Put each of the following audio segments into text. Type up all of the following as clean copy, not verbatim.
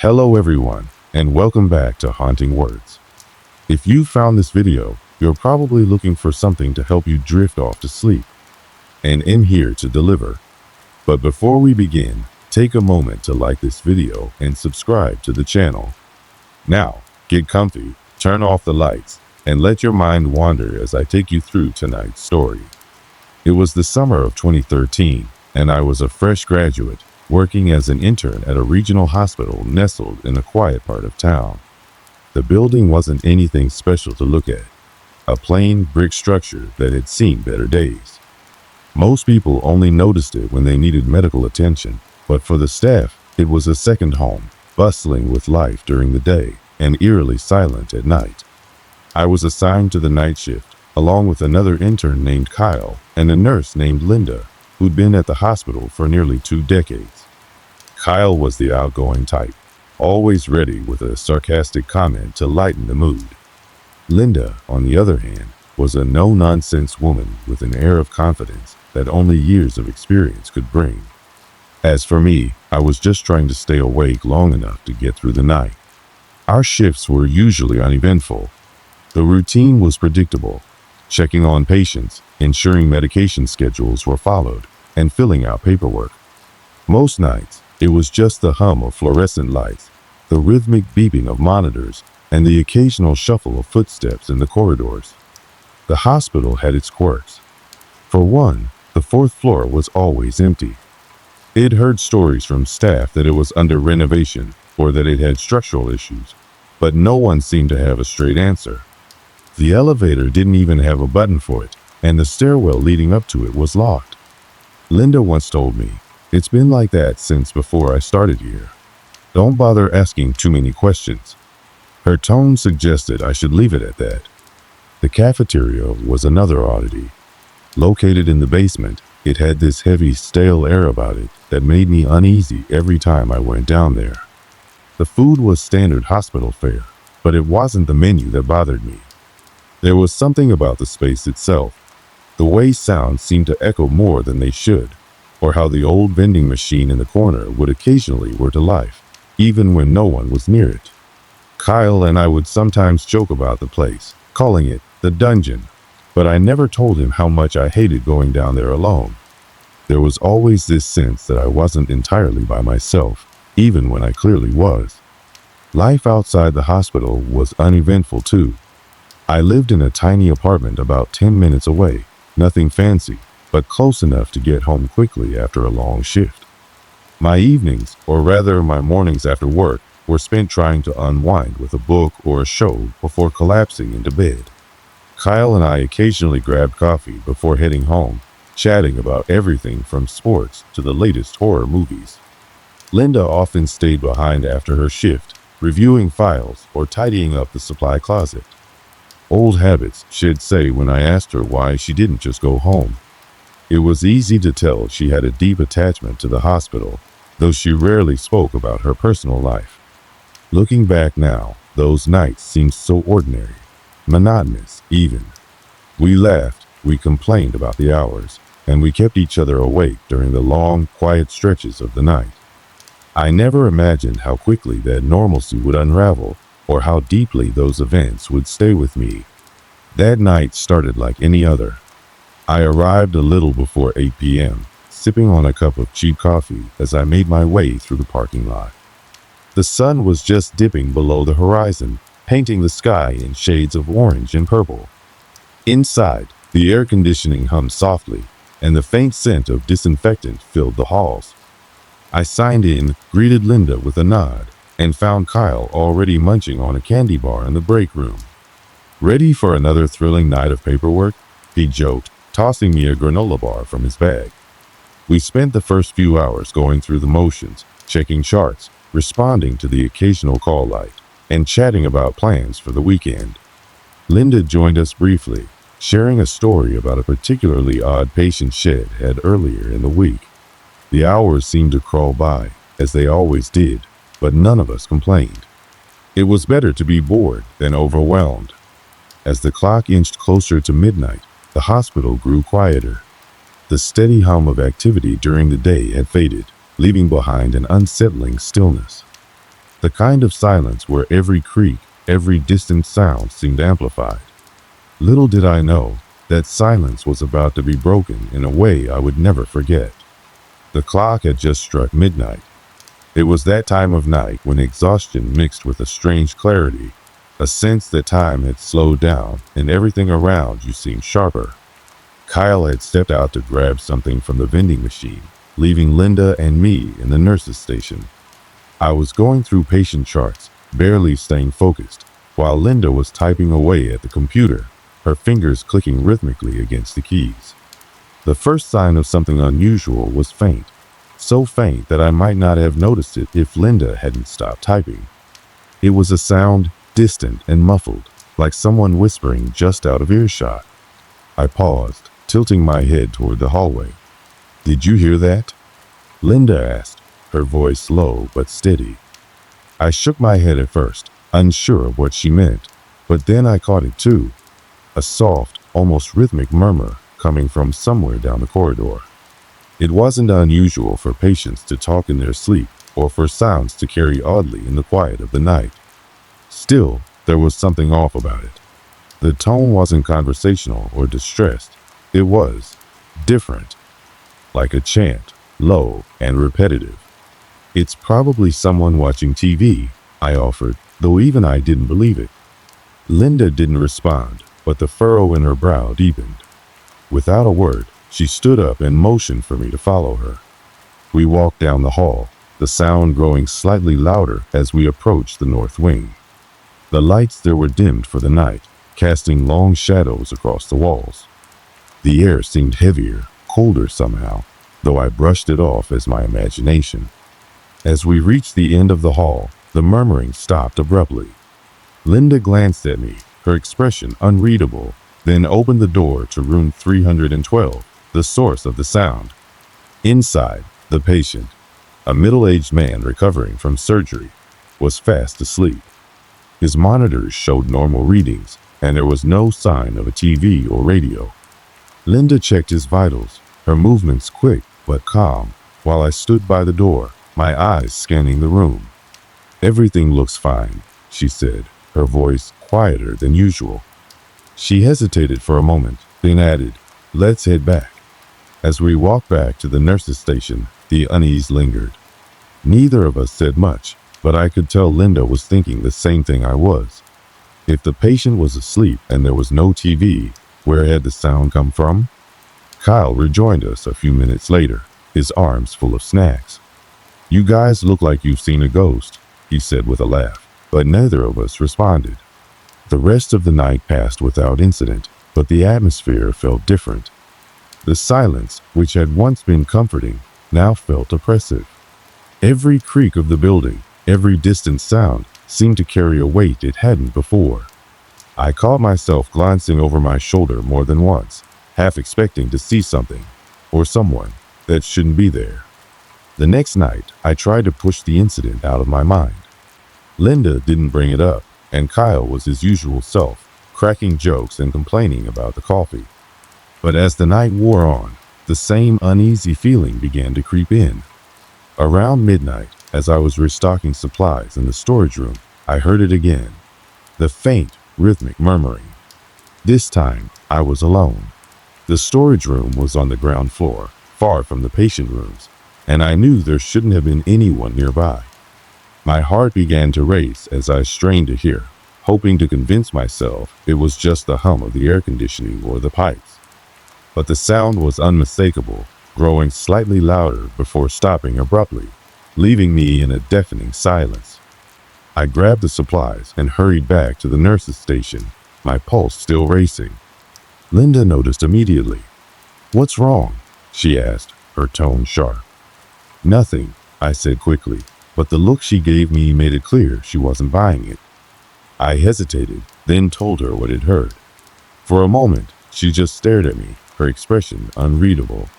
Hello everyone, and welcome back to Haunting Words. If you found this video, you're probably looking for something to help you drift off to sleep. And I'm here to deliver. But before we begin, take a moment to like this video and subscribe to the channel. Now, get comfy, turn off the lights, and let your mind wander as I take you through tonight's story. It was the summer of 2013, and I was a fresh graduate, working as an intern at a regional hospital nestled in a quiet part of town. The building wasn't anything special to look at, a plain brick structure that had seen better days. Most people only noticed it when they needed medical attention, but for the staff, it was a second home, bustling with life during the day and eerily silent at night. I was assigned to the night shift, along with another intern named Kyle and a nurse named Linda, who'd been at the hospital for nearly 2 decades. Kyle was the outgoing type, always ready with a sarcastic comment to lighten the mood. Linda, on the other hand, was a no-nonsense woman with an air of confidence that only years of experience could bring. As for me, I was just trying to stay awake long enough to get through the night. Our shifts were usually uneventful. The routine was predictable, checking on patients, ensuring medication schedules were followed, and filling out paperwork. Most nights, it was just the hum of fluorescent lights, the rhythmic beeping of monitors, and the occasional shuffle of footsteps in the corridors. The hospital had its quirks. For one, the 4th floor was always empty. I'd heard stories from staff that it was under renovation or that it had structural issues, but no one seemed to have a straight answer. The elevator didn't even have a button for it, and the stairwell leading up to it was locked. Linda once told me, "It's been like that since before I started here. Don't bother asking too many questions." Her tone suggested I should leave it at that. The cafeteria was another oddity. Located in the basement, it had this heavy, stale air about it that made me uneasy every time I went down there. The food was standard hospital fare, but it wasn't the menu that bothered me. There was something about the space itself, the way sounds seemed to echo more than they should, or how the old vending machine in the corner would occasionally whir to life, even when no one was near it. Kyle and I would sometimes joke about the place, calling it the dungeon, but I never told him how much I hated going down there alone. There was always this sense that I wasn't entirely by myself, even when I clearly was. Life outside the hospital was uneventful too. I lived in a tiny apartment about 10 minutes away, nothing fancy, but close enough to get home quickly after a long shift. My evenings, or rather my mornings after work, were spent trying to unwind with a book or a show before collapsing into bed. Kyle and I occasionally grabbed coffee before heading home, chatting about everything from sports to the latest horror movies. Linda often stayed behind after her shift, reviewing files or tidying up the supply closet. Old habits, she'd say when I asked her why she didn't just go home. It was easy to tell she had a deep attachment to the hospital, though she rarely spoke about her personal life. Looking back now, those nights seemed so ordinary, monotonous even. We laughed, we complained about the hours, and we kept each other awake during the long, quiet stretches of the night. I never imagined how quickly that normalcy would unravel, or how deeply those events would stay with me. That night started like any other. I arrived a little before 8 p.m., sipping on a cup of cheap coffee as I made my way through the parking lot. The sun was just dipping below the horizon, painting the sky in shades of orange and purple. Inside, the air conditioning hummed softly, and the faint scent of disinfectant filled the halls. I signed in, greeted Linda with a nod, and found Kyle already munching on a candy bar in the break room. "Ready for another thrilling night of paperwork?" he joked, tossing me a granola bar from his bag. We spent the first few hours going through the motions, checking charts, responding to the occasional call light, and chatting about plans for the weekend. Linda joined us briefly, sharing a story about a particularly odd patient shed had earlier in the week. The hours seemed to crawl by, as they always did, but none of us complained. It was better to be bored than overwhelmed. As the clock inched closer to midnight, the hospital grew quieter. The steady hum of activity during the day had faded, leaving behind an unsettling stillness. The kind of silence where every creak, every distant sound seemed amplified. Little did I know that silence was about to be broken in a way I would never forget. The clock had just struck midnight. It was that time of night when exhaustion mixed with a strange clarity, a sense that time had slowed down and everything around you seemed sharper. Kyle had stepped out to grab something from the vending machine, leaving Linda and me in the nurse's station. I was going through patient charts, barely staying focused, while Linda was typing away at the computer, her fingers clicking rhythmically against the keys. The first sign of something unusual was faint, so faint that I might not have noticed it if Linda hadn't stopped typing. It was a sound, distant and muffled, like someone whispering just out of earshot. I paused, tilting my head toward the hallway. "Did you hear that?" Linda asked, her voice low but steady. I shook my head at first, unsure of what she meant, but then I caught it too. A soft, almost rhythmic murmur coming from somewhere down the corridor. It wasn't unusual for patients to talk in their sleep or for sounds to carry oddly in the quiet of the night. Still, there was something off about it. The tone wasn't conversational or distressed. It was different, like a chant, low and repetitive. "It's probably someone watching TV," I offered, though even I didn't believe it. Linda didn't respond, but the furrow in her brow deepened. Without a word, she stood up and motioned for me to follow her. We walked down the hall, the sound growing slightly louder as we approached the north wing. The lights there were dimmed for the night, casting long shadows across the walls. The air seemed heavier, colder somehow, though I brushed it off as my imagination. As we reached the end of the hall, the murmuring stopped abruptly. Linda glanced at me, her expression unreadable, then opened the door to room 312, the source of the sound. Inside, the patient, a middle-aged man recovering from surgery, was fast asleep. His monitors showed normal readings, and there was no sign of a TV or radio. Linda checked his vitals, her movements quick but calm, while I stood by the door, my eyes scanning the room. "Everything looks fine," she said, her voice quieter than usual. She hesitated for a moment, then added, "Let's head back." As we walked back to the nurse's station, the unease lingered. Neither of us said much, but I could tell Linda was thinking the same thing I was. If the patient was asleep and there was no TV, where had the sound come from? Kyle rejoined us a few minutes later, his arms full of snacks. "You guys look like you've seen a ghost," he said with a laugh, but neither of us responded. The rest of the night passed without incident, but the atmosphere felt different. The silence, which had once been comforting, now felt oppressive. Every creak of the building, every distant sound, seemed to carry a weight it hadn't before. I caught myself glancing over my shoulder more than once, half expecting to see something, or someone, that shouldn't be there. The next night, I tried to push the incident out of my mind. Linda didn't bring it up, and Kyle was his usual self, cracking jokes and complaining about the coffee. But as the night wore on, the same uneasy feeling began to creep in. Around midnight, as I was restocking supplies in the storage room, I heard it again. The faint, rhythmic murmuring. This time, I was alone. The storage room was on the ground floor, far from the patient rooms, and I knew there shouldn't have been anyone nearby. My heart began to race as I strained to hear, hoping to convince myself it was just the hum of the air conditioning or the pipes. But the sound was unmistakable, growing slightly louder before stopping abruptly, leaving me in a deafening silence. I grabbed the supplies and hurried back to the nurse's station, my pulse still racing. Linda noticed immediately. "What's wrong?" she asked, her tone sharp. "Nothing," I said quickly, but the look she gave me made it clear she wasn't buying it. I hesitated, then told her what I'd heard. For a moment, she just stared at me, her expression unreadable.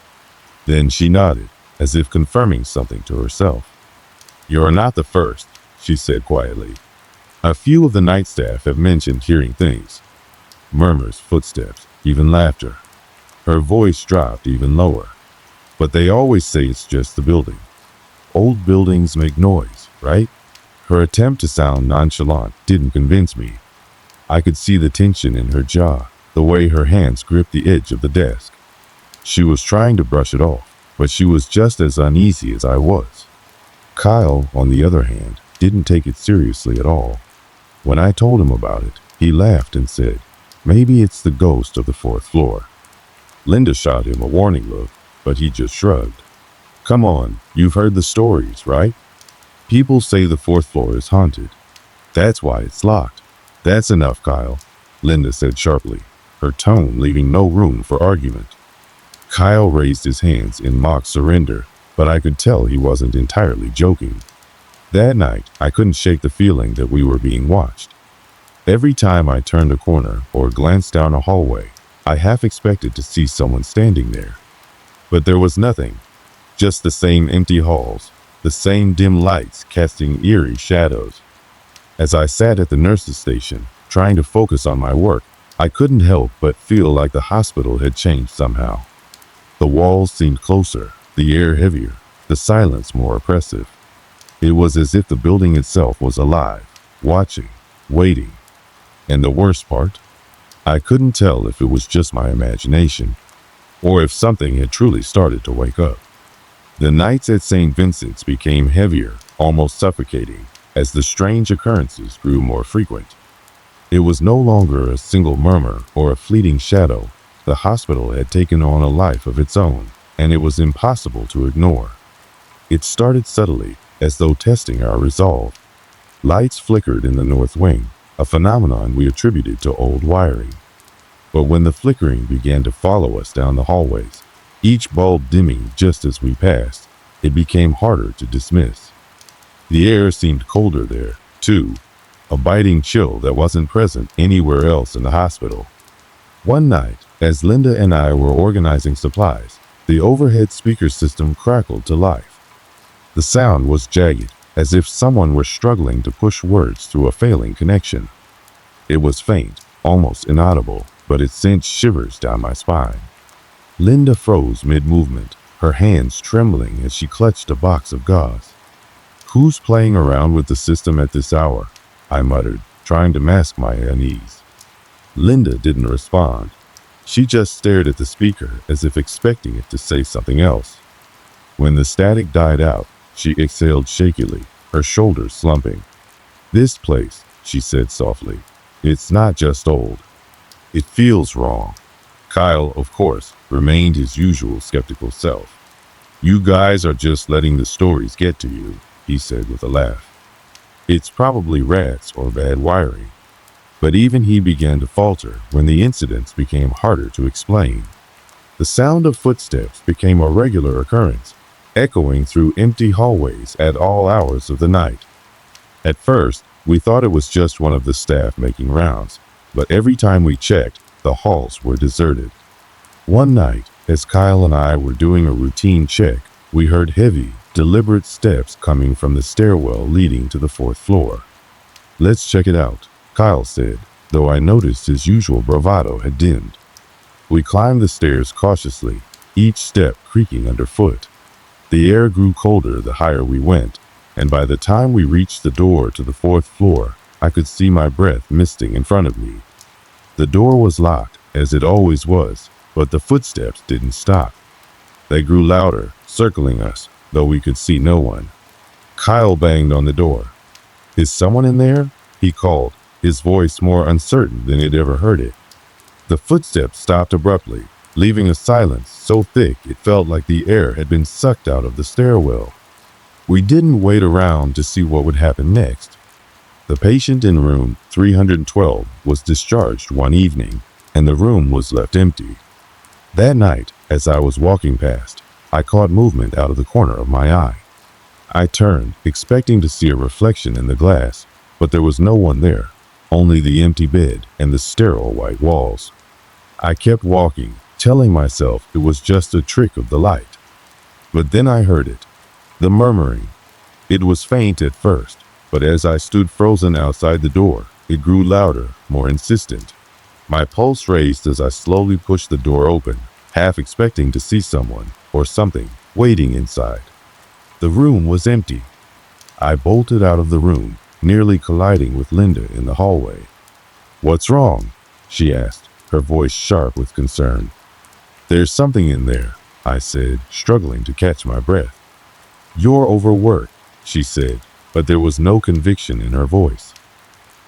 Then she nodded, as if confirming something to herself. "You're not the first," she said quietly. "A few of the night staff have mentioned hearing things. Murmurs, footsteps, even laughter." Her voice dropped even lower. "But they always say it's just the building. Old buildings make noise, right?" Her attempt to sound nonchalant didn't convince me. I could see the tension in her jaw, the way her hands gripped the edge of the desk. She was trying to brush it off, but she was just as uneasy as I was. Kyle, on the other hand, didn't take it seriously at all. When I told him about it, he laughed and said, "Maybe it's the ghost of the fourth floor." Linda shot him a warning look, but he just shrugged. "Come on, you've heard the stories, right? People say the fourth floor is haunted. That's why it's locked." "That's enough, Kyle," Linda said sharply, her tone leaving no room for argument. Kyle raised his hands in mock surrender, but I could tell he wasn't entirely joking. That night, I couldn't shake the feeling that we were being watched. Every time I turned a corner or glanced down a hallway, I half expected to see someone standing there. But there was nothing, just the same empty halls, the same dim lights casting eerie shadows. As I sat at the nurse's station, trying to focus on my work, I couldn't help but feel like the hospital had changed somehow. The walls seemed closer, the air heavier, the silence more oppressive. It was as if the building itself was alive, watching, waiting. And the worst part? I couldn't tell if it was just my imagination, or if something had truly started to wake up. The nights at St. Vincent's became heavier, almost suffocating, as the strange occurrences grew more frequent. It was no longer a single murmur or a fleeting shadow. The hospital had taken on a life of its own, and it was impossible to ignore. It started subtly, as though testing our resolve. Lights flickered in the north wing, a phenomenon we attributed to old wiring. But when the flickering began to follow us down the hallways, each bulb dimming just as we passed, it became harder to dismiss. The air seemed colder there, too, a biting chill that wasn't present anywhere else in the hospital. One night, as Linda and I were organizing supplies, the overhead speaker system crackled to life. The sound was jagged, as if someone were struggling to push words through a failing connection. It was faint, almost inaudible, but it sent shivers down my spine. Linda froze mid-movement, her hands trembling as she clutched a box of gauze. "Who's playing around with the system at this hour?" I muttered, trying to mask my unease. Linda didn't respond. She just stared at the speaker as if expecting it to say something else. When the static died out, she exhaled shakily, her shoulders slumping. "This place," she said softly, "it's not just old. It feels wrong." Kyle, of course, remained his usual skeptical self. "You guys are just letting the stories get to you," he said with a laugh. "It's probably rats or bad wiring." But even he began to falter when the incidents became harder to explain. The sound of footsteps became a regular occurrence, echoing through empty hallways at all hours of the night. At first, we thought it was just one of the staff making rounds, but every time we checked, the halls were deserted. One night, as Kyle and I were doing a routine check, we heard heavy, deliberate steps coming from the stairwell leading to the fourth floor. "Let's check it out," Kyle said, though I noticed his usual bravado had dimmed. We climbed the stairs cautiously, each step creaking underfoot. The air grew colder the higher we went, and by the time we reached the door to the fourth floor, I could see my breath misting in front of me. The door was locked, as it always was, but the footsteps didn't stop. They grew louder, circling us, though we could see no one. Kyle banged on the door. "Is someone in there?" he called, his voice more uncertain than he'd ever heard it. The footsteps stopped abruptly, leaving a silence so thick it felt like the air had been sucked out of the stairwell. We didn't wait around to see what would happen next. The patient in room 312 was discharged one evening, and the room was left empty. That night, as I was walking past, I caught movement out of the corner of my eye. I turned, expecting to see a reflection in the glass, but there was no one there, only the empty bed and the sterile white walls. I kept walking, telling myself it was just a trick of the light. But then I heard it, the murmuring. It was faint at first, but as I stood frozen outside the door, it grew louder, more insistent. My pulse raised as I slowly pushed the door open, half expecting to see someone, or something, waiting inside. The room was empty. I bolted out of the room, nearly colliding with Linda in the hallway. "What's wrong?" she asked, her voice sharp with concern. "There's something in there," I said, struggling to catch my breath. "You're overworked," she said, but there was no conviction in her voice.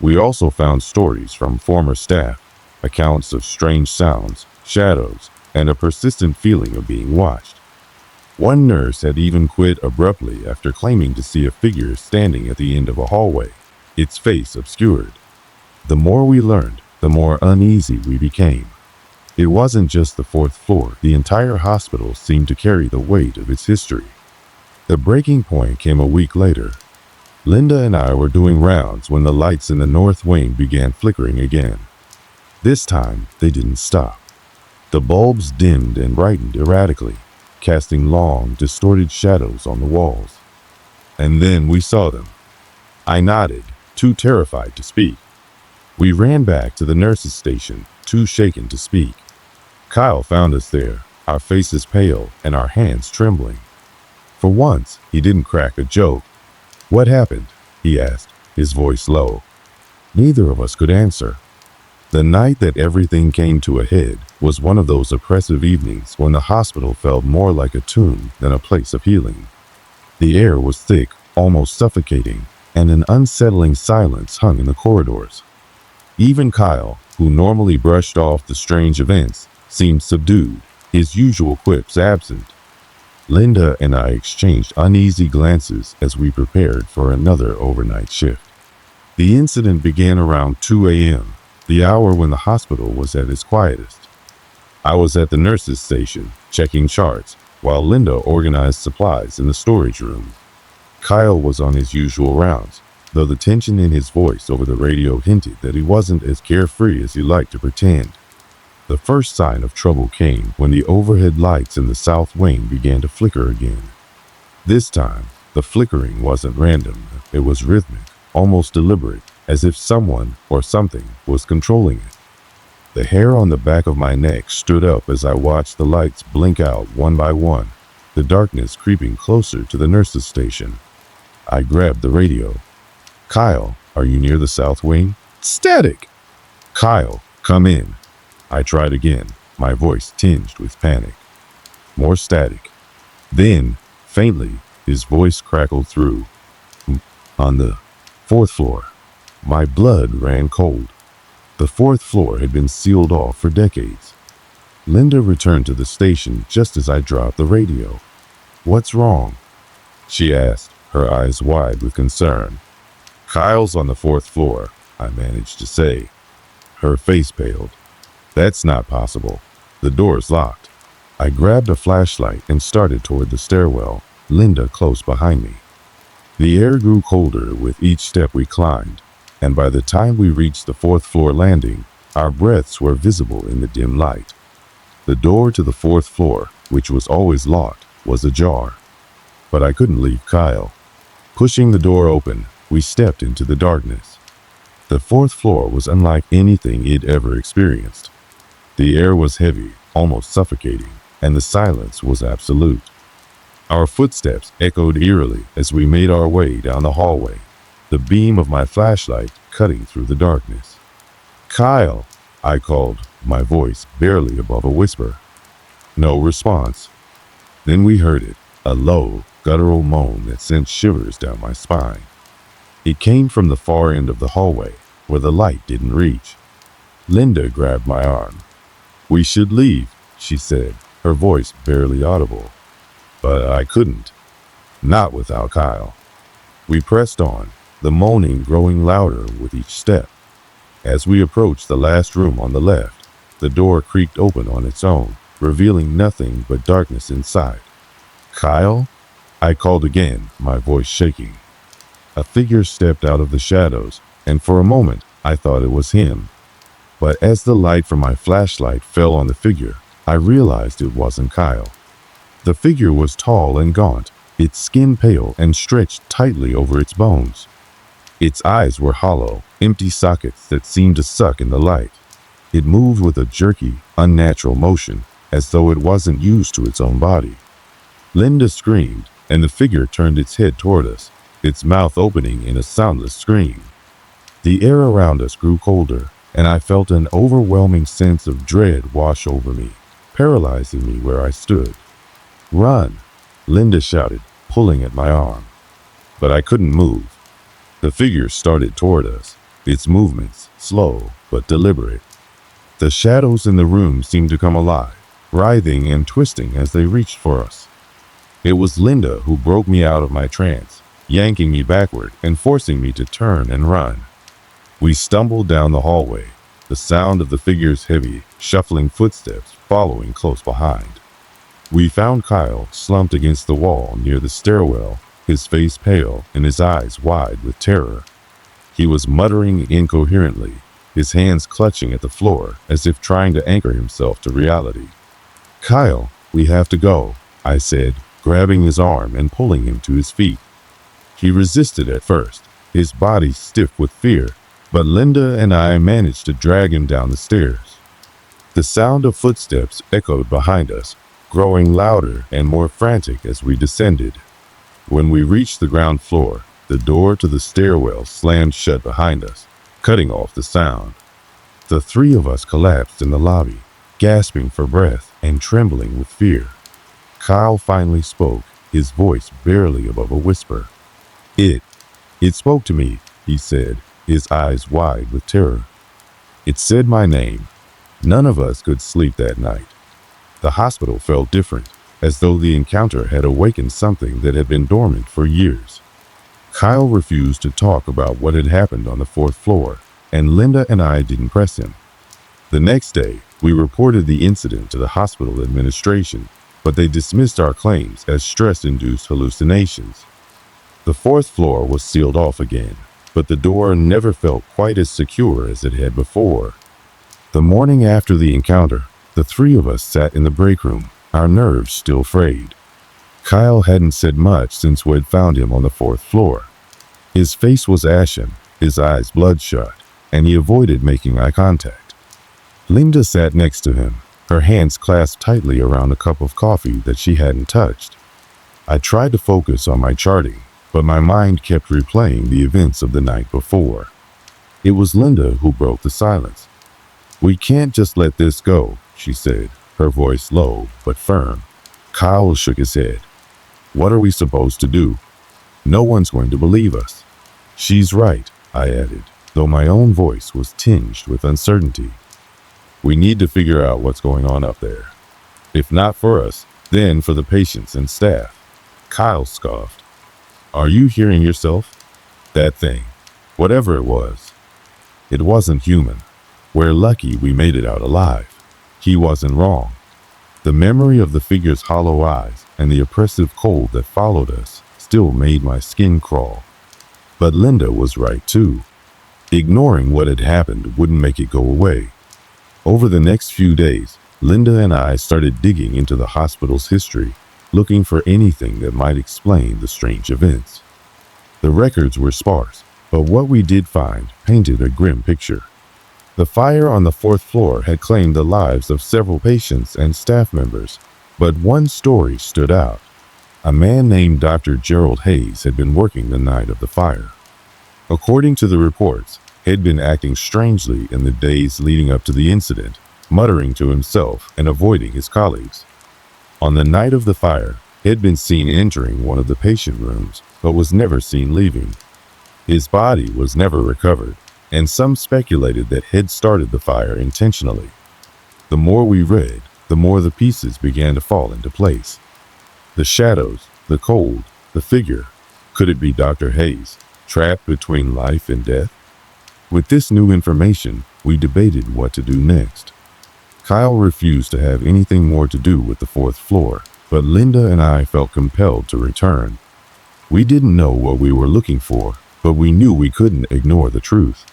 We also found stories from former staff, accounts of strange sounds, shadows, and a persistent feeling of being watched. One nurse had even quit abruptly after claiming to see a figure standing at the end of a hallway, its face obscured. The more we learned, the more uneasy we became. It wasn't just the fourth floor, the entire hospital seemed to carry the weight of its history. The breaking point came a week later. Linda and I were doing rounds when the lights in the north wing began flickering again. This time, they didn't stop. The bulbs dimmed and brightened erratically, casting long, distorted shadows on the walls. And then we saw them. I nodded, too terrified to speak. We ran back to the nurse's station, too shaken to speak. Kyle found us there, our faces pale and our hands trembling. For once, he didn't crack a joke. "What happened?" he asked, his voice low. Neither of us could answer. The night that everything came to a head was one of those oppressive evenings when the hospital felt more like a tomb than a place of healing. The air was thick, almost suffocating, and an unsettling silence hung in the corridors. Even Kyle, who normally brushed off the strange events, seemed subdued, his usual quips absent. Linda and I exchanged uneasy glances as we prepared for another overnight shift. The incident began around 2 a.m., the hour when the hospital was at its quietest. I was at the nurse's station, checking charts, while Linda organized supplies in the storage room. Kyle was on his usual rounds, though the tension in his voice over the radio hinted that he wasn't as carefree as he liked to pretend. The first sign of trouble came when the overhead lights in the south wing began to flicker again. This time, the flickering wasn't random, it was rhythmic, almost deliberate, as if someone or something was controlling it. The hair on the back of my neck stood up as I watched the lights blink out one by one, the darkness creeping closer to the nurse's station. I grabbed the radio. "Kyle, are you near the south wing?" "Static!" "Kyle, come in." I tried again, my voice tinged with panic. More static. Then, faintly, his voice crackled through. "On the fourth floor." My blood ran cold. The fourth floor had been sealed off for decades. Linda returned to the station just as I dropped the radio. "What's wrong?" she asked, her eyes wide with concern. "Kyle's on the fourth floor," I managed to say. Her face paled. "That's not possible. The door's locked." I grabbed a flashlight and started toward the stairwell, Linda close behind me. The air grew colder with each step we climbed, and by the time we reached the fourth floor landing, our breaths were visible in the dim light. The door to the fourth floor, which was always locked, was ajar. But I couldn't leave Kyle. Pushing the door open, we stepped into the darkness. The fourth floor was unlike anything he'd ever experienced. The air was heavy, almost suffocating, and the silence was absolute. Our footsteps echoed eerily as we made our way down the hallway, the beam of my flashlight cutting through the darkness. "Kyle," I called, my voice barely above a whisper. No response. Then we heard it, a low, guttural moan that sent shivers down my spine. It came from the far end of the hallway, where the light didn't reach. Linda grabbed my arm. "We should leave," she said, her voice barely audible. But I couldn't. Not without Kyle. We pressed on, the moaning growing louder with each step. As we approached the last room on the left, the door creaked open on its own, revealing nothing but darkness inside. "Kyle?" I called again, my voice shaking. A figure stepped out of the shadows, and for a moment I thought it was him. But as the light from my flashlight fell on the figure, I realized it wasn't Kyle. The figure was tall and gaunt, its skin pale and stretched tightly over its bones. Its eyes were hollow, empty sockets that seemed to suck in the light. It moved with a jerky, unnatural motion, as though it wasn't used to its own body. Linda screamed, and the figure turned its head toward us, its mouth opening in a soundless scream. The air around us grew colder, and I felt an overwhelming sense of dread wash over me, paralyzing me where I stood. "Run!" Linda shouted, pulling at my arm. But I couldn't move. The figure started toward us, its movements slow but deliberate. The shadows in the room seemed to come alive, writhing and twisting as they reached for us. It was Linda who broke me out of my trance, yanking me backward and forcing me to turn and run. We stumbled down the hallway, the sound of the figure's heavy, shuffling footsteps following close behind. We found Kyle slumped against the wall near the stairwell, his face pale and his eyes wide with terror. He was muttering incoherently, his hands clutching at the floor as if trying to anchor himself to reality. "Kyle, we have to go," I said, grabbing his arm and pulling him to his feet. He resisted at first, his body stiff with fear, but Linda and I managed to drag him down the stairs. The sound of footsteps echoed behind us, growing louder and more frantic as we descended. When we reached the ground floor, the door to the stairwell slammed shut behind us, cutting off the sound. The three of us collapsed in the lobby, gasping for breath and trembling with fear. Kyle finally spoke, his voice barely above a whisper. It spoke to me," he said, his eyes wide with terror. "It said my name." None of us could sleep that night. The hospital felt different, as though the encounter had awakened something that had been dormant for years. Kyle refused to talk about what had happened on the 4th floor, and Linda and I didn't press him. The next day, we reported the incident to the hospital administration, but they dismissed our claims as stress-induced hallucinations. The 4th floor was sealed off again, but the door never felt quite as secure as it had before. The morning after the encounter, the three of us sat in the break room, our nerves still frayed. Kyle hadn't said much since we had found him on the 4th floor. His face was ashen, his eyes bloodshot, and he avoided making eye contact. Linda sat next to him, her hands clasped tightly around a cup of coffee that she hadn't touched. I tried to focus on my charting, but my mind kept replaying the events of the night before. It was Linda who broke the silence. "We can't just let this go," she said, her voice low but firm. Kyle shook his head. "What are we supposed to do? No one's going to believe us." "She's right," I added, though my own voice was tinged with uncertainty. "We need to figure out what's going on up there. If not for us, then for the patients and staff." Kyle scoffed. "Are you hearing yourself? That thing, whatever it was, it wasn't human. We're lucky we made it out alive." He wasn't wrong. The memory of the figure's hollow eyes and the oppressive cold that followed us still made my skin crawl. But Linda was right too. Ignoring what had happened wouldn't make it go away. Over the next few days, Linda and I started digging into the hospital's history, looking for anything that might explain the strange events. The records were sparse, but what we did find painted a grim picture. The fire on the 4th floor had claimed the lives of several patients and staff members, but one story stood out. A man named Dr. Gerald Hayes had been working the night of the fire. According to the reports, he had been acting strangely in the days leading up to the incident, muttering to himself and avoiding his colleagues. On the night of the fire, he had been seen entering one of the patient rooms, but was never seen leaving. His body was never recovered, and some speculated that he had started the fire intentionally. The more we read, the more the pieces began to fall into place. The shadows, the cold, the figure. Could it be Dr. Hayes, trapped between life and death? With this new information, we debated what to do next. Kyle refused to have anything more to do with the 4th floor, but Linda and I felt compelled to return. We didn't know what we were looking for, but we knew we couldn't ignore the truth.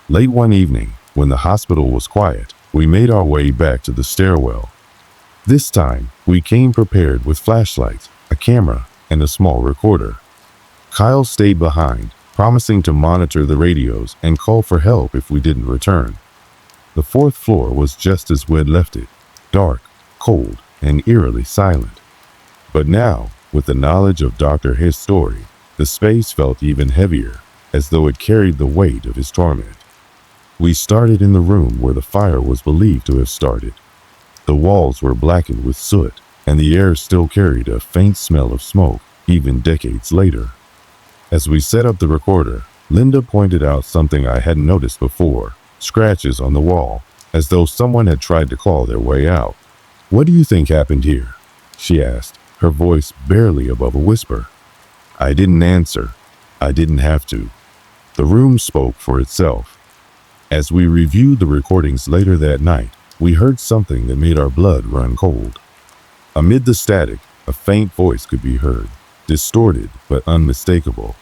Late one evening, when the hospital was quiet, we made our way back to the stairwell. This time, we came prepared with flashlights, a camera, and a small recorder. Kyle stayed behind, promising to monitor the radios and call for help if we didn't return. The 4th floor was just as we had left it, dark, cold, and eerily silent. But now, with the knowledge of Dr. Hayes' story, The space felt even heavier, as though it carried the weight of his torment. We started in the room where the fire was believed to have started. The walls were blackened with soot, and the air still carried a faint smell of smoke, even decades later. As we set up the recorder, Linda pointed out something I hadn't noticed before: scratches on the wall, as though someone had tried to claw their way out. "What do you think happened here?" she asked, her voice barely above a whisper. I didn't answer. I didn't have to. The room spoke for itself. As we reviewed the recordings later that night, we heard something that made our blood run cold. Amid the static, a faint voice could be heard, distorted but unmistakable.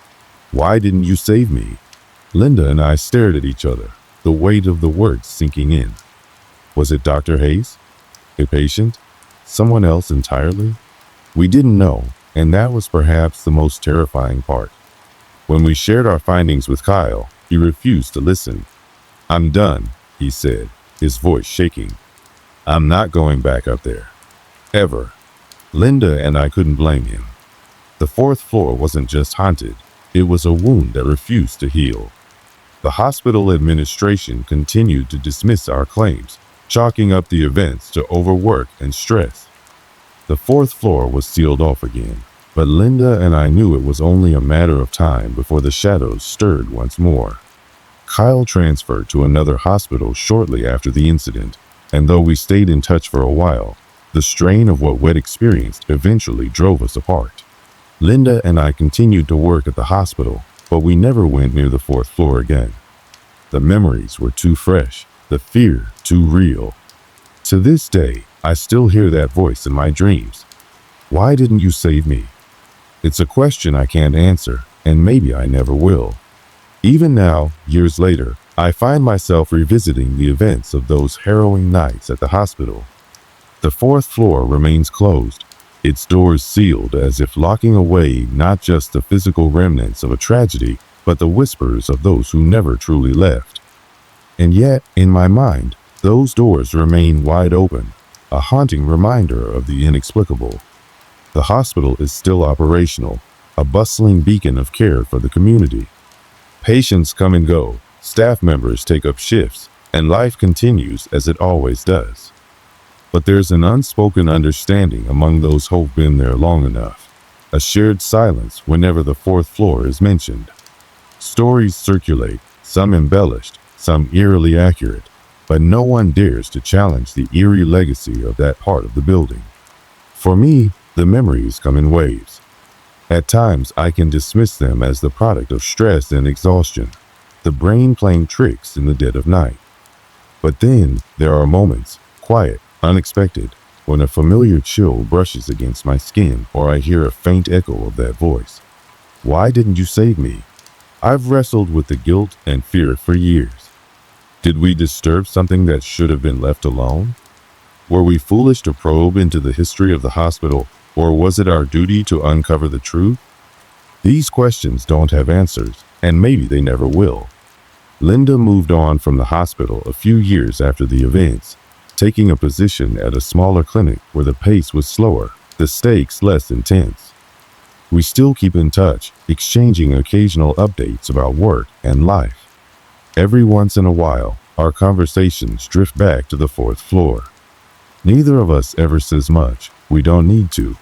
"Why didn't you save me?" Linda and I stared at each other, the weight of the words sinking in. Was it Dr. Hayes? A patient? Someone else entirely? We didn't know, and that was perhaps the most terrifying part. When we shared our findings with Kyle, he refused to listen. "I'm done," he said, his voice shaking. "I'm not going back up there. Ever." Linda and I couldn't blame him. The fourth floor wasn't just haunted. It was a wound that refused to heal. The hospital administration continued to dismiss our claims, chalking up the events to overwork and stress. The fourth floor was sealed off again, but Linda and I knew it was only a matter of time before the shadows stirred once more. Kyle transferred to another hospital shortly after the incident, and though we stayed in touch for a while, the strain of what we'd experienced eventually drove us apart. Linda and I continued to work at the hospital, but we never went near the fourth floor again. The memories were too fresh, the fear too real. To this day, I still hear that voice in my dreams. Why didn't you save me? It's a question I can't answer, and maybe I never will. Even now, years later, I find myself revisiting the events of those harrowing nights at the hospital. The fourth floor remains closed, its doors sealed as if locking away not just the physical remnants of a tragedy, but the whispers of those who never truly left. And yet, in my mind, those doors remain wide open, a haunting reminder of the inexplicable. The hospital is still operational, a bustling beacon of care for the community. Patients come and go, staff members take up shifts, and life continues as it always does. But there's an unspoken understanding among those who've been there long enough, a shared silence whenever the fourth floor is mentioned. Stories circulate, some embellished, some eerily accurate, but no one dares to challenge the eerie legacy of that part of the building. For me, the memories come in waves. At times, I can dismiss them as the product of stress and exhaustion, the brain playing tricks in the dead of night. But then, there are moments, quiet, unexpected, when a familiar chill brushes against my skin or I hear a faint echo of that voice. Why didn't you save me? I've wrestled with the guilt and fear for years. Did we disturb something that should have been left alone? Were we foolish to probe into the history of the hospital, or was it our duty to uncover the truth? These questions don't have answers, and maybe they never will. Linda moved on from the hospital a few years after the events, taking a position at a smaller clinic where the pace was slower, the stakes less intense. We still keep in touch, exchanging occasional updates about work and life. Every once in a while, our conversations drift back to the fourth floor. Neither of us ever says much. We don't need to.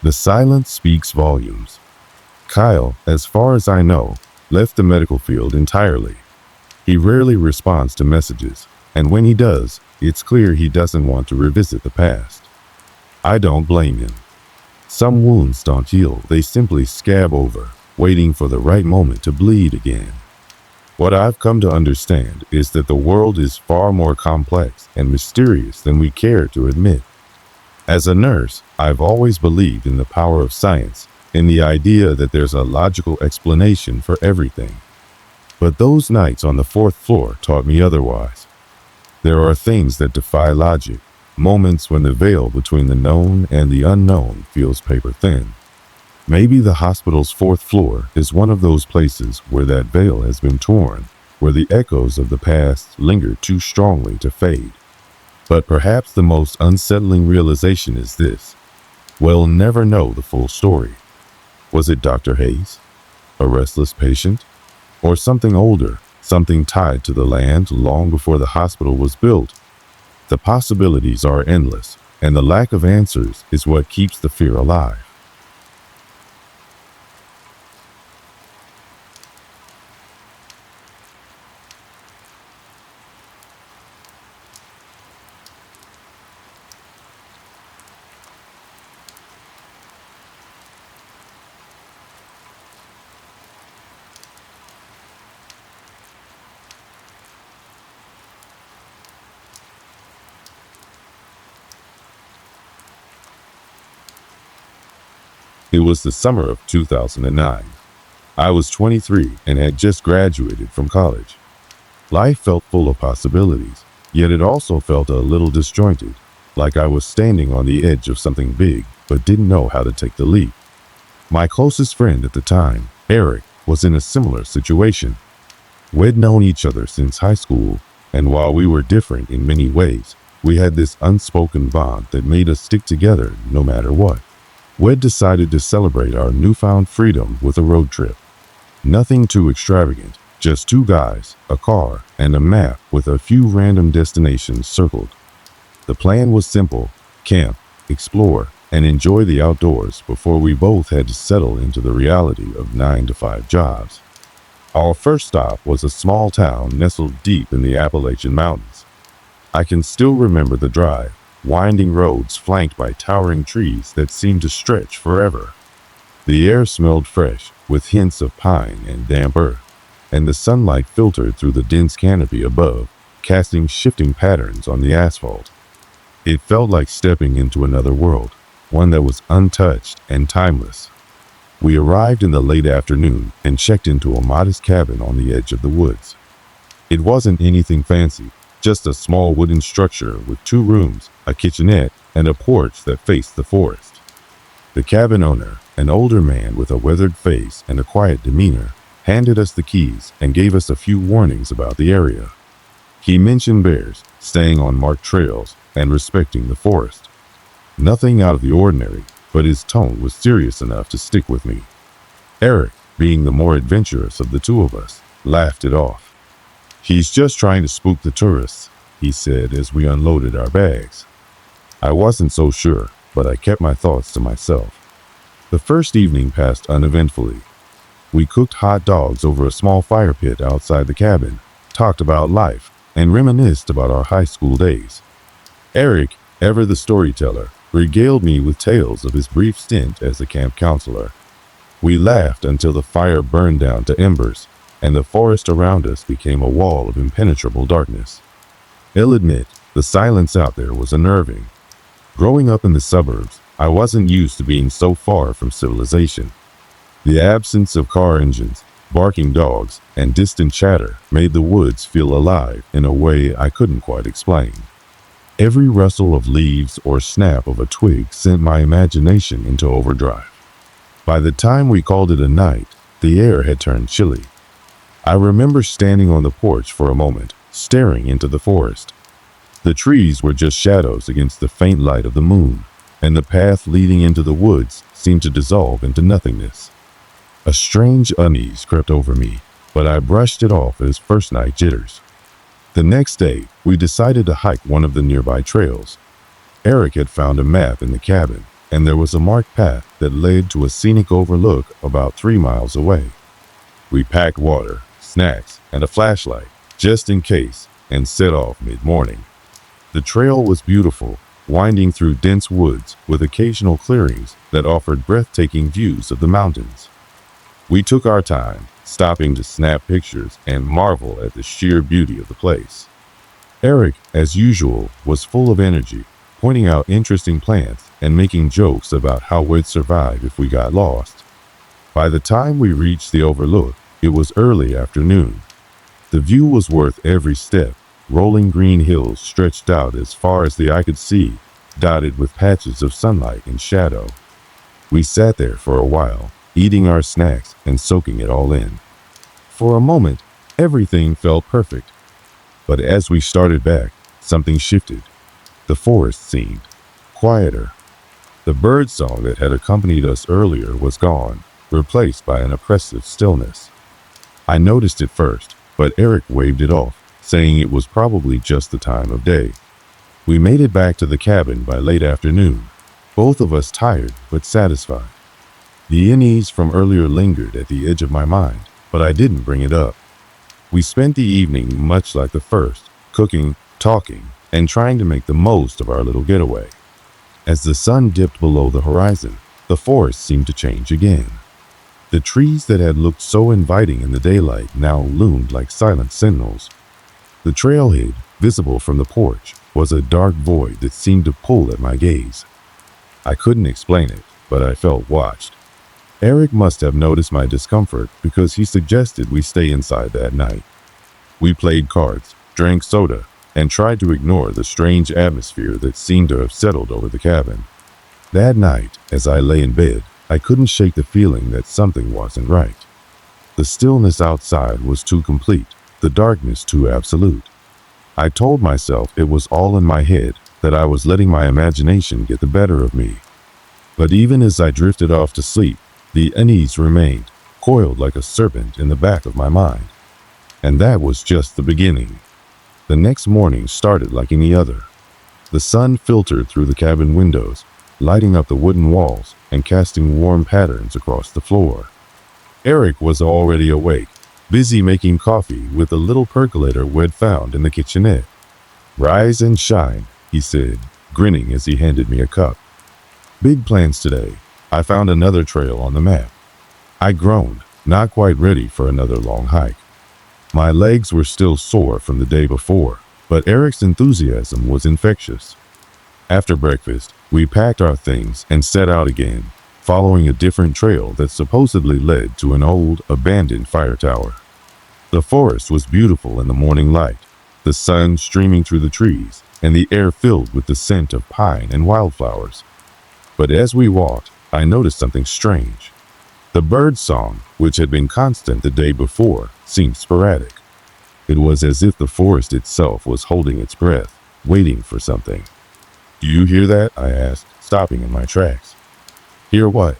The silence speaks volumes. Kyle, as far as I know, left the medical field entirely. He rarely responds to messages, and when he does, it's clear he doesn't want to revisit the past. I don't blame him. Some wounds don't heal, they simply scab over, waiting for the right moment to bleed again. What I've come to understand is that the world is far more complex and mysterious than we care to admit. As a nurse, I've always believed in the power of science, in the idea that there's a logical explanation for everything. But those nights on the fourth floor taught me otherwise. There are things that defy logic, moments when the veil between the known and the unknown feels paper thin. Maybe the hospital's fourth floor is one of those places where that veil has been torn, where the echoes of the past linger too strongly to fade. But perhaps the most unsettling realization is this: we'll never know the full story. Was it Dr. Hayes? A restless patient? Or something older, something tied to the land long before the hospital was built? The possibilities are endless, and the lack of answers is what keeps the fear alive. It was the summer of 2009. I was 23 and had just graduated from college. Life felt full of possibilities, yet it also felt a little disjointed, like I was standing on the edge of something big but didn't know how to take the leap. My closest friend at the time, Eric, was in a similar situation. We'd known each other since high school, and while we were different in many ways, we had this unspoken bond that made us stick together no matter what. We'd decided to celebrate our newfound freedom with a road trip. Nothing too extravagant, just two guys, a car, and a map with a few random destinations circled. The plan was simple: camp, explore, and enjoy the outdoors before we both had to settle into the reality of 9-to-5 jobs. Our first stop was a small town nestled deep in the Appalachian Mountains. I can still remember the drive, winding roads flanked by towering trees that seemed to stretch forever. The air smelled fresh, with hints of pine and damp earth, and the sunlight filtered through the dense canopy above, casting shifting patterns on the asphalt. It felt like stepping into another world, one that was untouched and timeless. We arrived in the late afternoon and checked into a modest cabin on the edge of the woods. It wasn't anything fancy, just a small wooden structure with 2 rooms, a kitchenette, and a porch that faced the forest. The cabin owner, an older man with a weathered face and a quiet demeanor, handed us the keys and gave us a few warnings about the area. He mentioned bears, staying on marked trails, and respecting the forest. Nothing out of the ordinary, but his tone was serious enough to stick with me. Eric, being the more adventurous of the two of us, laughed it off. "He's just trying to spook the tourists," he said as we unloaded our bags. I wasn't so sure, but I kept my thoughts to myself. The first evening passed uneventfully. We cooked hot dogs over a small fire pit outside the cabin, talked about life, and reminisced about our high school days. Eric, ever the storyteller, regaled me with tales of his brief stint as a camp counselor. We laughed until the fire burned down to embers, and the forest around us became a wall of impenetrable darkness. I'll admit, the silence out there was unnerving. Growing up in the suburbs, I wasn't used to being so far from civilization. The absence of car engines, barking dogs, and distant chatter made the woods feel alive in a way I couldn't quite explain. Every rustle of leaves or snap of a twig sent my imagination into overdrive. By the time we called it a night, the air had turned chilly. I remember standing on the porch for a moment, staring into the forest. The trees were just shadows against the faint light of the moon, and the path leading into the woods seemed to dissolve into nothingness. A strange unease crept over me, but I brushed it off as first night jitters. The next day, we decided to hike one of the nearby trails. Eric had found a map in the cabin, and there was a marked path that led to a scenic overlook about 3 miles away. We packed water, snacks, and a flashlight, just in case, and set off mid-morning. The trail was beautiful, winding through dense woods with occasional clearings that offered breathtaking views of the mountains. We took our time, stopping to snap pictures and marvel at the sheer beauty of the place. Eric, as usual, was full of energy, pointing out interesting plants and making jokes about how we'd survive if we got lost. By the time we reached the overlook, it was early afternoon. The view was worth every step. Rolling green hills stretched out as far as the eye could see, dotted with patches of sunlight and shadow. We sat there for a while, eating our snacks and soaking it all in. For a moment, everything felt perfect. But as we started back, something shifted. The forest seemed quieter. The bird song that had accompanied us earlier was gone, replaced by an oppressive stillness. I noticed it first, but Eric waved it off, saying it was probably just the time of day. We made it back to the cabin by late afternoon, both of us tired but satisfied. The unease from earlier lingered at the edge of my mind, but I didn't bring it up. We spent the evening much like the first, cooking, talking, and trying to make the most of our little getaway. As the sun dipped below the horizon, the forest seemed to change again. The trees that had looked so inviting in the daylight now loomed like silent sentinels. The trailhead, visible from the porch, was a dark void that seemed to pull at my gaze. I couldn't explain it, but I felt watched. Eric must have noticed my discomfort because he suggested we stay inside that night. We played cards, drank soda, and tried to ignore the strange atmosphere that seemed to have settled over the cabin. That night, as I lay in bed, I couldn't shake the feeling that something wasn't right. The stillness outside was too complete, the darkness too absolute. I told myself it was all in my head, that I was letting my imagination get the better of me. But even as I drifted off to sleep, the unease remained, coiled like a serpent in the back of my mind. And that was just the beginning. The next morning started like any other. The sun filtered through the cabin windows, lighting up the wooden walls and casting warm patterns across the floor. Eric was already awake, busy making coffee with a little percolator we'd found in the kitchenette. "Rise and shine," he said, grinning as he handed me a cup. "Big plans today. I found another trail on the map." I groaned, not quite ready for another long hike. My legs were still sore from the day before, but Eric's enthusiasm was infectious. After breakfast, we packed our things and set out again, following a different trail that supposedly led to an old, abandoned fire tower. The forest was beautiful in the morning light, the sun streaming through the trees, and the air filled with the scent of pine and wildflowers. But as we walked, I noticed something strange. The bird song, which had been constant the day before, seemed sporadic. It was as if the forest itself was holding its breath, waiting for something. "Do you hear that?" I asked, stopping in my tracks. "Hear what?"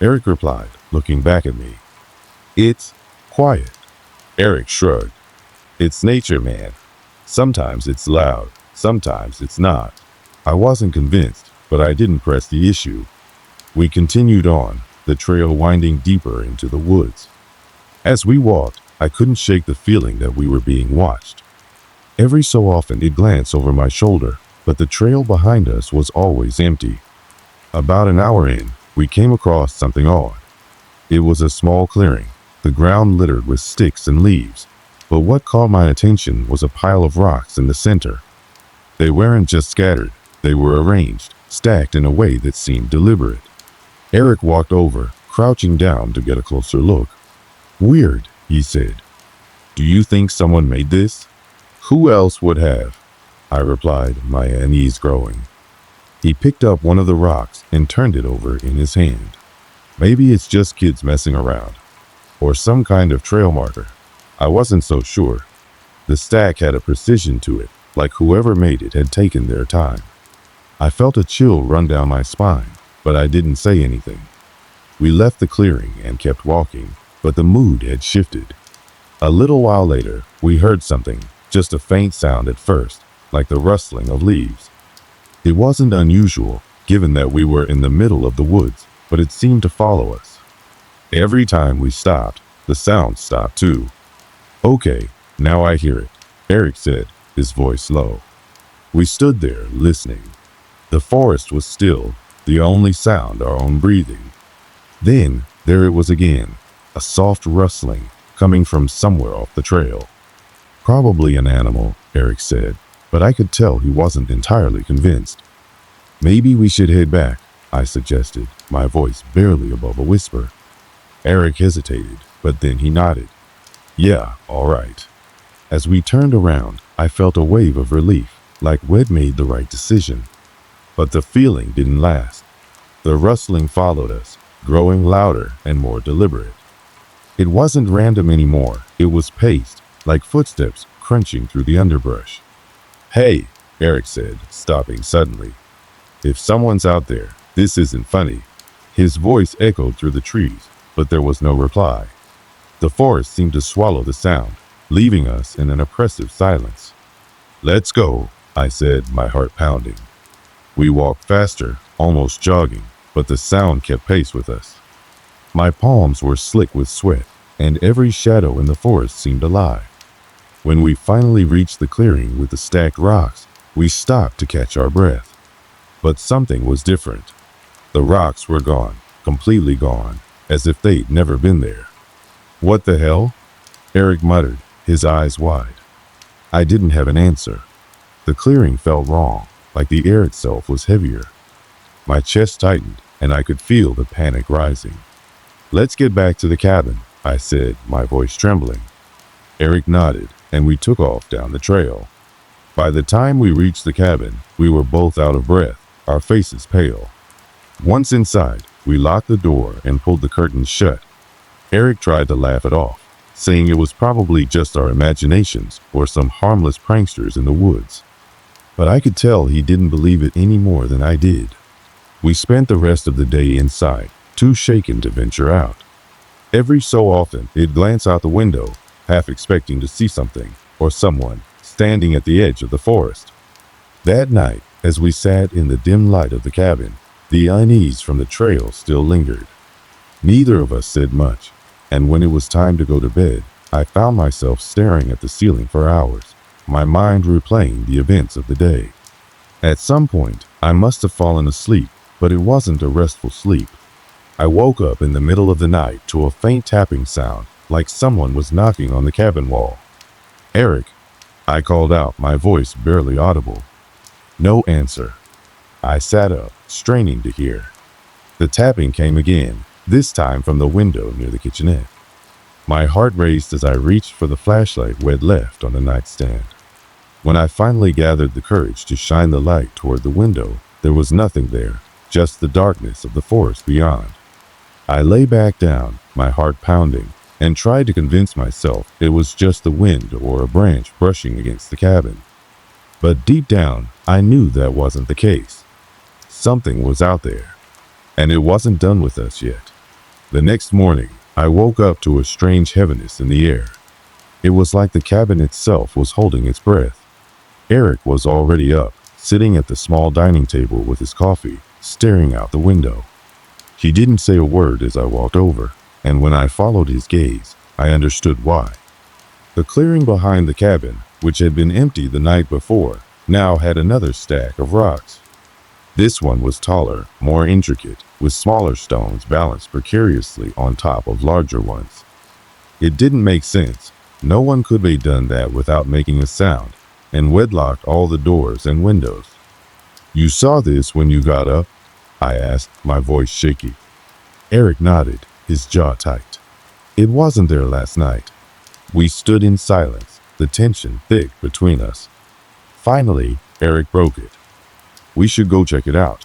Eric replied, looking back at me. "It's quiet." Eric shrugged. "It's nature, man. Sometimes it's loud, sometimes it's not." I wasn't convinced, but I didn't press the issue. We continued on, the trail winding deeper into the woods. As we walked, I couldn't shake the feeling that we were being watched. Every so often it glanced over my shoulder, but the trail behind us was always empty. About an hour in, we came across something odd. It was a small clearing, the ground littered with sticks and leaves, but what caught my attention was a pile of rocks in the center. They weren't just scattered, they were arranged, stacked in a way that seemed deliberate. Eric walked over, crouching down to get a closer look. "Weird," he said. "Do you think someone made this?" "Who else would have?" I replied, my unease growing. He picked up one of the rocks and turned it over in his hand. "Maybe it's just kids messing around. Or some kind of trail marker." I wasn't so sure. The stack had a precision to it, like whoever made it had taken their time. I felt a chill run down my spine, but I didn't say anything. We left the clearing and kept walking, but the mood had shifted. A little while later, we heard something, just a faint sound at first, like the rustling of leaves. It wasn't unusual, given that we were in the middle of the woods, but it seemed to follow us. Every time we stopped, the sound stopped too. "Okay, now I hear it," Eric said, his voice low. We stood there, listening. The forest was still, the only sound our own breathing. Then, there it was again, a soft rustling, coming from somewhere off the trail. "Probably an animal," Eric said, but I could tell he wasn't entirely convinced. "Maybe we should head back," I suggested, my voice barely above a whisper. Eric hesitated, but then he nodded. "Yeah, all right." As we turned around, I felt a wave of relief, like we'd made the right decision. But the feeling didn't last. The rustling followed us, growing louder and more deliberate. It wasn't random anymore, it was paced, like footsteps crunching through the underbrush. "Hey," Eric said, stopping suddenly. "If someone's out there, this isn't funny." His voice echoed through the trees. but there was no reply. The forest seemed to swallow the sound, leaving us in an oppressive silence. "Let's go," I said, my heart pounding. We walked faster, almost jogging, but the sound kept pace with us. My palms were slick with sweat, and every shadow in the forest seemed alive. When we finally reached the clearing with the stacked rocks, we stopped to catch our breath. But something was different. The rocks were gone, completely gone, as if they'd never been there. "What the hell?" Eric muttered, his eyes wide. I didn't have an answer. The clearing felt wrong, like the air itself was heavier. My chest tightened, and I could feel the panic rising. "Let's get back to the cabin," I said, my voice trembling. Eric nodded, and we took off down the trail. By the time we reached the cabin, we were both out of breath, our faces pale. Once inside, we locked the door and pulled the curtains shut. Eric tried to laugh it off, saying it was probably just our imaginations or some harmless pranksters in the woods. But I could tell he didn't believe it any more than I did. We spent the rest of the day inside, too shaken to venture out. Every so often, he'd glance out the window, half expecting to see something or someone standing at the edge of the forest. That night, as we sat in the dim light of the cabin, the unease from the trail still lingered. Neither of us said much, and when it was time to go to bed, I found myself staring at the ceiling for hours, my mind replaying the events of the day. At some point, I must have fallen asleep, but it wasn't a restful sleep. I woke up in the middle of the night to a faint tapping sound, like someone was knocking on the cabin wall. "Eric," I called out, my voice barely audible. No answer. I sat up, straining to hear. The tapping came again, this time from the window near the kitchenette. My heart raced as I reached for the flashlight we'd left on the nightstand. When I finally gathered the courage to shine the light toward the window, there was nothing there, just the darkness of the forest beyond. I lay back down, my heart pounding, and tried to convince myself it was just the wind or a branch brushing against the cabin. But deep down, I knew that wasn't the case. Something was out there, and it wasn't done with us yet. The next morning, I woke up to a strange heaviness in the air. It was like the cabin itself was holding its breath. Eric was already up, sitting at the small dining table with his coffee, staring out the window. He didn't say a word as I walked over, and when I followed his gaze, I understood why. The clearing behind the cabin, which had been empty the night before, now had another stack of rocks. This one was taller, more intricate, with smaller stones balanced precariously on top of larger ones. It didn't make sense. No one could have done that without making a sound, and wedlocked all the doors and windows. "You saw this when you got up?" I asked, my voice shaky. Eric nodded, his jaw tight. "It wasn't there last night." We stood in silence, the tension thick between us. Finally, Eric broke it. "We should go check it out."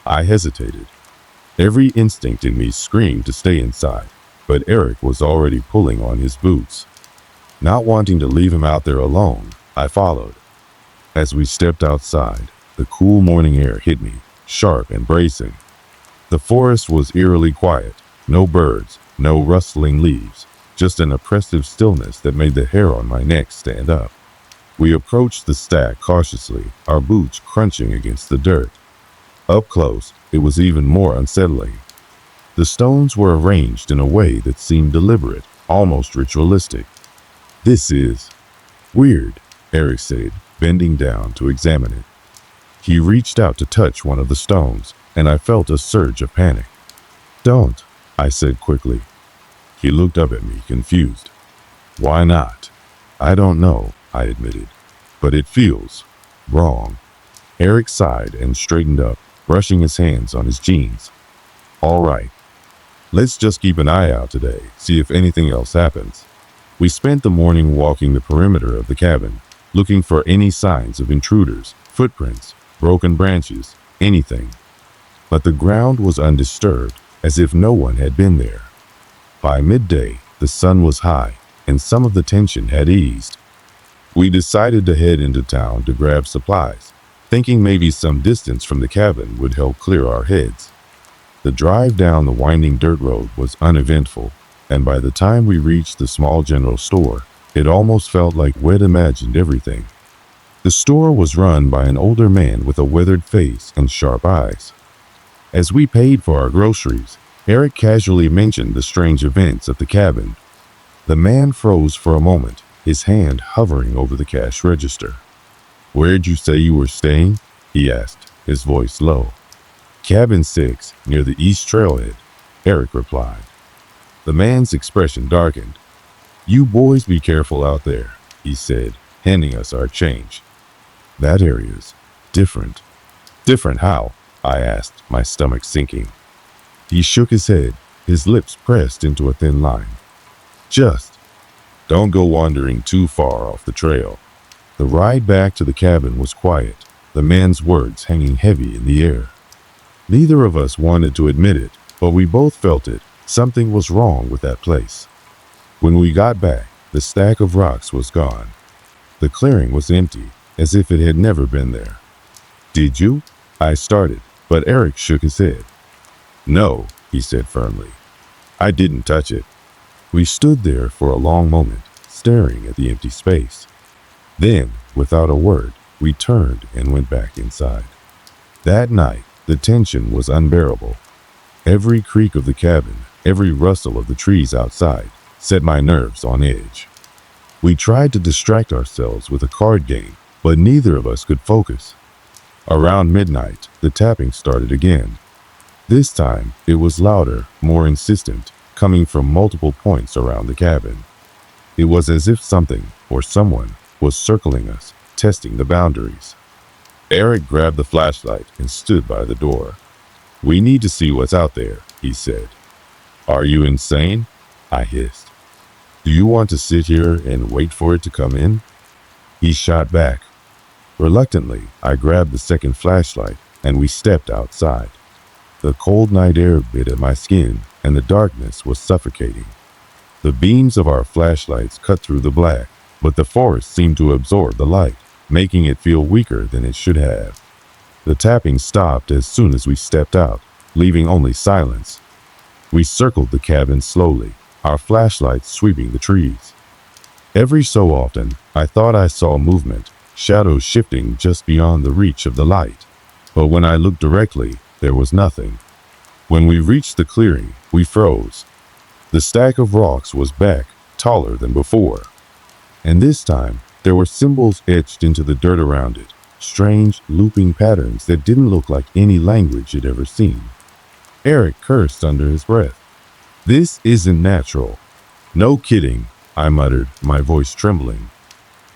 I hesitated. Every instinct in me screamed to stay inside, but Eric was already pulling on his boots. Not wanting to leave him out there alone, I followed. As we stepped outside, the cool morning air hit me, sharp and bracing. The forest was eerily quiet, no birds, no rustling leaves, just an oppressive stillness that made the hair on my neck stand up. We approached the stack cautiously, our boots crunching against the dirt. Up close, it was even more unsettling. The stones were arranged in a way that seemed deliberate, almost ritualistic. "This is weird," Eric said, bending down to examine it. He reached out to touch one of the stones, and I felt a surge of panic. "Don't," I said quickly. He looked up at me, confused. "Why not?" "I don't know," I admitted, "but it feels wrong." Eric sighed and straightened up, brushing his hands on his jeans. "All right. Let's just keep an eye out today, see if anything else happens." We spent the morning walking the perimeter of the cabin, looking for any signs of intruders, footprints, broken branches, anything. But the ground was undisturbed, as if no one had been there. By midday, the sun was high, and some of the tension had eased. We decided to head into town to grab supplies, thinking maybe some distance from the cabin would help clear our heads. The drive down the winding dirt road was uneventful, and by the time we reached the small general store, it almost felt like we'd imagined everything. The store was run by an older man with a weathered face and sharp eyes. As we paid for our groceries, Eric casually mentioned the strange events at the cabin. The man froze for a moment, his hand hovering over the cash register. "Where'd you say you were staying?" he asked, his voice low. "Cabin 6, near the East Trailhead," Eric replied. The man's expression darkened. "You boys be careful out there," he said, handing us our change. "That area's different." "Different how?" I asked, my stomach sinking. He shook his head, his lips pressed into a thin line. "Just don't go wandering too far off the trail." The ride back to the cabin was quiet, the man's words hanging heavy in the air. Neither of us wanted to admit it, but we both felt it. Something was wrong with that place. When we got back, the stack of rocks was gone. The clearing was empty, as if it had never been there. "Did you?" I started, but Eric shook his head. "No," he said firmly. "I didn't touch it." We stood there for a long moment, staring at the empty space. Then, without a word, we turned and went back inside. That night, the tension was unbearable. Every creak of the cabin, every rustle of the trees outside, set my nerves on edge. We tried to distract ourselves with a card game, but neither of us could focus. Around midnight, the tapping started again. This time, it was louder, more insistent, coming from multiple points around the cabin. It was as if something, or someone, was circling us, testing the boundaries. Eric grabbed the flashlight and stood by the door. "We need to see what's out there," he said. "Are you insane?" I hissed. "Do you want to sit here and wait for it to come in?" He shot back. Reluctantly, I grabbed the second flashlight and we stepped outside. The cold night air bit at my skin and the darkness was suffocating. The beams of our flashlights cut through the black, but the forest seemed to absorb the light, making it feel weaker than it should have. The tapping stopped as soon as we stepped out, leaving only silence. We circled the cabin slowly, our flashlights sweeping the trees. Every so often, I thought I saw movement, shadows shifting just beyond the reach of the light. But when I looked directly, there was nothing. When we reached the clearing, we froze. The stack of rocks was back, taller than before. And this time, there were symbols etched into the dirt around it, strange, looping patterns that didn't look like any language you'd ever seen. Eric cursed under his breath. "This isn't natural." "No kidding," I muttered, my voice trembling.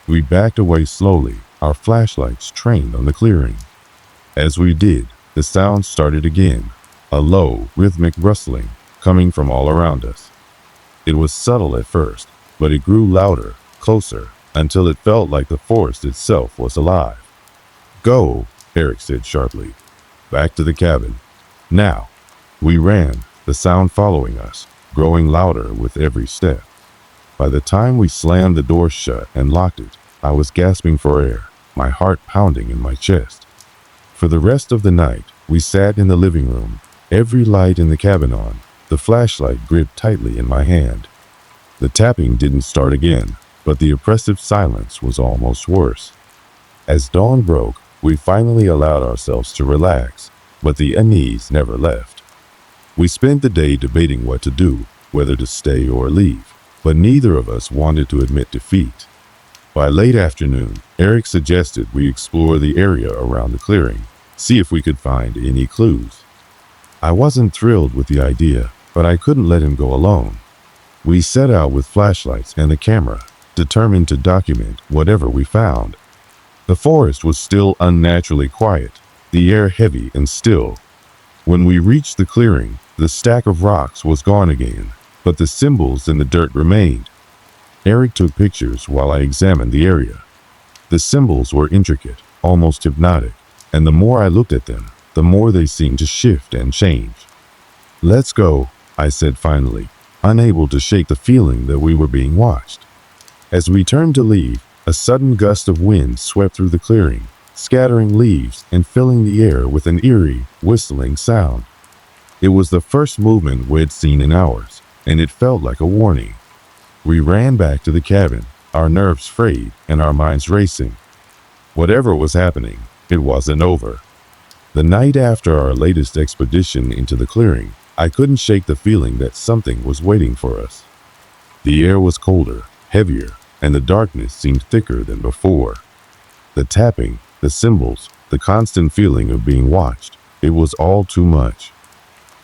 We backed away slowly, our flashlights trained on the clearing. As we did, the sound started again, a low, rhythmic rustling coming from all around us. It was subtle at first, but it grew louder, closer, until it felt like the forest itself was alive. "Go," Eric said sharply. "Back to the cabin. Now." We ran, the sound following us, growing louder with every step. By the time we slammed the door shut and locked it, I was gasping for air, my heart pounding in my chest. For the rest of the night, we sat in the living room, every light in the cabin on, the flashlight gripped tightly in my hand. The tapping didn't start again, but the oppressive silence was almost worse. As dawn broke, we finally allowed ourselves to relax, but the unease never left. We spent the day debating what to do, whether to stay or leave, but neither of us wanted to admit defeat. By late afternoon, Eric suggested we explore the area around the clearing, see if we could find any clues. I wasn't thrilled with the idea, but I couldn't let him go alone. We set out with flashlights and a camera, determined to document whatever we found. The forest was still unnaturally quiet, the air heavy and still. When we reached the clearing, the stack of rocks was gone again, but the symbols in the dirt remained. Eric took pictures while I examined the area. The symbols were intricate, almost hypnotic, and the more I looked at them, the more they seemed to shift and change. "Let's go," I said finally, unable to shake the feeling that we were being watched. As we turned to leave, a sudden gust of wind swept through the clearing, scattering leaves and filling the air with an eerie, whistling sound. It was the first movement we'd seen in hours, and it felt like a warning. We ran back to the cabin, our nerves frayed and our minds racing. Whatever was happening, it wasn't over. The night after our latest expedition into the clearing, I couldn't shake the feeling that something was waiting for us. The air was colder, heavier, and the darkness seemed thicker than before. The tapping, the symbols, the constant feeling of being watched, it was all too much.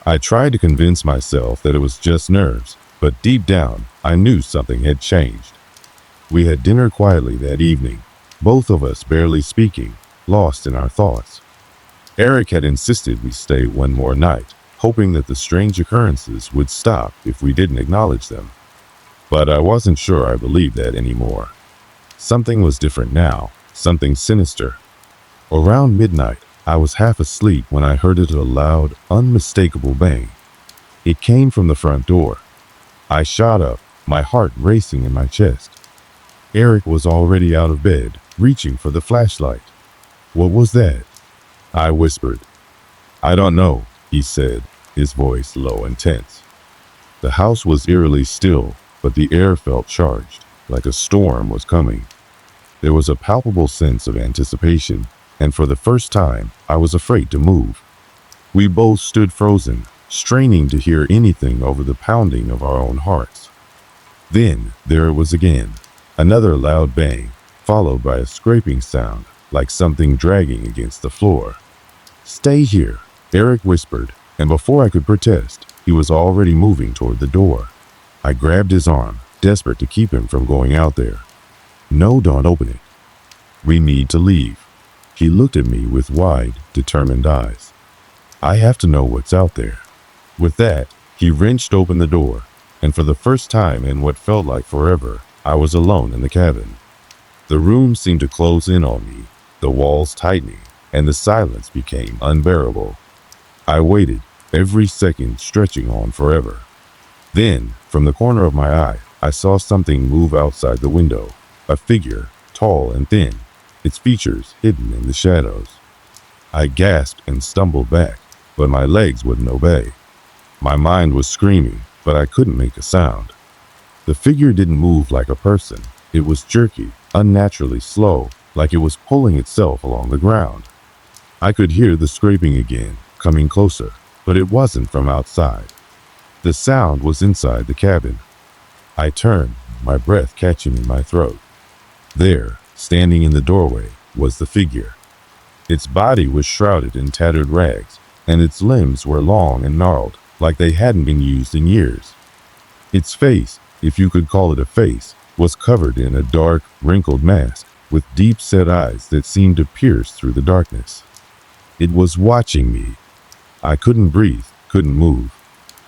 I tried to convince myself that it was just nerves, but deep down, I knew something had changed. We had dinner quietly that evening, both of us barely speaking, lost in our thoughts. Eric had insisted we stay one more night, hoping that the strange occurrences would stop if we didn't acknowledge them. But I wasn't sure I believed that anymore. Something was different now, something sinister. Around midnight, I was half asleep when I heard a loud, unmistakable bang. It came from the front door. I shot up, my heart racing in my chest. Eric was already out of bed, reaching for the flashlight. "What was that?" I whispered. "I don't know," he said, his voice low and tense. The house was eerily still, but the air felt charged, like a storm was coming. There was a palpable sense of anticipation, and for the first time, I was afraid to move. We both stood frozen, straining to hear anything over the pounding of our own hearts. Then, there it was again, another loud bang, followed by a scraping sound, like something dragging against the floor. "Stay here," Eric whispered, and before I could protest, he was already moving toward the door. I grabbed his arm, desperate to keep him from going out there. "No, don't open it. We need to leave." He looked at me with wide, determined eyes. "I have to know what's out there." With that, he wrenched open the door, and for the first time in what felt like forever, I was alone in the cabin. The room seemed to close in on me, the walls tightening, and the silence became unbearable. I waited, every second stretching on forever. Then, from the corner of my eye, I saw something move outside the window, a figure, tall and thin, its features hidden in the shadows. I gasped and stumbled back, but my legs wouldn't obey. My mind was screaming, but I couldn't make a sound. The figure didn't move like a person. It was jerky, unnaturally slow, like it was pulling itself along the ground. I could hear the scraping again, coming closer, but it wasn't from outside. The sound was inside the cabin. I turned, my breath catching in my throat. There, standing in the doorway, was the figure. Its body was shrouded in tattered rags, and its limbs were long and gnarled, like they hadn't been used in years. Its face, if you could call it a face, was covered in a dark, wrinkled mask, with deep-set eyes that seemed to pierce through the darkness. It was watching me. I couldn't breathe, couldn't move.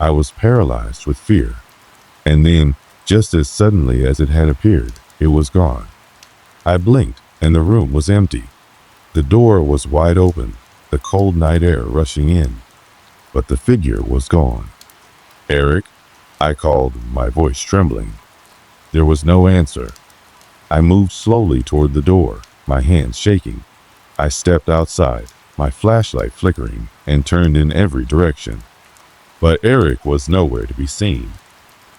I was paralyzed with fear. And then, just as suddenly as it had appeared, it was gone. I blinked, and the room was empty. The door was wide open, the cold night air rushing in. But the figure was gone. "Eric?" I called, my voice trembling. There was no answer. I moved slowly toward the door, my hands shaking. I stepped outside, my flashlight flickering, and turned in every direction. But Eric was nowhere to be seen.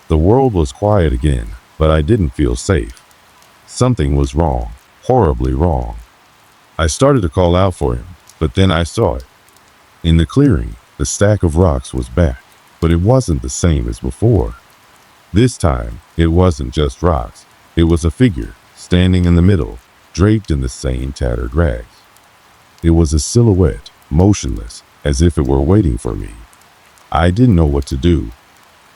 The world was quiet again, but I didn't feel safe. Something was wrong, horribly wrong. I started to call out for him, but then I saw it. In the clearing, the stack of rocks was back, but it wasn't the same as before. This time, it wasn't just rocks. It was a figure, standing in the middle, draped in the same tattered rags. It was a silhouette, motionless, as if it were waiting for me. I didn't know what to do.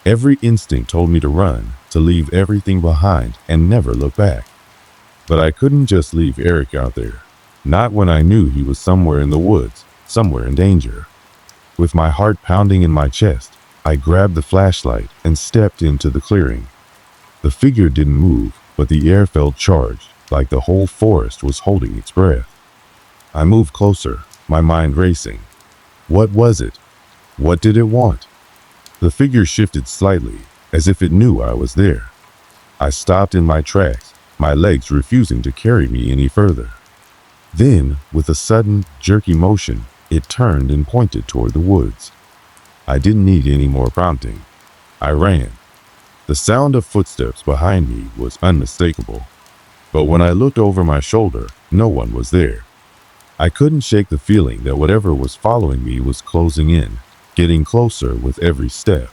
Every instinct told me to run, to leave everything behind and never look back. But I couldn't just leave Eric out there, not when I knew he was somewhere in the woods, somewhere in danger. With my heart pounding in my chest, I grabbed the flashlight and stepped into the clearing. The figure didn't move, but the air felt charged, like the whole forest was holding its breath. I moved closer, my mind racing. What was it? What did it want? The figure shifted slightly, as if it knew I was there. I stopped in my tracks, my legs refusing to carry me any further. Then, with a sudden, jerky motion, it turned and pointed toward the woods. I didn't need any more prompting. I ran. The sound of footsteps behind me was unmistakable. But when I looked over my shoulder, no one was there. I couldn't shake the feeling that whatever was following me was closing in, getting closer with every step.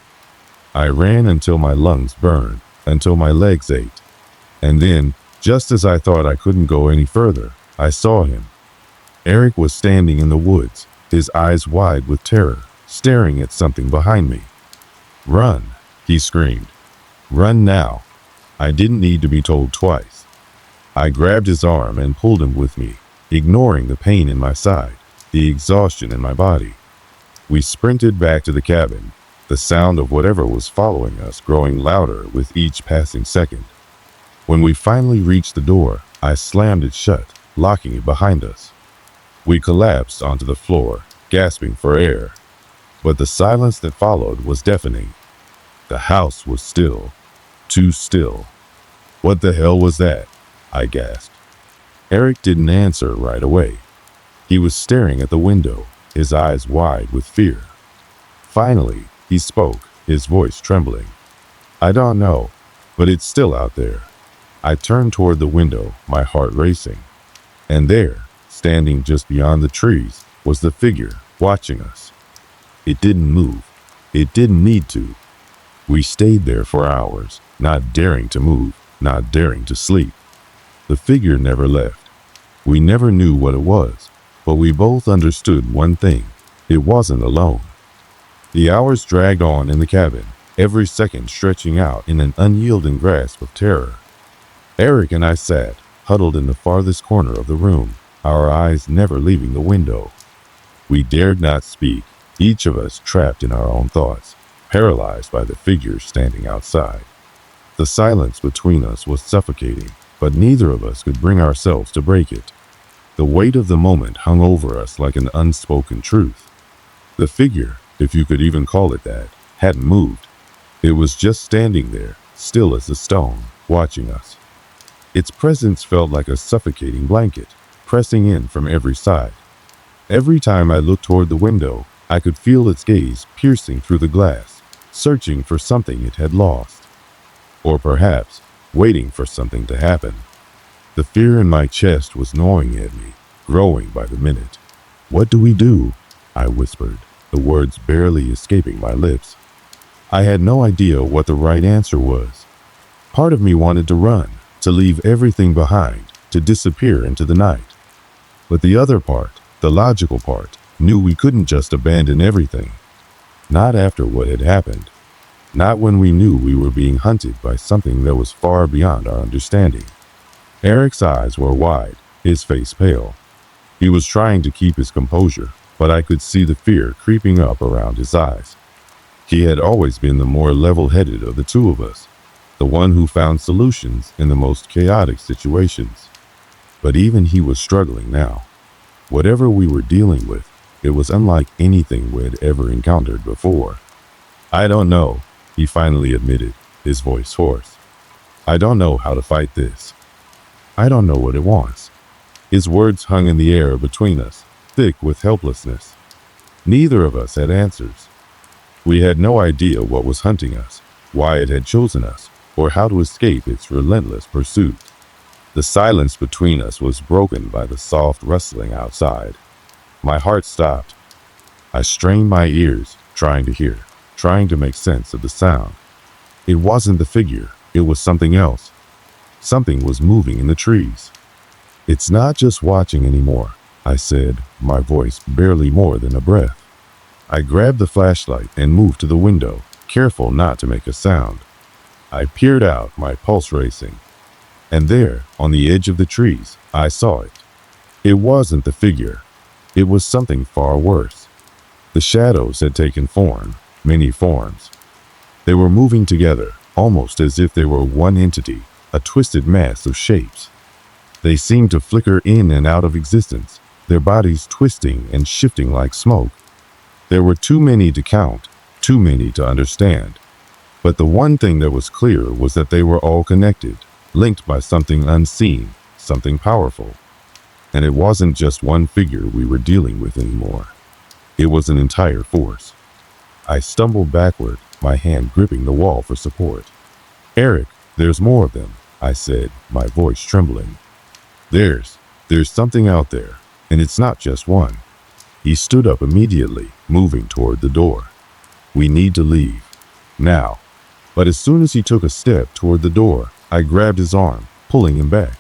I ran until my lungs burned, until my legs ached. And then, just as I thought I couldn't go any further, I saw him. Eric was standing in the woods, his eyes wide with terror, staring at something behind me. "Run," he screamed. "Run now." I didn't need to be told twice. I grabbed his arm and pulled him with me, ignoring the pain in my side, the exhaustion in my body. We sprinted back to the cabin, the sound of whatever was following us growing louder with each passing second. When we finally reached the door, I slammed it shut, locking it behind us. We collapsed onto the floor, gasping for air. But the silence that followed was deafening. The house was still. Too still. "What the hell was that?" I gasped. Eric didn't answer right away. He was staring at the window, his eyes wide with fear. Finally, he spoke, his voice trembling. "I don't know, but it's still out there." I turned toward the window, my heart racing. And there, standing just beyond the trees, was the figure watching us. It didn't move. It didn't need to. We stayed there for hours, not daring to move, not daring to sleep. The figure never left. We never knew what it was, but we both understood one thing. It wasn't alone. The hours dragged on in the cabin, every second stretching out in an unyielding grasp of terror. Eric and I sat, huddled in the farthest corner of the room, our eyes never leaving the window. We dared not speak, each of us trapped in our own thoughts, paralyzed by the figure standing outside. The silence between us was suffocating, but neither of us could bring ourselves to break it. The weight of the moment hung over us like an unspoken truth. The figure, if you could even call it that, hadn't moved. It was just standing there, still as a stone, watching us. Its presence felt like a suffocating blanket, pressing in from every side. Every time I looked toward the window, I could feel its gaze piercing through the glass, searching for something it had lost. Or perhaps, waiting for something to happen. The fear in my chest was gnawing at me, growing by the minute. "What do we do?" I whispered, the words barely escaping my lips. I had no idea what the right answer was. Part of me wanted to run, to leave everything behind, to disappear into the night. But the other part, the logical part, knew we couldn't just abandon everything. Not after what had happened. Not when we knew we were being hunted by something that was far beyond our understanding. Eric's eyes were wide, his face pale. He was trying to keep his composure, but I could see the fear creeping up around his eyes. He had always been the more level-headed of the two of us, the one who found solutions in the most chaotic situations. But even he was struggling now. Whatever we were dealing with, it was unlike anything we had ever encountered before. "I don't know," he finally admitted, his voice hoarse. "I don't know how to fight this. I don't know what it wants." His words hung in the air between us, thick with helplessness. Neither of us had answers. We had no idea what was hunting us, why it had chosen us, or how to escape its relentless pursuit. The silence between us was broken by the soft rustling outside. My heart stopped. I strained my ears, trying to hear, trying to make sense of the sound. It wasn't the figure, it was something else. Something was moving in the trees. "It's not just watching anymore," I said, my voice barely more than a breath. I grabbed the flashlight and moved to the window, careful not to make a sound. I peered out, my pulse racing. And there, on the edge of the trees, I saw it. It wasn't the figure. It was something far worse. The shadows had taken form, many forms. They were moving together, almost as if they were one entity, a twisted mass of shapes. They seemed to flicker in and out of existence, their bodies twisting and shifting like smoke. There were too many to count, too many to understand. But the one thing that was clear was that they were all connected, linked by something unseen, something powerful. And it wasn't just one figure we were dealing with anymore. It was an entire force. I stumbled backward, my hand gripping the wall for support. "Eric, there's more of them," I said, my voice trembling. There's something out there, and it's not just one." He stood up immediately, moving toward the door. "We need to leave. Now." But as soon as he took a step toward the door, I grabbed his arm, pulling him back.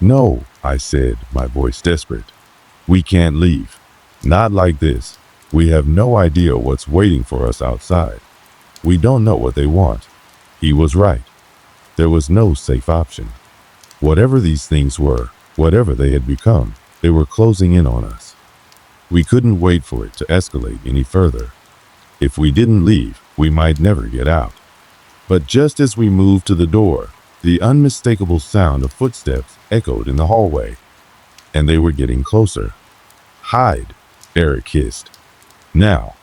"No," I said, my voice desperate. "We can't leave. Not like this. We have no idea what's waiting for us outside. We don't know what they want." He was right. There was no safe option. Whatever these things were, whatever they had become, they were closing in on us. We couldn't wait for it to escalate any further. If we didn't leave, we might never get out. But just as we moved to the door, the unmistakable sound of footsteps echoed in the hallway, and they were getting closer. "Hide," Eric hissed. "Now."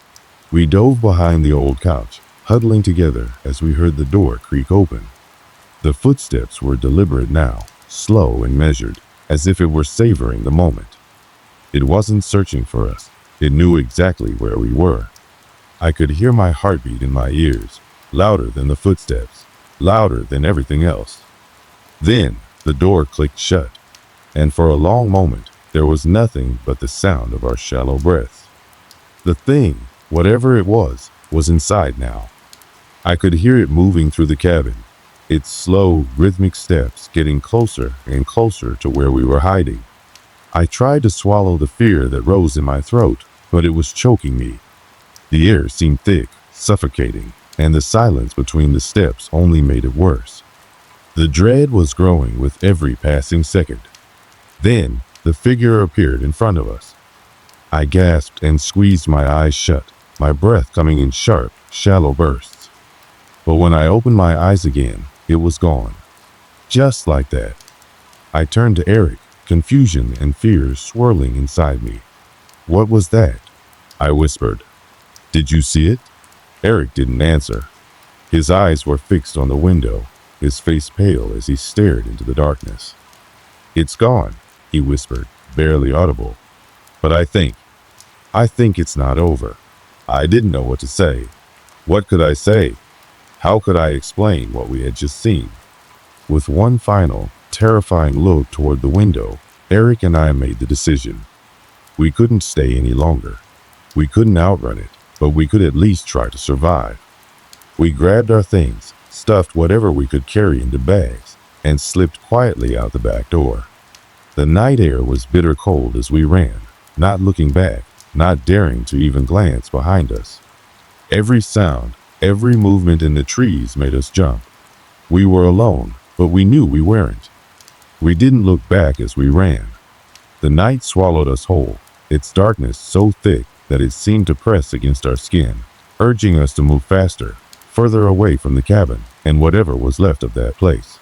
We dove behind the old couch, huddling together as we heard the door creak open. The footsteps were deliberate now, slow and measured, as if it were savoring the moment. It wasn't searching for us. It knew exactly where we were. I could hear my heartbeat in my ears, louder than the footsteps, louder than everything else. Then the door clicked shut, and for a long moment there was nothing but the sound of our shallow breaths. The thing, whatever it was inside now. I could hear it moving through the cabin, its slow, rhythmic steps getting closer and closer to where we were hiding. I tried to swallow the fear that rose in my throat, but it was choking me. The air seemed thick, suffocating, and the silence between the steps only made it worse. The dread was growing with every passing second. Then, the figure appeared in front of us. I gasped and squeezed my eyes shut, my breath coming in sharp, shallow bursts. But when I opened my eyes again, it was gone. Just like that. I turned to Eric, confusion and fear swirling inside me. "What was that?" I whispered. "Did you see it?" Eric didn't answer. His eyes were fixed on the window, his face pale as he stared into the darkness. "It's gone," he whispered, barely audible. "But I think it's not over." I didn't know what to say. What could I say? How could I explain what we had just seen? With one final, terrifying look toward the window, Eric and I made the decision. We couldn't stay any longer. We couldn't outrun it, but we could at least try to survive. We grabbed our things, stuffed whatever we could carry into bags, and slipped quietly out the back door. The night air was bitter cold as we ran, not looking back, not daring to even glance behind us. Every sound, every movement in the trees made us jump. We were alone, but we knew we weren't. We didn't look back as we ran. The night swallowed us whole, its darkness so thick that it seemed to press against our skin, urging us to move faster, further away from the cabin and whatever was left of that place.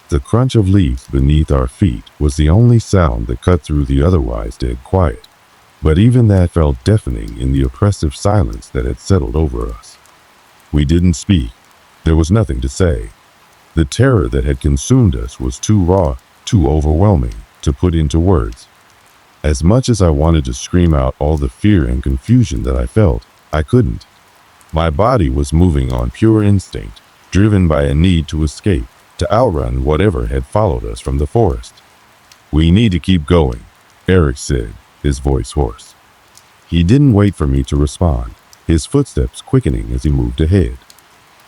The crunch of leaves beneath our feet was the only sound that cut through the otherwise dead quiet. But even that felt deafening in the oppressive silence that had settled over us. We didn't speak. There was nothing to say. The terror that had consumed us was too raw, too overwhelming to put into words. As much as I wanted to scream out all the fear and confusion that I felt, I couldn't. My body was moving on pure instinct, driven by a need to escape, to outrun whatever had followed us from the forest. "We need to keep going," Eric said, his voice hoarse. He didn't wait for me to respond, his footsteps quickening as he moved ahead.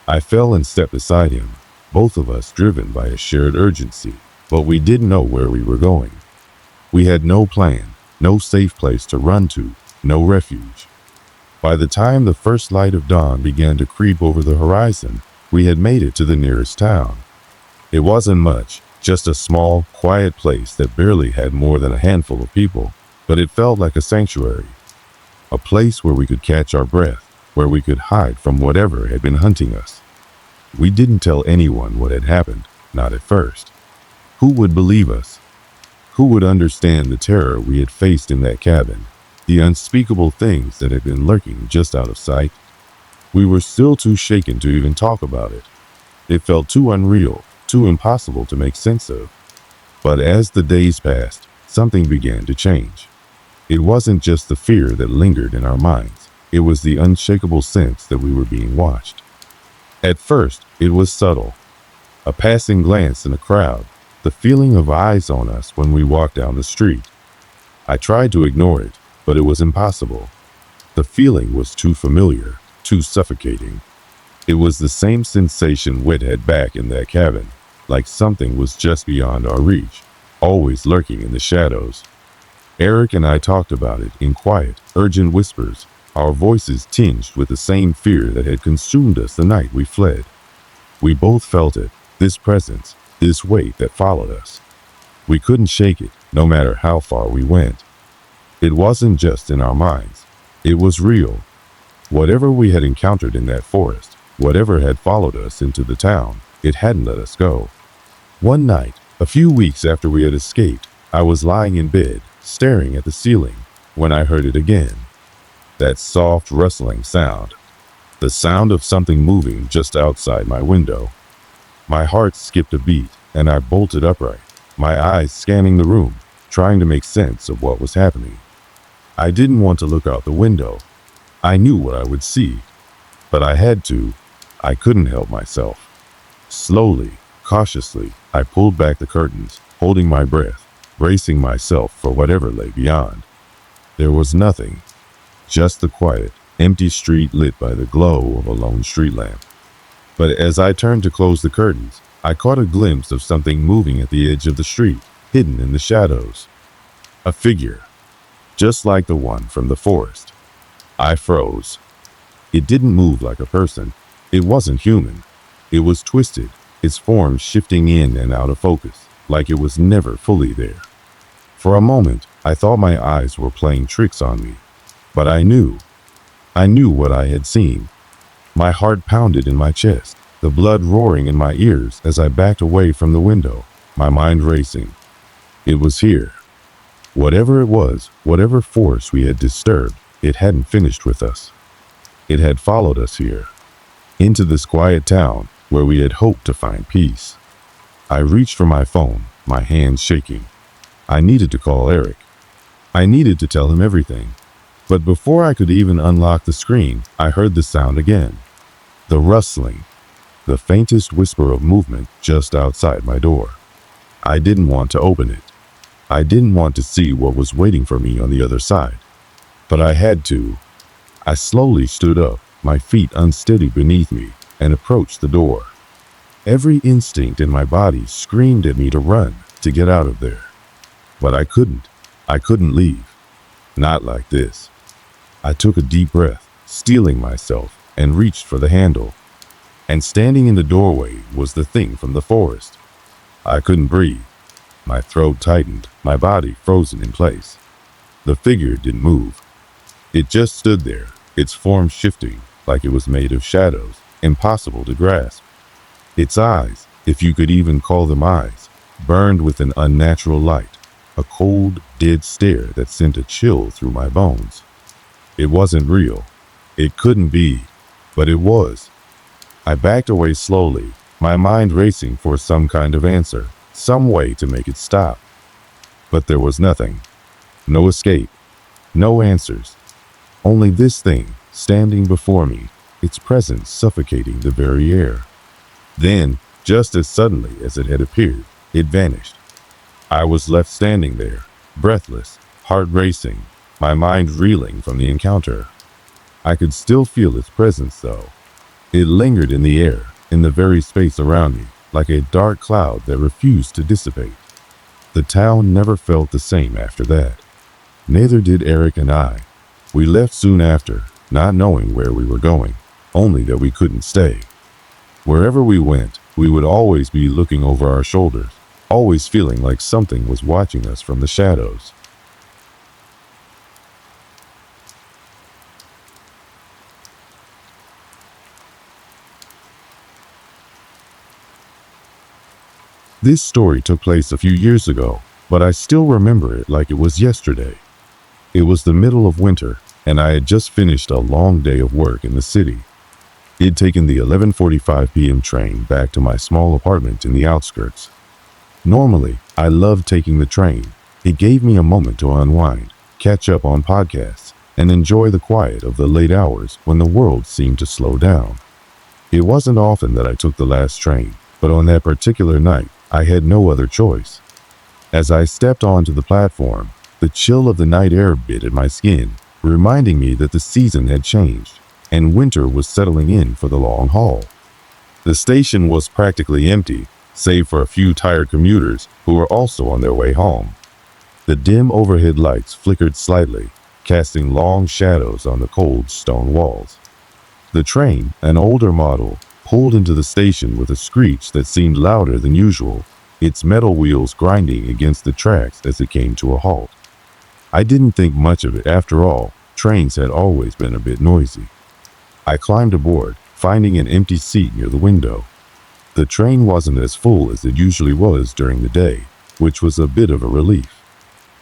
I fell and stepped beside him, both of us driven by a shared urgency, but we didn't know where we were going. We had no plan, no safe place to run to, no refuge. By the time the first light of dawn began to creep over the horizon, we had made it to the nearest town. It wasn't much, just a small, quiet place that barely had more than a handful of people, but it felt like a sanctuary. A place where we could catch our breath, where we could hide from whatever had been hunting us. We didn't tell anyone what had happened, not at first. Who would believe us? Who would understand the terror we had faced in that cabin, the unspeakable things that had been lurking just out of sight? We were still too shaken to even talk about it. It felt too unreal, too impossible to make sense of. But as the days passed, something began to change. It wasn't just the fear that lingered in our minds. It was the unshakable sense that we were being watched. At first, it was subtle. A passing glance in a crowd, the feeling of eyes on us when we walked down the street. I tried to ignore it, but it was impossible. The feeling was too familiar, too suffocating. It was the same sensation Whit had back in that cabin, like something was just beyond our reach, always lurking in the shadows. Eric and I talked about it in quiet, urgent whispers, our voices tinged with the same fear that had consumed us the night we fled. We both felt it, this presence, this weight that followed us. We couldn't shake it, no matter how far we went. It wasn't just in our minds. It was real. Whatever we had encountered in that forest, whatever had followed us into the town, it hadn't let us go. One night, a few weeks after we had escaped, I was lying in bed, staring at the ceiling, when I heard it again. That soft, rustling sound. The sound of something moving just outside my window. My heart skipped a beat, and I bolted upright, my eyes scanning the room, trying to make sense of what was happening. I didn't want to look out the window. I knew what I would see, but I had to. I couldn't help myself. Slowly, cautiously, I pulled back the curtains, holding my breath, bracing myself for whatever lay beyond. There was nothing, just the quiet, empty street lit by the glow of a lone street lamp. But as I turned to close the curtains, I caught a glimpse of something moving at the edge of the street, hidden in the shadows. A figure, just like the one from the forest. I froze. It didn't move like a person. It wasn't human. It was twisted, its form shifting in and out of focus, like it was never fully there. For a moment, I thought my eyes were playing tricks on me. But I knew what I had seen. My heart pounded in my chest, the blood roaring in my ears as I backed away from the window, my mind racing. It was here. Whatever it was, whatever force we had disturbed, it hadn't finished with us. It had followed us here, into this quiet town where we had hoped to find peace. I reached for my phone, my hands shaking. I needed to call Eric. I needed to tell him everything. But before I could even unlock the screen, I heard the sound again. The rustling, the faintest whisper of movement just outside my door. I didn't want to open it. I didn't want to see what was waiting for me on the other side. But I had to. I slowly stood up, my feet unsteady beneath me, and approached the door. Every instinct in my body screamed at me to run, to get out of there. But I couldn't. I couldn't leave. Not like this. I took a deep breath, steeling myself, and reached for the handle. And standing in the doorway was the thing from the forest. I couldn't breathe. My throat tightened, my body frozen in place. The figure didn't move. It just stood there, its form shifting like it was made of shadows, impossible to grasp. Its eyes, if you could even call them eyes, burned with an unnatural light, a cold, dead stare that sent a chill through my bones. It wasn't real. It couldn't be, but it was. I backed away slowly, my mind racing for some kind of answer, some way to make it stop. But there was nothing. No escape. No answers. Only this thing, standing before me, its presence suffocating the very air. Then, just as suddenly as it had appeared, it vanished. I was left standing there, breathless, heart racing, my mind reeling from the encounter. I could still feel its presence, though. It lingered in the air, in the very space around me, like a dark cloud that refused to dissipate. The town never felt the same after that. Neither did Eric and I. We left soon after, not knowing where we were going, only that we couldn't stay. Wherever we went, we would always be looking over our shoulders, always feeling like something was watching us from the shadows. This story took place a few years ago, but I still remember it like it was yesterday. It was the middle of winter, and I had just finished a long day of work in the city. He'd taken the 11:45 p.m. train back to my small apartment in the outskirts. Normally, I loved taking the train. It gave me a moment to unwind, catch up on podcasts, and enjoy the quiet of the late hours when the world seemed to slow down. It wasn't often that I took the last train, but on that particular night, I had no other choice. As I stepped onto the platform, the chill of the night air bit at my skin, reminding me that the season had changed, and winter was settling in for the long haul. The station was practically empty, save for a few tired commuters who were also on their way home. The dim overhead lights flickered slightly, casting long shadows on the cold stone walls. The train, an older model, pulled into the station with a screech that seemed louder than usual, its metal wheels grinding against the tracks as it came to a halt. I didn't think much of it after all. Trains had always been a bit noisy. I climbed aboard, finding an empty seat near the window. The train wasn't as full as it usually was during the day, which was a bit of a relief.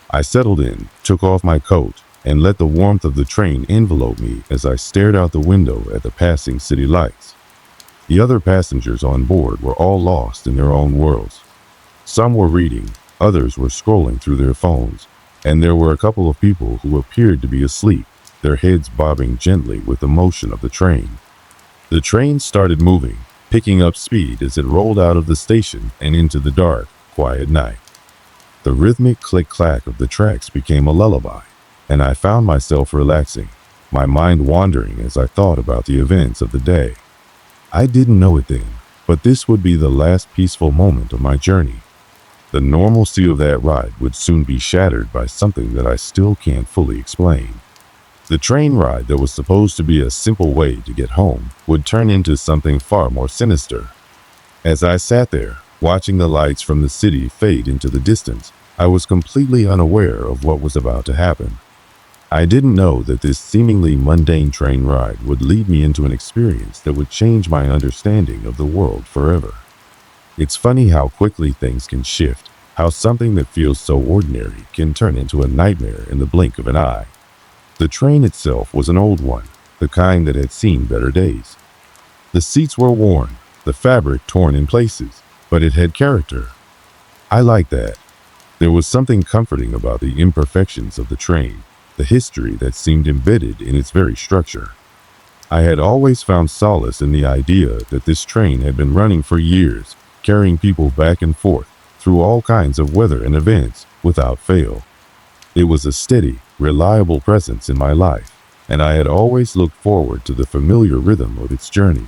I settled in, took off my coat, and let the warmth of the train envelope me as I stared out the window at the passing city lights. The other passengers on board were all lost in their own worlds. Some were reading, others were scrolling through their phones, and there were a couple of people who appeared to be asleep, their heads bobbing gently with the motion of the train. The train started moving, picking up speed as it rolled out of the station and into the dark, quiet night. The rhythmic click-clack of the tracks became a lullaby, and I found myself relaxing, my mind wandering as I thought about the events of the day. I didn't know it then, but this would be the last peaceful moment of my journey. The normalcy of that ride would soon be shattered by something that I still can't fully explain. The train ride that was supposed to be a simple way to get home would turn into something far more sinister. As I sat there, watching the lights from the city fade into the distance, I was completely unaware of what was about to happen. I didn't know that this seemingly mundane train ride would lead me into an experience that would change my understanding of the world forever. It's funny how quickly things can shift, how something that feels so ordinary can turn into a nightmare in the blink of an eye. The train itself was an old one, the kind that had seen better days. The seats were worn, the fabric torn in places, but it had character. I liked that. There was something comforting about the imperfections of the train, the history that seemed embedded in its very structure. I had always found solace in the idea that this train had been running for years, carrying people back and forth through all kinds of weather and events without fail. It was a steady, reliable presence in my life, and I had always looked forward to the familiar rhythm of its journey.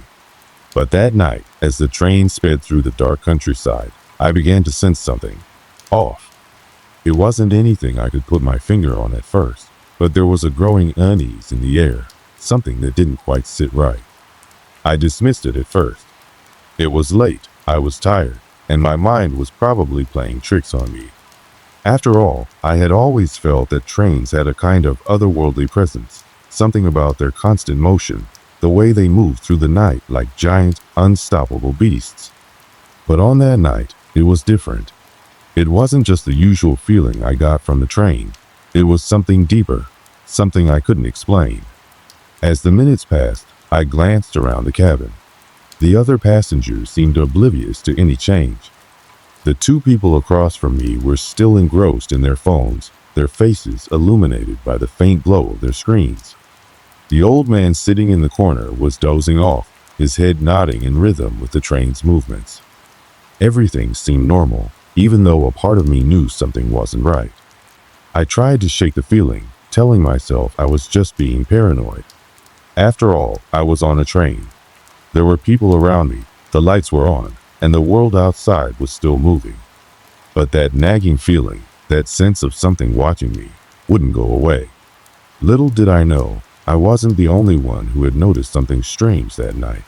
But that night, as the train sped through the dark countryside, I began to sense something off. It wasn't anything I could put my finger on at first, but there was a growing unease in the air, something that didn't quite sit right. I dismissed it at first. It was late, I was tired, and my mind was probably playing tricks on me. After all, I had always felt that trains had a kind of otherworldly presence, something about their constant motion, the way they moved through the night like giant, unstoppable beasts. But on that night, it was different. It wasn't just the usual feeling I got from the train. It was something deeper, something I couldn't explain. As the minutes passed, I glanced around the cabin. The other passengers seemed oblivious to any change. The two people across from me were still engrossed in their phones, their faces illuminated by the faint glow of their screens. The old man sitting in the corner was dozing off, his head nodding in rhythm with the train's movements. Everything seemed normal, even though a part of me knew something wasn't right. I tried to shake the feeling, telling myself I was just being paranoid. After all, I was on a train. There were people around me, the lights were on, and the world outside was still moving. But that nagging feeling, that sense of something watching me, wouldn't go away. Little did I know, I wasn't the only one who had noticed something strange that night.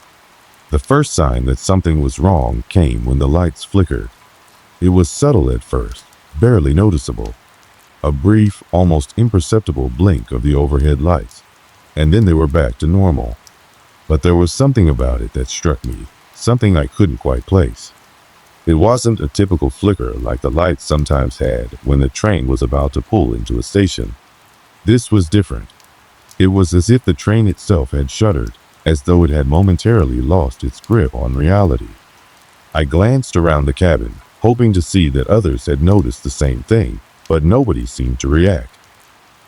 The first sign that something was wrong came when the lights flickered. It was subtle at first, barely noticeable. A brief, almost imperceptible blink of the overhead lights, and then they were back to normal. But there was something about it that struck me, something I couldn't quite place. It wasn't a typical flicker like the lights sometimes had when the train was about to pull into a station. This was different. It was as if the train itself had shuddered, as though it had momentarily lost its grip on reality. I glanced around the cabin, hoping to see that others had noticed the same thing, but nobody seemed to react.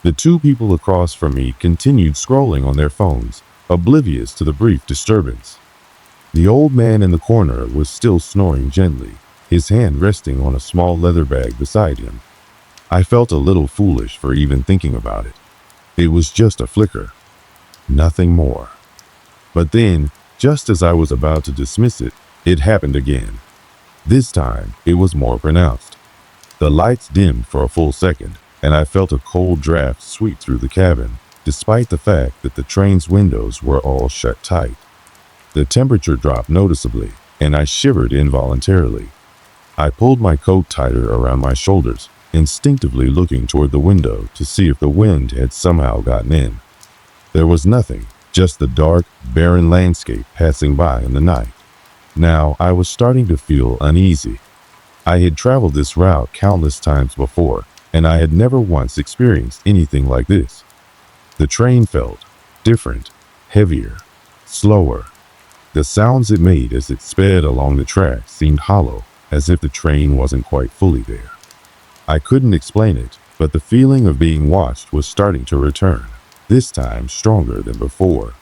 The two people across from me continued scrolling on their phones, oblivious to the brief disturbance. The old man in the corner was still snoring gently, his hand resting on a small leather bag beside him. I felt a little foolish for even thinking about it. It was just a flicker, nothing more. But then, just as I was about to dismiss it, it happened again. This time, it was more pronounced. The lights dimmed for a full second, and I felt a cold draft sweep through the cabin, despite the fact that the train's windows were all shut tight. The temperature dropped noticeably, and I shivered involuntarily. I pulled my coat tighter around my shoulders, instinctively looking toward the window to see if the wind had somehow gotten in. There was nothing, just the dark, barren landscape passing by in the night. Now I was starting to feel uneasy. I had traveled this route countless times before, and I had never once experienced anything like this. The train felt different, heavier, slower. The sounds it made as it sped along the tracks seemed hollow, as if the train wasn't quite fully there. I couldn't explain it, but the feeling of being watched was starting to return, this time stronger than before.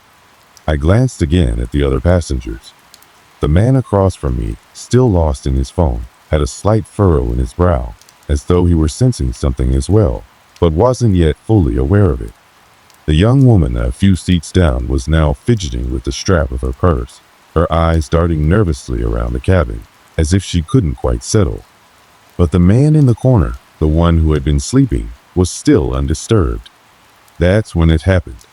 I glanced again at the other passengers. The man across from me, still lost in his phone, had a slight furrow in his brow, as though he were sensing something as well, but wasn't yet fully aware of it. The young woman a few seats down was now fidgeting with the strap of her purse, her eyes darting nervously around the cabin, as if she couldn't quite settle. But the man in the corner, the one who had been sleeping, was still undisturbed. That's when it happened.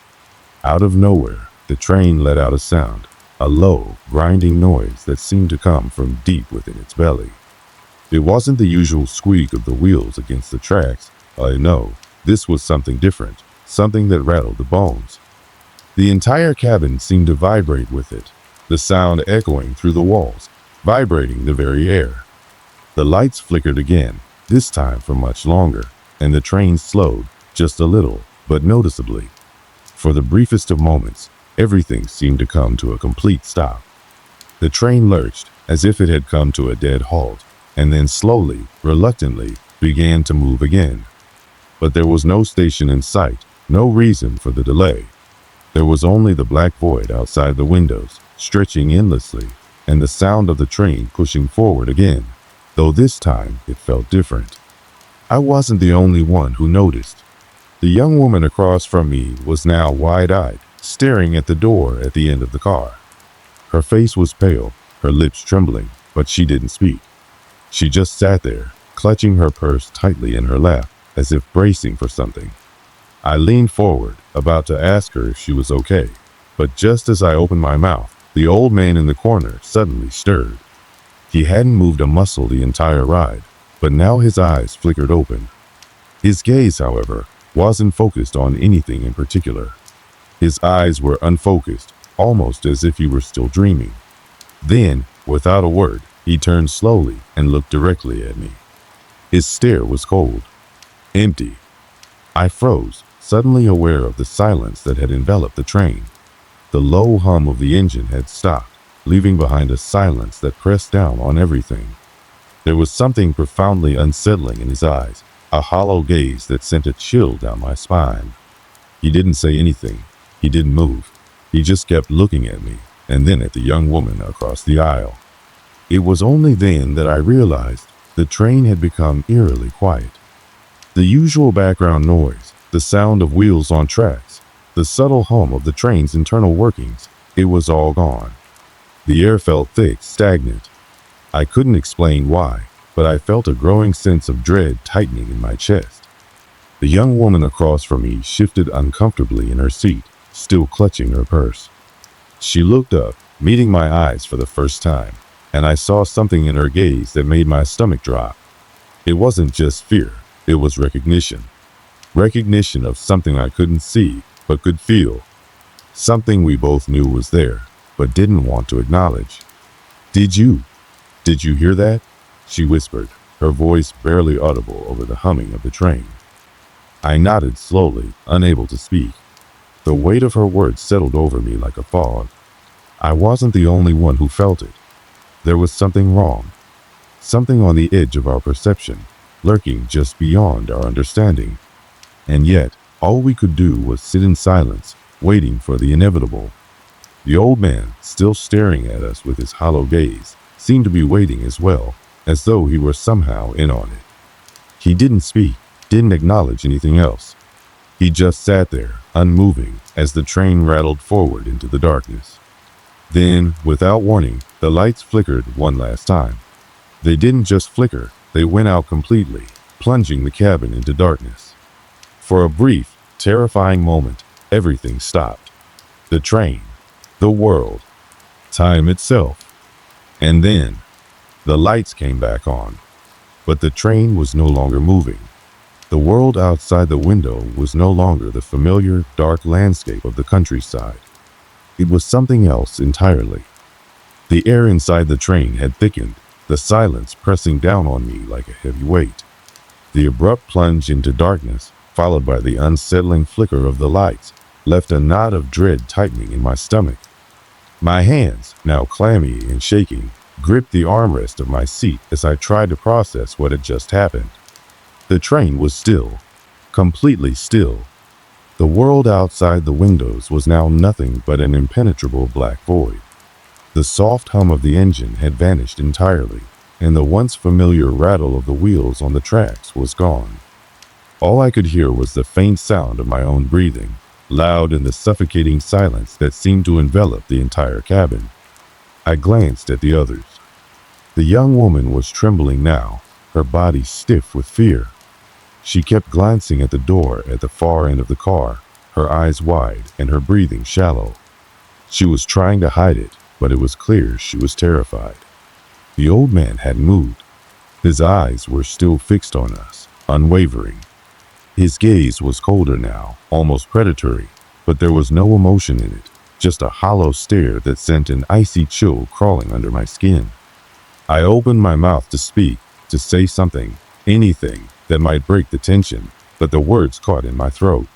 Out of nowhere, the train let out a sound, a low, grinding noise that seemed to come from deep within its belly. It wasn't the usual squeak of the wheels against the tracks. No, this was something different, something that rattled the bones. The entire cabin seemed to vibrate with it, the sound echoing through the walls, vibrating the very air. The lights flickered again, this time for much longer, and the train slowed, just a little, but noticeably. For the briefest of moments, everything seemed to come to a complete stop. The train lurched, as if it had come to a dead halt, and then slowly, reluctantly, began to move again. But there was no station in sight, no reason for the delay. There was only the black void outside the windows, stretching endlessly, and the sound of the train pushing forward again, though this time it felt different. I wasn't the only one who noticed. The young woman across from me was now wide-eyed, staring at the door at the end of the car. Her face was pale, her lips trembling, but she didn't speak. She just sat there, clutching her purse tightly in her lap, as if bracing for something. I leaned forward, about to ask her if she was okay, but just as I opened my mouth, the old man in the corner suddenly stirred. He hadn't moved a muscle the entire ride, but now his eyes flickered open. His gaze, however, wasn't focused on anything in particular. His eyes were unfocused, almost as if he were still dreaming. Then, without a word, he turned slowly and looked directly at me. His stare was cold, empty. I froze, suddenly aware of the silence that had enveloped the train. The low hum of the engine had stopped, leaving behind a silence that pressed down on everything. There was something profoundly unsettling in his eyes, a hollow gaze that sent a chill down my spine. He didn't say anything. He didn't move. He just kept looking at me, and then at the young woman across the aisle. It was only then that I realized the train had become eerily quiet. The usual background noise, the sound of wheels on tracks, the subtle hum of the train's internal workings, it was all gone. The air felt thick, stagnant. I couldn't explain why, but I felt a growing sense of dread tightening in my chest. The young woman across from me shifted uncomfortably in her seat, still clutching her purse. She looked up, meeting my eyes for the first time, and I saw something in her gaze that made my stomach drop. It wasn't just fear, it was recognition. Recognition of something I couldn't see, but could feel. Something we both knew was there, but didn't want to acknowledge. Did you hear that?" she whispered, her voice barely audible over the humming of the train. I nodded slowly, unable to speak. The weight of her words settled over me like a fog. I wasn't the only one who felt it. There was something wrong, something on the edge of our perception, lurking just beyond our understanding. And yet, All we could do was sit in silence, waiting for the inevitable. The old man, still staring at us with his hollow gaze, seemed to be waiting as well, as though he were somehow in on it. He didn't speak, didn't acknowledge anything else. He just sat there, unmoving, as the train rattled forward into the darkness. Then, without warning, the lights flickered one last time. They didn't just flicker, they went out completely, plunging the cabin into darkness. For a brief, terrifying moment, everything stopped. The train, the world, time itself. And then, the lights came back on. But the train was no longer moving. The world outside the window was no longer the familiar, dark landscape of the countryside. It was something else entirely. The air inside the train had thickened, the silence pressing down on me like a heavy weight. The abrupt plunge into darkness, followed by the unsettling flicker of the lights, left a knot of dread tightening in my stomach. My hands, now clammy and shaking, gripped the armrest of my seat as I tried to process what had just happened. The train was still, completely still. The world outside the windows was now nothing but an impenetrable black void. The soft hum of the engine had vanished entirely, and the once familiar rattle of the wheels on the tracks was gone. All I could hear was the faint sound of my own breathing, loud in the suffocating silence that seemed to envelop the entire cabin. I glanced at the others. The young woman was trembling now, her body stiff with fear. She kept glancing at the door at the far end of the car, her eyes wide and her breathing shallow. She was trying to hide it, but it was clear she was terrified. The old man hadn't moved. His eyes were still fixed on us, unwavering. His gaze was colder now, almost predatory, but there was no emotion in it, just a hollow stare that sent an icy chill crawling under my skin. I opened my mouth to speak, to say something, anything that might break the tension, but the words caught in my throat.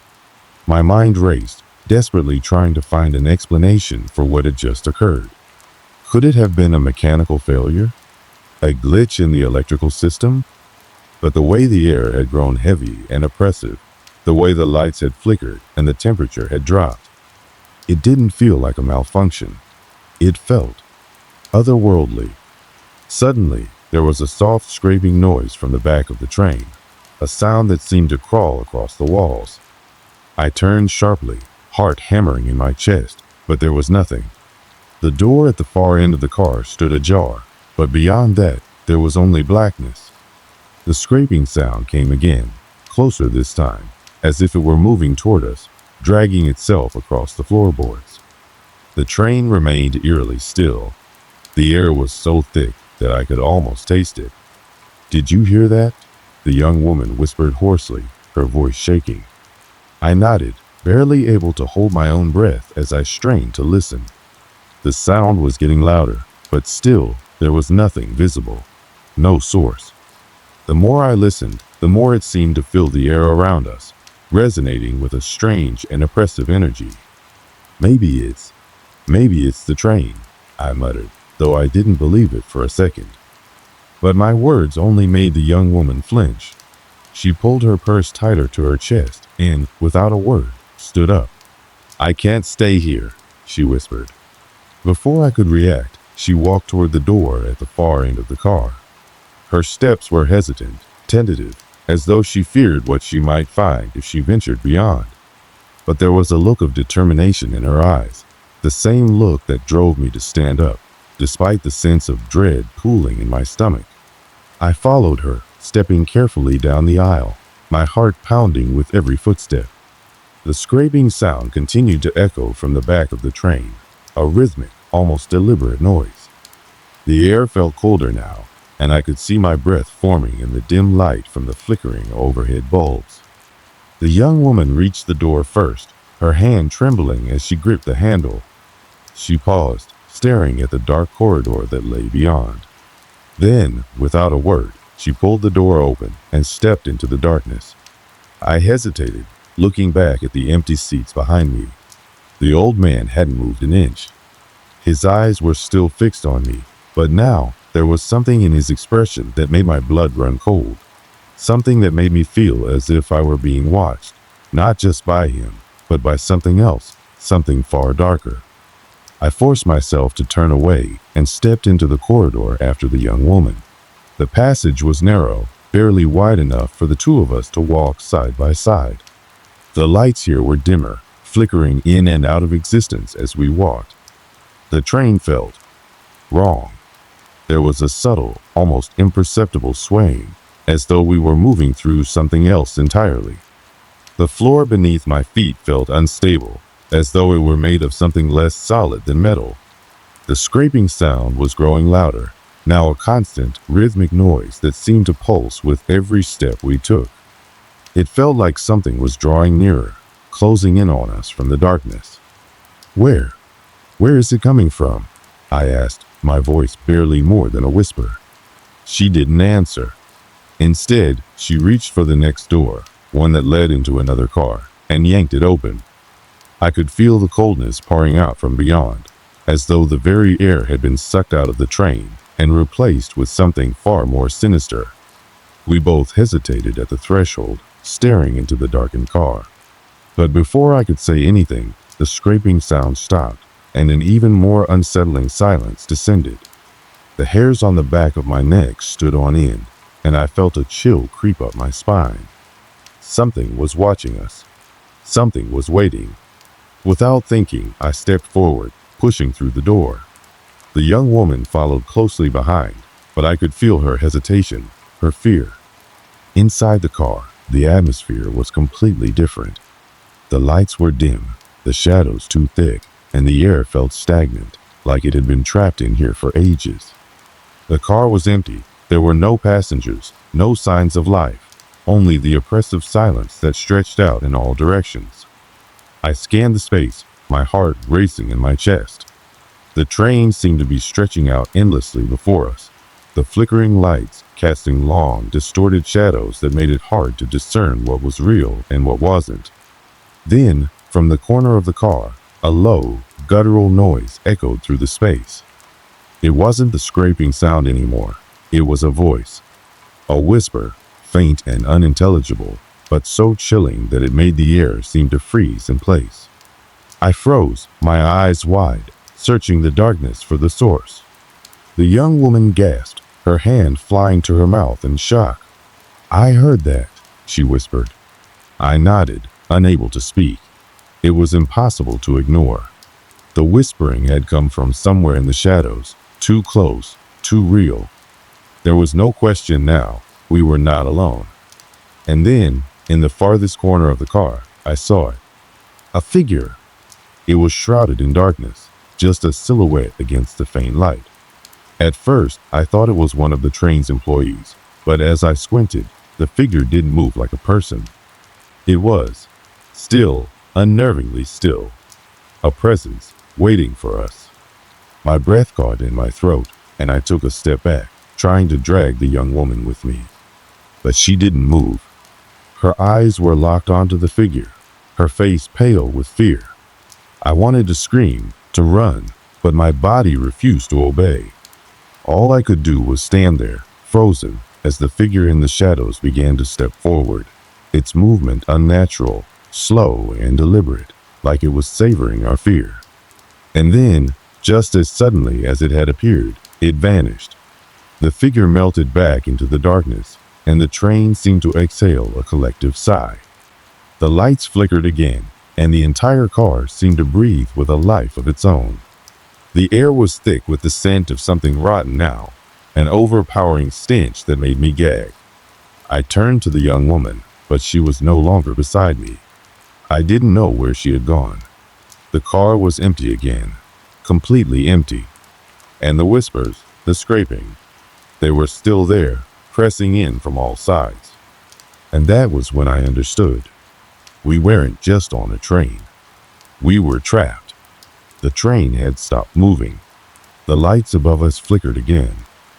My mind raced, desperately trying to find an explanation for what had just occurred. Could it have been a mechanical failure? A glitch in the electrical system? But the way the air had grown heavy and oppressive, the way the lights had flickered and the temperature had dropped, it didn't feel like a malfunction. It felt otherworldly. Suddenly, there was a soft scraping noise from the back of the train, a sound that seemed to crawl across the walls. I turned sharply, heart hammering in my chest, but there was nothing. The door at the far end of the car stood ajar, but beyond that, there was only blackness. The scraping sound came again, closer this time, as if it were moving toward us, dragging itself across the floorboards. The train remained eerily still. The air was so thick that I could almost taste it. "Did you hear that?" the young woman whispered hoarsely, her voice shaking. I nodded, barely able to hold my own breath as I strained to listen. The sound was getting louder, but still, there was nothing visible. No source. The more I listened, the more it seemed to fill the air around us, resonating with a strange and oppressive energy. Maybe it's the train," I muttered, though I didn't believe it for a second. But my words only made the young woman flinch. She pulled her purse tighter to her chest and, without a word, stood up. "I can't stay here," she whispered. Before I could react, she walked toward the door at the far end of the car. Her steps were hesitant, tentative, as though she feared what she might find if she ventured beyond. But there was a look of determination in her eyes, the same look that drove me to stand up, despite the sense of dread pooling in my stomach. I followed her, stepping carefully down the aisle, my heart pounding with every footstep. The scraping sound continued to echo from the back of the train, a rhythmic, almost deliberate noise. The air felt colder now, and I could see my breath forming in the dim light from the flickering overhead bulbs. The young woman reached the door first, her hand trembling as she gripped the handle. She paused, staring at the dark corridor that lay beyond. Then, without a word, she pulled the door open and stepped into the darkness. I hesitated, looking back at the empty seats behind me. The old man hadn't moved an inch. His eyes were still fixed on me, but now there was something in his expression that made my blood run cold. Something that made me feel as if I were being watched. not just by him, but by something else, something far darker. I forced myself to turn away and stepped into the corridor after the young woman. The passage was narrow, barely wide enough for the two of us to walk side by side. The lights here were dimmer, flickering in and out of existence as we walked. The train felt wrong. There was a subtle, almost imperceptible swaying, as though we were moving through something else entirely. The floor beneath my feet felt unstable, as though it were made of something less solid than metal. The scraping sound was growing louder, now a constant, rhythmic noise that seemed to pulse with every step we took. It felt like something was drawing nearer, closing in on us from the darkness. Where? Where is it coming from? I asked, my voice barely more than a whisper. She didn't answer. Instead, she reached for the next door, one that led into another car, and yanked it open. I could feel the coldness pouring out from beyond, as though the very air had been sucked out of the train and replaced with something far more sinister. We both hesitated at the threshold, staring into the darkened car. But before I could say anything, the scraping sound stopped, and an even more unsettling silence descended. The hairs on the back of my neck stood on end, and I felt a chill creep up my spine. Something was watching us. Something was waiting. Without thinking, I stepped forward, pushing through the door. The young woman followed closely behind, but I could feel her hesitation, her fear. Inside the car, the atmosphere was completely different. The lights were dim, the shadows too thick, and the air felt stagnant, like it had been trapped in here for ages. The car was empty. There were no passengers, no signs of life, only the oppressive silence that stretched out in all directions. I scanned the space, my heart racing in my chest. The train seemed to be stretching out endlessly before us, the flickering lights casting long, distorted shadows that made it hard to discern what was real and what wasn't. Then, from the corner of the car, a low, guttural noise echoed through the space. It wasn't the scraping sound anymore. It was a voice. A whisper, faint and unintelligible, but so chilling that it made the air seem to freeze in place. I froze, my eyes wide, searching the darkness for the source. The young woman gasped, her hand flying to her mouth in shock. "I heard that," she whispered. I nodded, unable to speak. It was impossible to ignore. The whispering had come from somewhere in the shadows, too close, too real. There was no question now, we were not alone. And then, in the farthest corner of the car, I saw it. A figure. It was shrouded in darkness, just a silhouette against the faint light. At first, I thought it was one of the train's employees, but as I squinted, the figure didn't move like a person. It was still, unnervingly still. A presence, waiting for us. My breath caught in my throat, and I took a step back, trying to drag the young woman with me. But she didn't move. Her eyes were locked onto the figure, her face pale with fear. I wanted to scream, to run, but my body refused to obey. All I could do was stand there, frozen, as the figure in the shadows began to step forward, its movement unnatural, slow and deliberate, like it was savoring our fear. And then, just as suddenly as it had appeared, it vanished. The figure melted back into the darkness, and the train seemed to exhale a collective sigh. The lights flickered again, and the entire car seemed to breathe with a life of its own. The air was thick with the scent of something rotten now, an overpowering stench that made me gag. I turned to the young woman, but she was no longer beside me. I didn't know where she had gone. The car was empty again, completely empty. And the whispers, the scraping, they were still there, pressing in from all sides. And that was when I understood. We weren't just on a train. We were trapped. The train had stopped moving. The lights above us flickered again,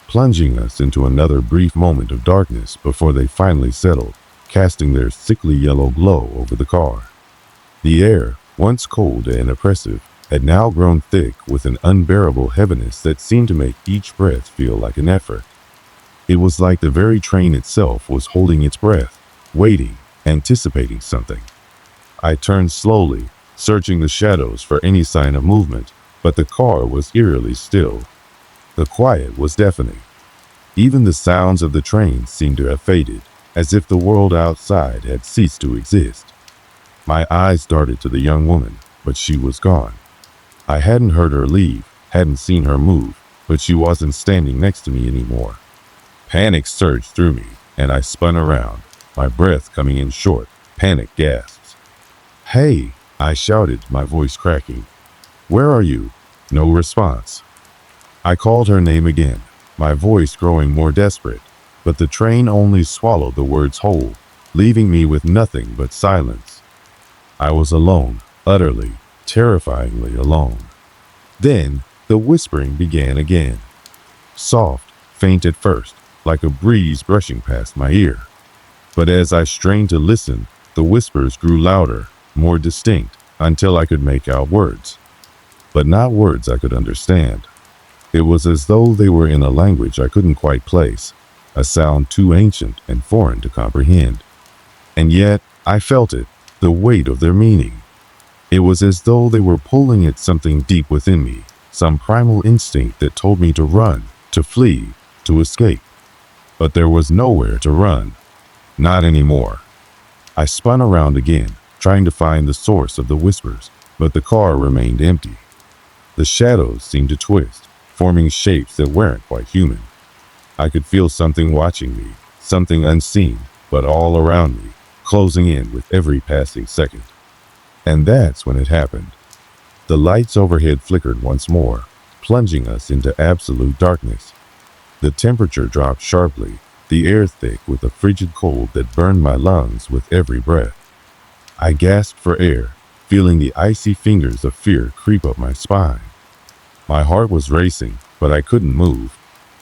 plunging us into another brief moment of darkness before they finally settled, casting their sickly yellow glow over the car. The air, once cold and oppressive, had now grown thick with an unbearable heaviness that seemed to make each breath feel like an effort. It was like the very train itself was holding its breath, waiting, anticipating something. I turned slowly, searching the shadows for any sign of movement, but the car was eerily still. The quiet was deafening. Even the sounds of the train seemed to have faded, as if the world outside had ceased to exist. My eyes darted to the young woman, but she was gone. I hadn't heard her leave, hadn't seen her move, but she wasn't standing next to me anymore. Panic surged through me, and I spun around, my breath coming in short, panic gasps. "Hey!" I shouted, my voice cracking. "Where are you?" No response. I called her name again, my voice growing more desperate, but the train only swallowed the words whole, leaving me with nothing but silence. I was alone, utterly, terrifyingly alone. Then the whispering began again. Soft, faint at first, like a breeze brushing past my ear. But as I strained to listen, the whispers grew louder, more distinct, until I could make out words. But not words I could understand. It was as though they were in a language I couldn't quite place, a sound too ancient and foreign to comprehend. And yet, I felt it, the weight of their meaning. It was as though they were pulling at something deep within me, some primal instinct that told me to run, to flee, to escape. But there was nowhere to run. Not anymore. I spun around again, trying to find the source of the whispers, but the car remained empty. The shadows seemed to twist, forming shapes that weren't quite human. I could feel something watching me, something unseen, but all around me, closing in with every passing second. And that's when it happened. The lights overhead flickered once more, plunging us into absolute darkness. The temperature dropped sharply, the air thick with a frigid cold that burned my lungs with every breath. I gasped for air, feeling the icy fingers of fear creep up my spine. My heart was racing, but I couldn't move.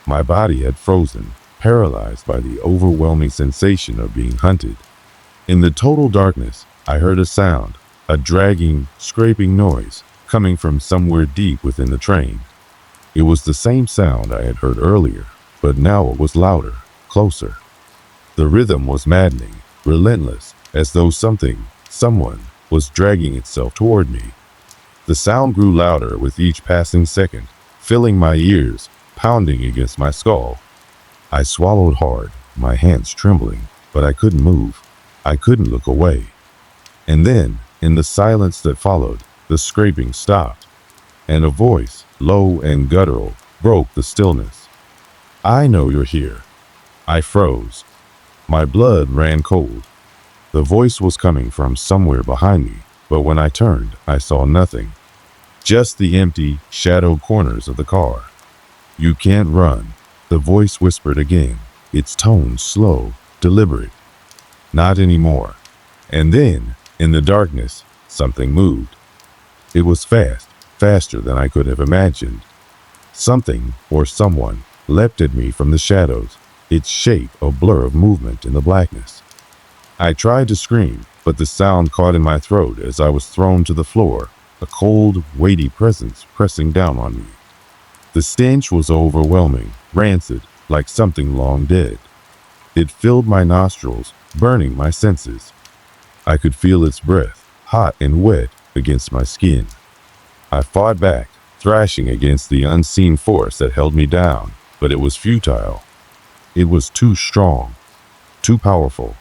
My body had frozen, paralyzed by the overwhelming sensation of being hunted. In the total darkness, I heard a sound, a dragging, scraping noise, coming from somewhere deep within the train. It was the same sound I had heard earlier, but now it was louder, closer. The rhythm was maddening, relentless, as though someone, was dragging itself toward me. The sound grew louder with each passing second, filling my ears, pounding against my skull. I swallowed hard, my hands trembling, but I couldn't move. I couldn't look away. And then, in the silence that followed, the scraping stopped, and a voice, low and guttural, broke the stillness. "I know you're here." I froze. My blood ran cold. The voice was coming from somewhere behind me, but when I turned, I saw nothing. Just the empty, shadowed corners of the car. "You can't run," the voice whispered again, its tone slow, deliberate. "Not anymore." And then, in the darkness, something moved. It was fast, faster than I could have imagined. Something, or someone, leapt at me from the shadows, its shape a blur of movement in the blackness. I tried to scream, but the sound caught in my throat as I was thrown to the floor, a cold, weighty presence pressing down on me. The stench was overwhelming, rancid, like something long dead. It filled my nostrils, burning my senses. I could feel its breath, hot and wet, against my skin. I fought back, thrashing against the unseen force that held me down, but it was futile. It was too strong, too powerful.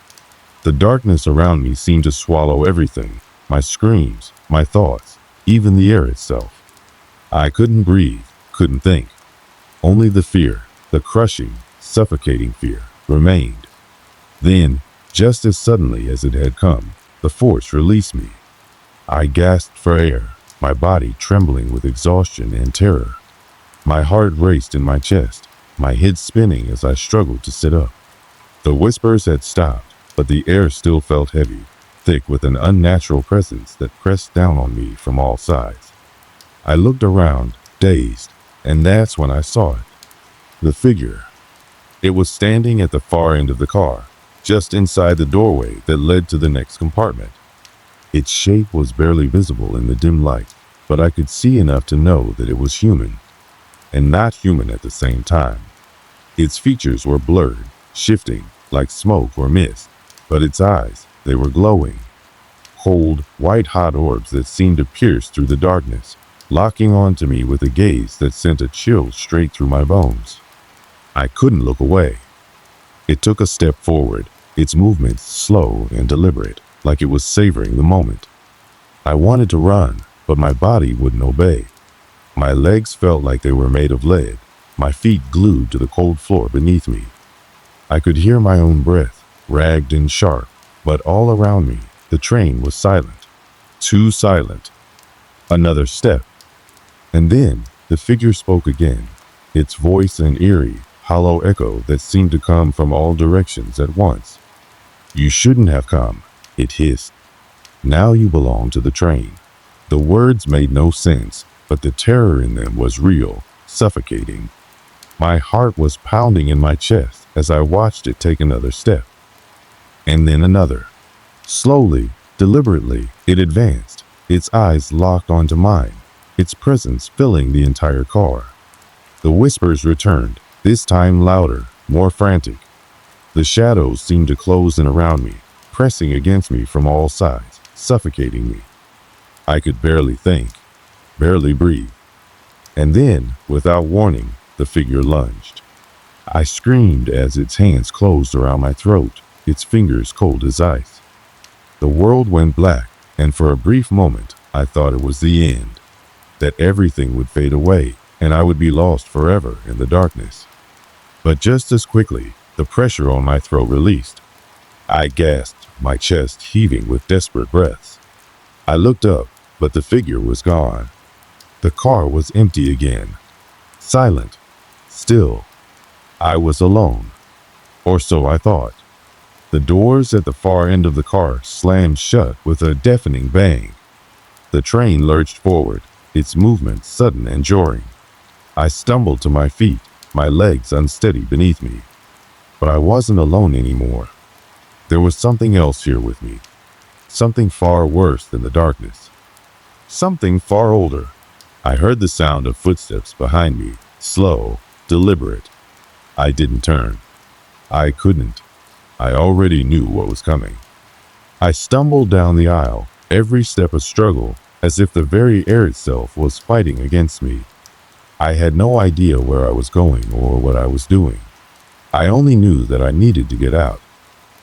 The darkness around me seemed to swallow everything, my screams, my thoughts, even the air itself. I couldn't breathe, couldn't think. Only the fear, the crushing, suffocating fear, remained. Then, just as suddenly as it had come, the force released me. I gasped for air, my body trembling with exhaustion and terror. My heart raced in my chest, my head spinning as I struggled to sit up. The whispers had stopped, but the air still felt heavy, thick with an unnatural presence that pressed down on me from all sides. I looked around, dazed, and that's when I saw it. The figure. It was standing at the far end of the car, just inside the doorway that led to the next compartment. Its shape was barely visible in the dim light, but I could see enough to know that it was human, and not human at the same time. Its features were blurred, shifting, like smoke or mist, but its eyes, they were glowing. cold, white-hot orbs that seemed to pierce through the darkness, locking onto me with a gaze that sent a chill straight through my bones. I couldn't look away. It took a step forward, its movements slow and deliberate, like it was savoring the moment. I wanted to run, but my body wouldn't obey. My legs felt like they were made of lead, my feet glued to the cold floor beneath me. I could hear my own breath, ragged and sharp, but all around me, the train was silent. Too silent. Another step. And then, the figure spoke again, its voice an eerie, hollow echo that seemed to come from all directions at once. "You shouldn't have come," it hissed. "Now you belong to the train." The words made no sense, but the terror in them was real, suffocating. My heart was pounding in my chest as I watched it take another step. And then another. Slowly, deliberately, it advanced, its eyes locked onto mine, its presence filling the entire car. The whispers returned, this time louder, more frantic. The shadows seemed to close in around me, pressing against me from all sides, suffocating me. I could barely think, barely breathe. And then, without warning, the figure lunged. I screamed as its hands closed around my throat, its fingers cold as ice. The world went black, and for a brief moment, I thought it was the end, that everything would fade away, and I would be lost forever in the darkness. But just as quickly, the pressure on my throat released. I gasped, my chest heaving with desperate breaths. I looked up, but the figure was gone. The car was empty again. Silent. Still. I was alone. Or so I thought. The doors at the far end of the car slammed shut with a deafening bang. The train lurched forward, its movement sudden and jarring. I stumbled to my feet, my legs unsteady beneath me. But I wasn't alone anymore. There was something else here with me. Something far worse than the darkness. Something far older. I heard the sound of footsteps behind me, slow, deliberate. I didn't turn. I couldn't. I already knew what was coming. I stumbled down the aisle, every step a struggle, as if the very air itself was fighting against me. I had no idea where I was going or what I was doing. I only knew that I needed to get out.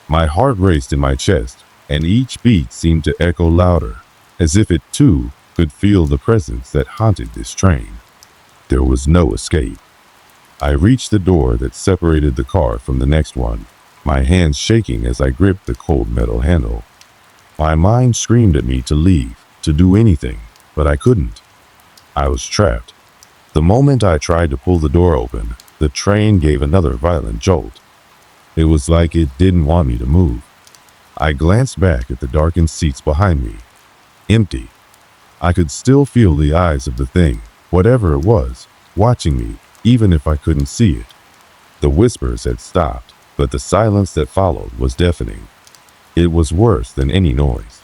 My heart raced in my chest, and each beat seemed to echo louder, as if it too could feel the presence that haunted this train. There was no escape. I reached the door that separated the car from the next one, my hands shaking as I gripped the cold metal handle. My mind screamed at me to leave, to do anything, but I couldn't. I was trapped. The moment I tried to pull the door open, the train gave another violent jolt. It was like it didn't want me to move. I glanced back at the darkened seats behind me. Empty. I could still feel the eyes of the thing, whatever it was, watching me, even if I couldn't see it. The whispers had stopped, but the silence that followed was deafening. It was worse than any noise.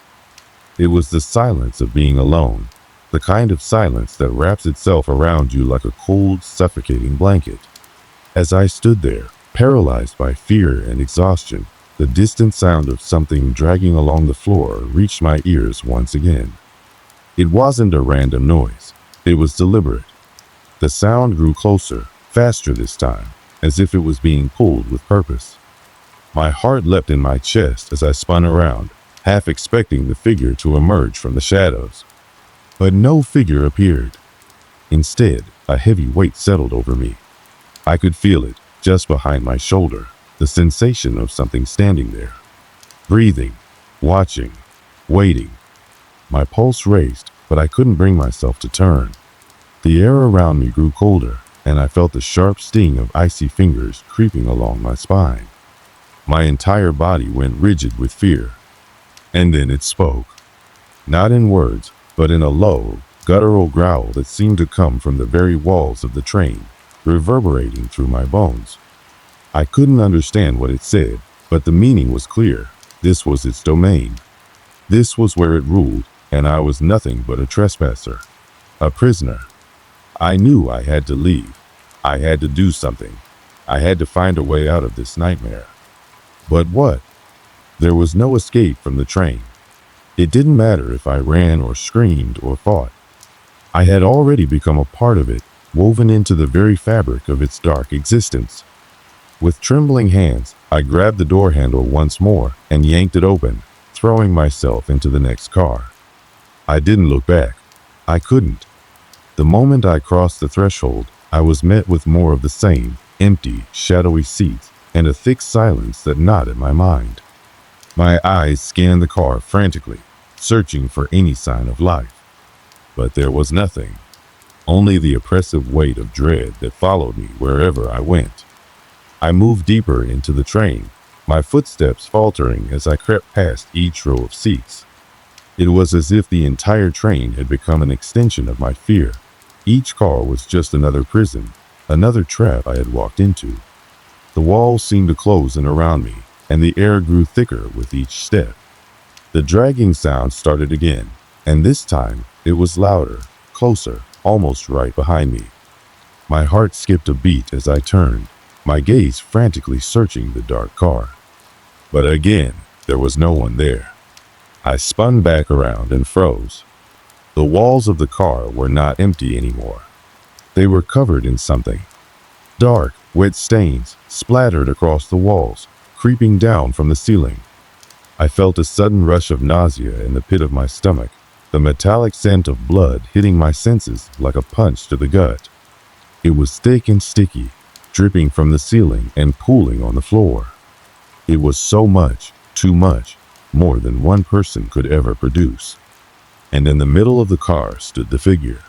It was the silence of being alone, the kind of silence that wraps itself around you like a cold, suffocating blanket. As I stood there, paralyzed by fear and exhaustion, the distant sound of something dragging along the floor reached my ears once again. It wasn't a random noise. It was deliberate. The sound grew closer, faster this time, as if it was being pulled with purpose. My heart leapt in my chest as I spun around, half expecting the figure to emerge from the shadows. But no figure appeared. Instead, a heavy weight settled over me. I could feel it, just behind my shoulder, the sensation of something standing there. Breathing, watching, waiting. My pulse raced, but I couldn't bring myself to turn. The air around me grew colder, and I felt the sharp sting of icy fingers creeping along my spine. My entire body went rigid with fear. And then it spoke. Not in words, but in a low, guttural growl that seemed to come from the very walls of the train, reverberating through my bones. I couldn't understand what it said, but the meaning was clear. This was its domain. This was where it ruled, and I was nothing but a trespasser, a prisoner. I knew I had to leave. I had to do something. I had to find a way out of this nightmare. But what? There was no escape from the train. It didn't matter if I ran or screamed or fought. I had already become a part of it, woven into the very fabric of its dark existence. With trembling hands, I grabbed the door handle once more and yanked it open, throwing myself into the next car. I didn't look back. I couldn't. The moment I crossed the threshold, I was met with more of the same, empty, shadowy seats and a thick silence that gnawed at my mind. My eyes scanned the car frantically, searching for any sign of life. But there was nothing. Only the oppressive weight of dread that followed me wherever I went. I moved deeper into the train, my footsteps faltering as I crept past each row of seats. It was as if the entire train had become an extension of my fear. Each car was just another prison, another trap I had walked into. The walls seemed to close in around me, and the air grew thicker with each step. The dragging sound started again, and this time it was louder, closer, almost right behind me. My heart skipped a beat as I turned, my gaze frantically searching the dark car. But again, there was no one there. I spun back around and froze. The walls of the car were not empty anymore. They were covered in something. Dark, wet stains splattered across the walls, creeping down from the ceiling. I felt a sudden rush of nausea in the pit of my stomach, the metallic scent of blood hitting my senses like a punch to the gut. It was thick and sticky, dripping from the ceiling and pooling on the floor. It was so much, too much, more than one person could ever produce. And in the middle of the car stood the figure.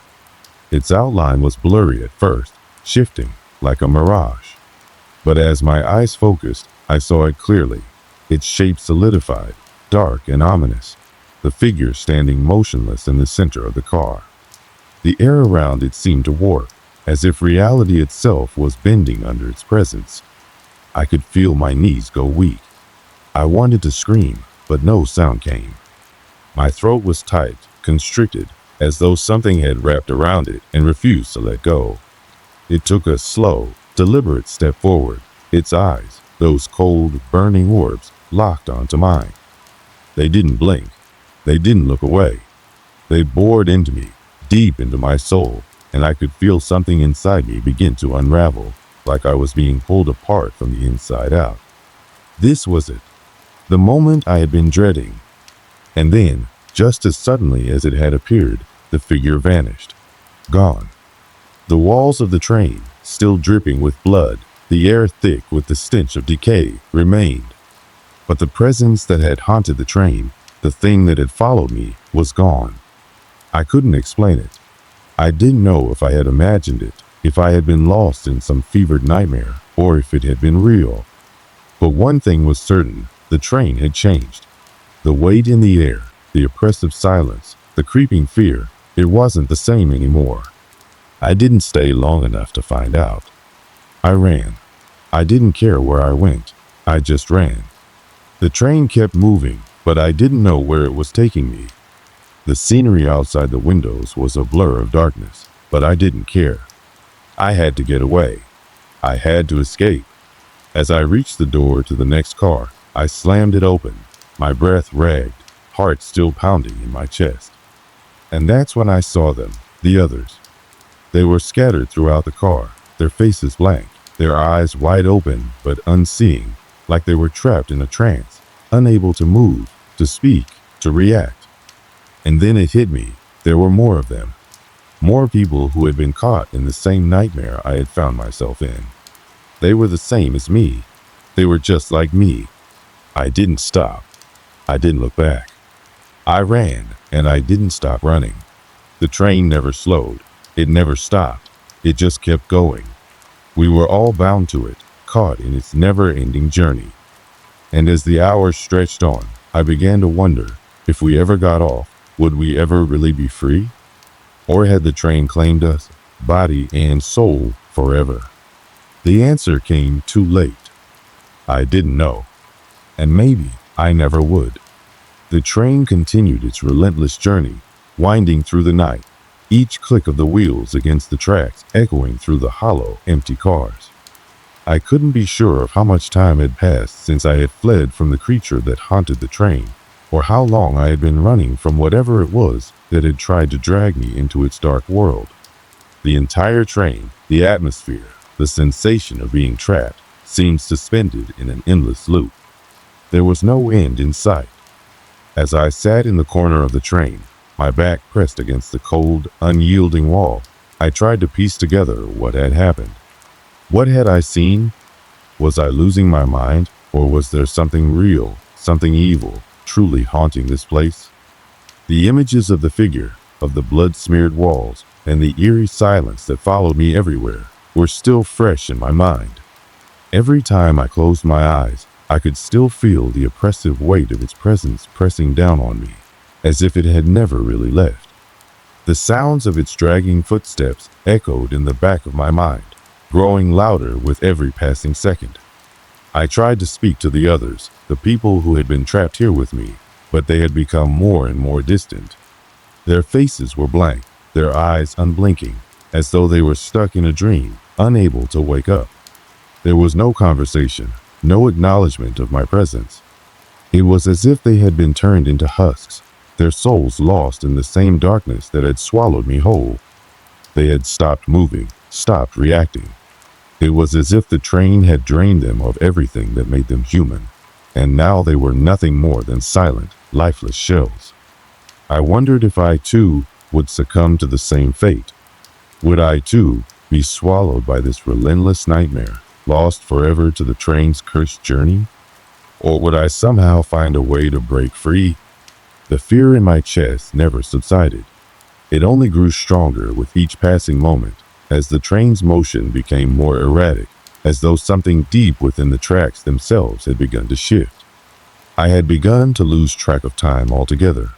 Its outline was blurry at first, shifting like a mirage. But as my eyes focused, I saw it clearly, its shape solidified, dark and ominous, the figure standing motionless in the center of the car. The air around it seemed to warp, as if reality itself was bending under its presence. I could feel my knees go weak. I wanted to scream, but no sound came. My throat was tight, constricted, as though something had wrapped around it and refused to let go. It took a slow, deliberate step forward, its eyes, those cold, burning orbs, locked onto mine. They didn't blink. They didn't look away. They bored into me, deep into my soul, and I could feel something inside me begin to unravel, like I was being pulled apart from the inside out. This was it, the moment I had been dreading. And then, just as suddenly as it had appeared, the figure vanished. Gone. The walls of the train, still dripping with blood, the air thick with the stench of decay, remained. But the presence that had haunted the train, the thing that had followed me, was gone. I couldn't explain it. I didn't know if I had imagined it, if I had been lost in some fevered nightmare, or if it had been real. But one thing was certain, the train had changed. The weight in the air, the oppressive silence, the creeping fear, it wasn't the same anymore. I didn't stay long enough to find out. I ran. I didn't care where I went. I just ran. The train kept moving, but I didn't know where it was taking me. The scenery outside the windows was a blur of darkness, but I didn't care. I had to get away. I had to escape. As I reached the door to the next car, I slammed it open, my breath ragged, heart still pounding in my chest. And that's when I saw them, the others. They were scattered throughout the car, their faces blank, their eyes wide open but unseeing, like they were trapped in a trance, unable to move, to speak, to react. And then it hit me, there were more of them. More people who had been caught in the same nightmare I had found myself in. They were the same as me. They were just like me. I didn't stop. I didn't look back. I ran, and I didn't stop running. The train never slowed. It never stopped. It just kept going. We were all bound to it, caught in its never-ending journey. And as the hours stretched on, I began to wonder, if we ever got off, would we ever really be free? Or had the train claimed us, body and soul, forever? The answer came too late. I didn't know. And maybe I never would. The train continued its relentless journey, winding through the night, each click of the wheels against the tracks echoing through the hollow, empty cars. I couldn't be sure of how much time had passed since I had fled from the creature that haunted the train, or how long I had been running from whatever it was that had tried to drag me into its dark world. The entire train, the atmosphere, the sensation of being trapped, seemed suspended in an endless loop. There was no end in sight. As I sat in the corner of the train, my back pressed against the cold, unyielding wall, I tried to piece together what had happened. What had I seen? Was I losing my mind, or was there something real, something evil, truly haunting this place? The images of the figure, of the blood-smeared walls, and the eerie silence that followed me everywhere were still fresh in my mind. Every time I closed my eyes, I could still feel the oppressive weight of its presence pressing down on me, as if it had never really left. The sounds of its dragging footsteps echoed in the back of my mind, growing louder with every passing second. I tried to speak to the others, the people who had been trapped here with me, but they had become more and more distant. Their faces were blank, their eyes unblinking, as though they were stuck in a dream, unable to wake up. There was no conversation, no acknowledgement of my presence. It was as if they had been turned into husks, their souls lost in the same darkness that had swallowed me whole. They had stopped moving, stopped reacting. It was as if the train had drained them of everything that made them human, and now they were nothing more than silent, lifeless shells. I wondered if I, too, would succumb to the same fate. Would I, too, be swallowed by this relentless nightmare, lost forever to the train's cursed journey? Or would I somehow find a way to break free? The fear in my chest never subsided. It only grew stronger with each passing moment, as the train's motion became more erratic, as though something deep within the tracks themselves had begun to shift. I had begun to lose track of time altogether.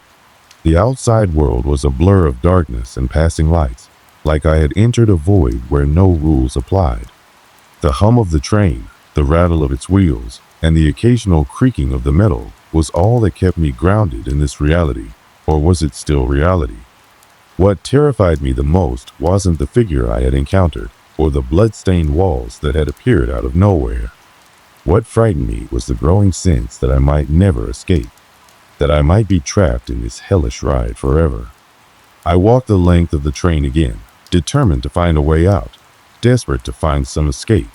The outside world was a blur of darkness and passing lights, like I had entered a void where no rules applied. The hum of the train, the rattle of its wheels, and the occasional creaking of the metal was all that kept me grounded in this reality, or was it still reality? What terrified me the most wasn't the figure I had encountered, or the blood-stained walls that had appeared out of nowhere. What frightened me was the growing sense that I might never escape, that I might be trapped in this hellish ride forever. I walked the length of the train again, determined to find a way out, desperate to find some escape,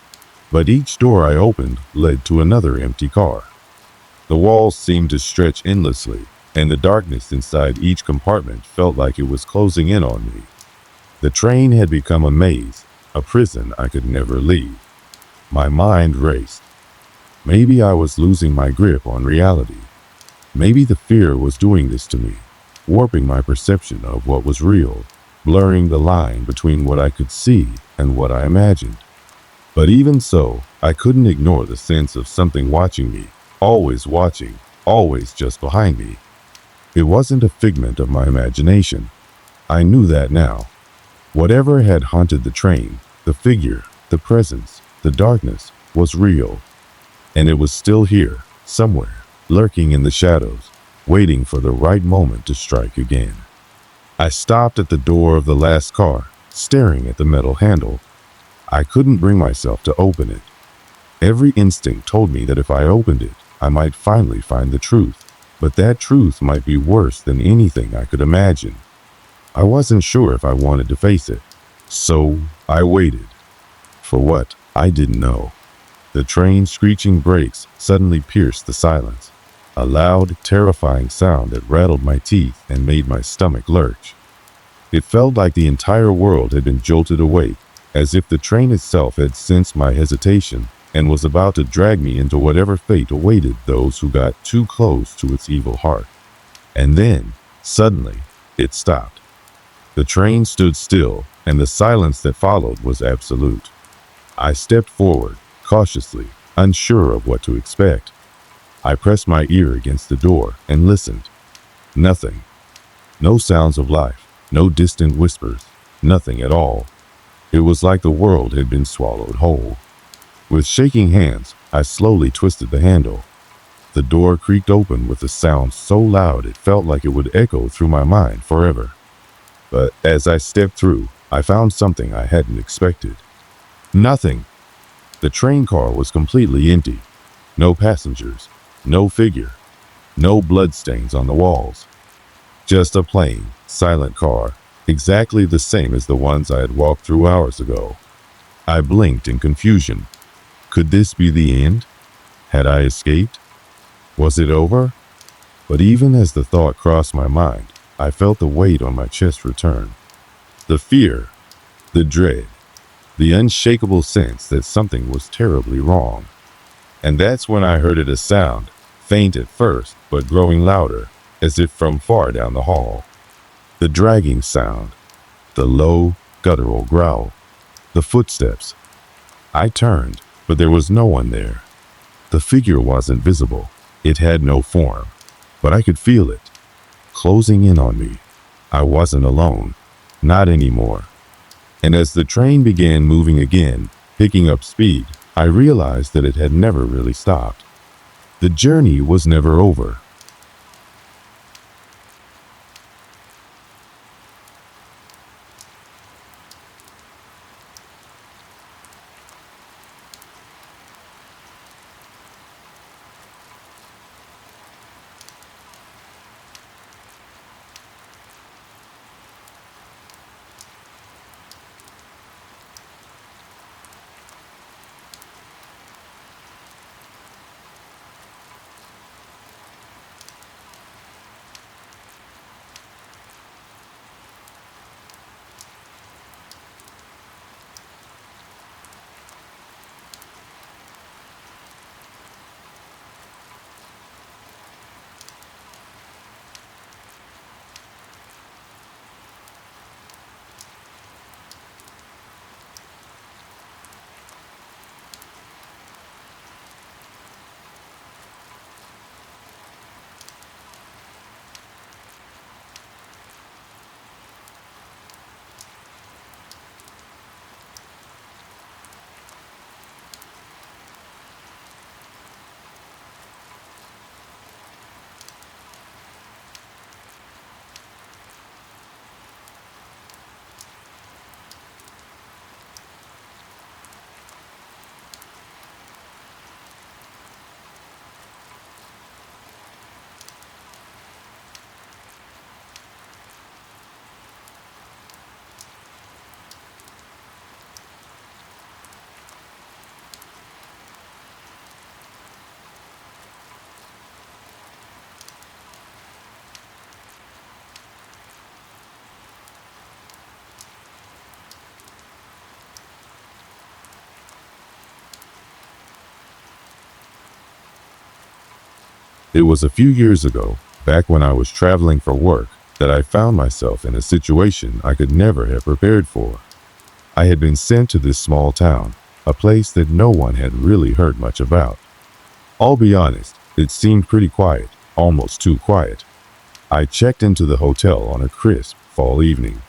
but each door I opened led to another empty car. The walls seemed to stretch endlessly, and the darkness inside each compartment felt like it was closing in on me. The train had become a maze, a prison I could never leave. My mind raced. Maybe I was losing my grip on reality. Maybe the fear was doing this to me, warping my perception of what was real, blurring the line between what I could see and what I imagined. But even so, I couldn't ignore the sense of something watching me, always watching, always just behind me. It wasn't a figment of my imagination. I knew that now. Whatever had haunted the train, the figure, the presence, the darkness, was real. And it was still here, somewhere, lurking in the shadows, waiting for the right moment to strike again. I stopped at the door of the last car, staring at the metal handle. I couldn't bring myself to open it. Every instinct told me that if I opened it, I might finally find the truth, but that truth might be worse than anything I could imagine. I wasn't sure if I wanted to face it, so I waited. For what? I didn't know. The train's screeching brakes suddenly pierced the silence, a loud, terrifying sound that rattled my teeth and made my stomach lurch. It felt like the entire world had been jolted awake, as if the train itself had sensed my hesitation and was about to drag me into whatever fate awaited those who got too close to its evil heart. And then, suddenly, it stopped. The train stood still, and the silence that followed was absolute. I stepped forward, cautiously, unsure of what to expect. I pressed my ear against the door and listened. Nothing. No sounds of life, no distant whispers, nothing at all. It was like the world had been swallowed whole. With shaking hands, I slowly twisted the handle. The door creaked open with a sound so loud it felt like it would echo through my mind forever. But as I stepped through, I found something I hadn't expected. Nothing. The train car was completely empty. No passengers, no figure. No bloodstains on the walls. Just a plain, silent car, exactly the same as the ones I had walked through hours ago. I blinked in confusion. Could this be the end? Had I escaped? Was it over? But even as the thought crossed my mind, I felt the weight on my chest return. The fear, the dread, the unshakable sense that something was terribly wrong. And that's when I heard a sound, faint at first, but growing louder, as if from far down the hall. The dragging sound, the low, guttural growl, the footsteps. I turned, but there was no one there. The figure wasn't visible. It had no form, but I could feel it, closing in on me. I wasn't alone, not anymore. And as the train began moving again, picking up speed, I realized that it had never really stopped. The journey was never over. It was a few years ago, back when I was traveling for work, that I found myself in a situation I could never have prepared for. I had been sent to this small town, a place that no one had really heard much about. I'll be honest, it seemed pretty quiet, almost too quiet. I checked into the hotel on a crisp fall evening.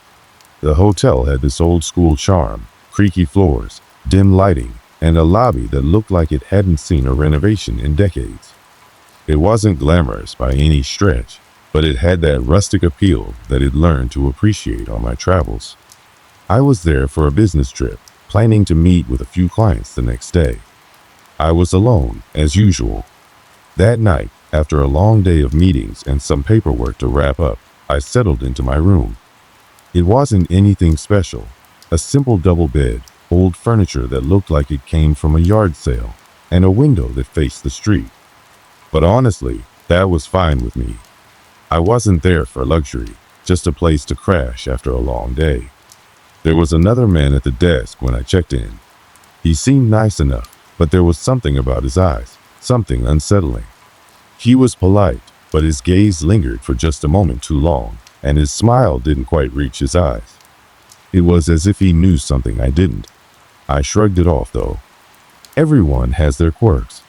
The hotel had this old school charm, creaky floors, dim lighting, and a lobby that looked like it hadn't seen a renovation in decades. It wasn't glamorous by any stretch, but it had that rustic appeal that I'd learned to appreciate on my travels. I was there for a business trip, planning to meet with a few clients the next day. I was alone, as usual. That night, after a long day of meetings and some paperwork to wrap up, I settled into my room. It wasn't anything special. A simple double bed, old furniture that looked like it came from a yard sale, and a window that faced the street. But honestly, that was fine with me. I wasn't there for luxury, just a place to crash after a long day. There was another man at the desk when I checked in. He seemed nice enough, but there was something about his eyes, something unsettling. He was polite, but his gaze lingered for just a moment too long, and his smile didn't quite reach his eyes. It was as if he knew something I didn't. I shrugged it off, though. Everyone has their quirks.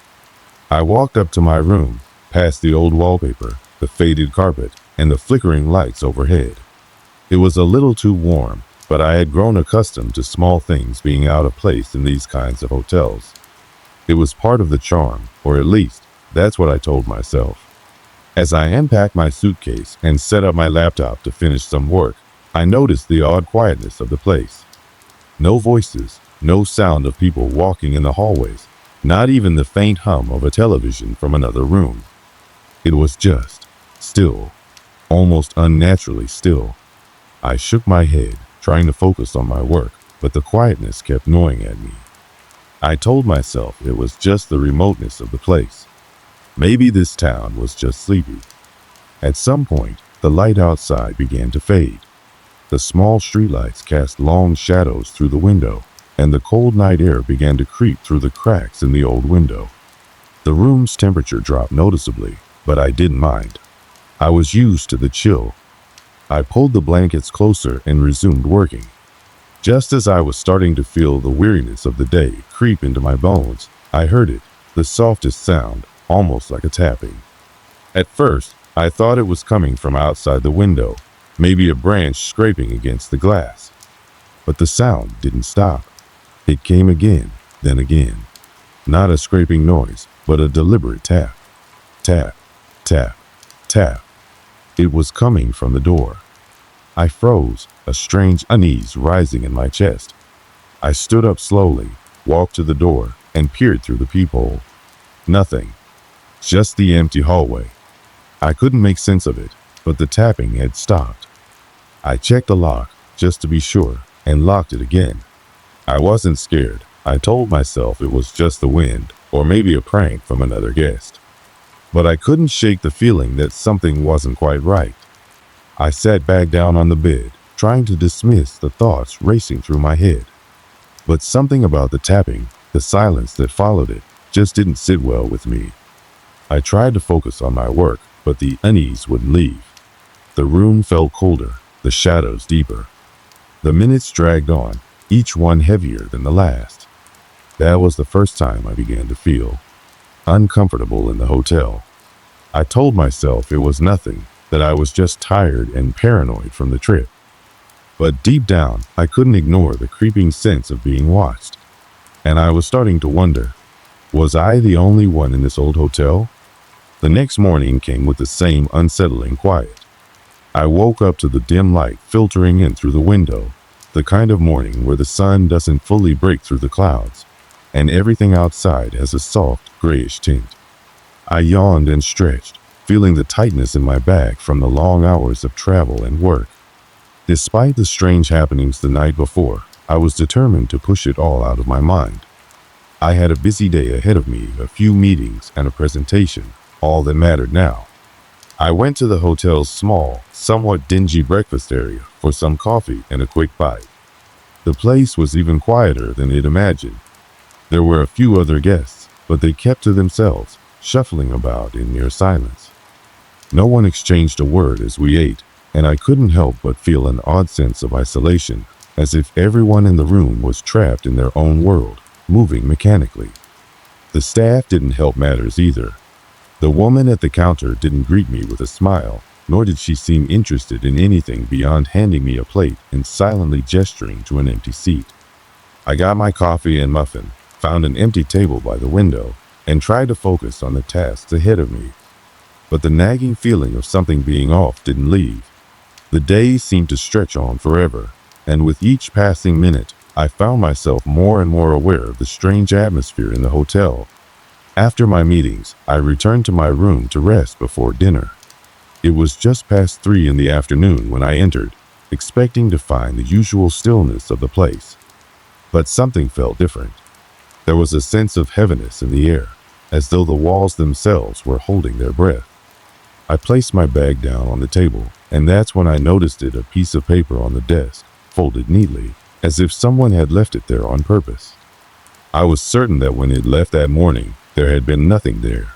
I walked up to my room, past the old wallpaper, the faded carpet, and the flickering lights overhead. It was a little too warm, but I had grown accustomed to small things being out of place in these kinds of hotels. It was part of the charm, or at least, that's what I told myself. As I unpacked my suitcase and set up my laptop to finish some work, I noticed the odd quietness of the place. No voices, no sound of people walking in the hallways, not even the faint hum of a television from another room. It was just still, almost unnaturally still. I shook my head, trying to focus on my work, but the quietness kept gnawing at me. I told myself it was just the remoteness of the place. Maybe this town was just sleepy. At some point, the light outside began to fade. The small streetlights cast long shadows through the window, and the cold night air began to creep through the cracks in the old window. The room's temperature dropped noticeably, but I didn't mind. I was used to the chill. I pulled the blankets closer and resumed working. Just as I was starting to feel the weariness of the day creep into my bones, I heard it, the softest sound, almost like a tapping. At first, I thought it was coming from outside the window, maybe a branch scraping against the glass. But the sound didn't stop. It came again, then again. Not a scraping noise, but a deliberate tap. Tap, tap, tap. It was coming from the door. I froze, a strange unease rising in my chest. I stood up slowly, walked to the door, and peered through the peephole. Nothing. Just the empty hallway. I couldn't make sense of it, but the tapping had stopped. I checked the lock, just to be sure, and locked it again. I wasn't scared. I told myself it was just the wind, or maybe a prank from another guest. But I couldn't shake the feeling that something wasn't quite right. I sat back down on the bed, trying to dismiss the thoughts racing through my head. But something about the tapping, the silence that followed it, just didn't sit well with me. I tried to focus on my work, but the unease wouldn't leave. The room felt colder, the shadows deeper. The minutes dragged on, each one heavier than the last. That was the first time I began to feel uncomfortable in the hotel. I told myself it was nothing, that I was just tired and paranoid from the trip. But deep down, I couldn't ignore the creeping sense of being watched. And I was starting to wonder, was I the only one in this old hotel? The next morning came with the same unsettling quiet. I woke up to the dim light filtering in through the window, the kind of morning where the sun doesn't fully break through the clouds, and everything outside has a soft, grayish tint. I yawned and stretched, feeling the tightness in my back from the long hours of travel and work. Despite the strange happenings the night before, I was determined to push it all out of my mind. I had a busy day ahead of me, a few meetings and a presentation, all that mattered now. I went to the hotel's small, somewhat dingy breakfast area for some coffee and a quick bite. The place was even quieter than I'd imagined. There were a few other guests, but they kept to themselves, shuffling about in near silence. No one exchanged a word as we ate, and I couldn't help but feel an odd sense of isolation, as if everyone in the room was trapped in their own world, moving mechanically. The staff didn't help matters either. The woman at the counter didn't greet me with a smile, nor did she seem interested in anything beyond handing me a plate and silently gesturing to an empty seat. I got my coffee and muffin, found an empty table by the window, and tried to focus on the tasks ahead of me. But the nagging feeling of something being off didn't leave. The days seemed to stretch on forever, and with each passing minute, I found myself more and more aware of the strange atmosphere in the hotel. After my meetings, I returned to my room to rest before dinner. It was just past 3 in the afternoon when I entered, expecting to find the usual stillness of the place. But something felt different. There was a sense of heaviness in the air, as though the walls themselves were holding their breath. I placed my bag down on the table, and that's when I noticed it, a piece of paper on the desk, folded neatly, as if someone had left it there on purpose. I was certain that when it left that morning, there had been nothing there.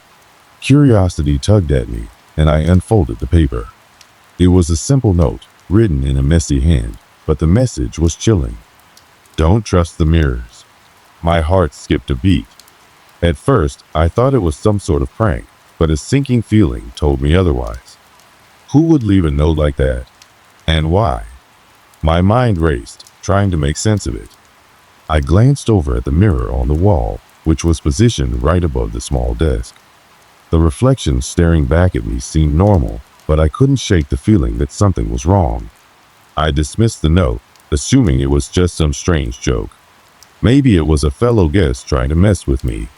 Curiosity tugged at me, and I unfolded the paper. It was a simple note, written in a messy hand, but the message was chilling. Don't trust the mirrors. My heart skipped a beat. At first, I thought it was some sort of prank, but a sinking feeling told me otherwise. Who would leave a note like that? And why? My mind raced, trying to make sense of it. I glanced over at the mirror on the wall, which was positioned right above the small desk. The reflection staring back at me seemed normal, but I couldn't shake the feeling that something was wrong. I dismissed the note, assuming it was just some strange joke. Maybe it was a fellow guest trying to mess with me.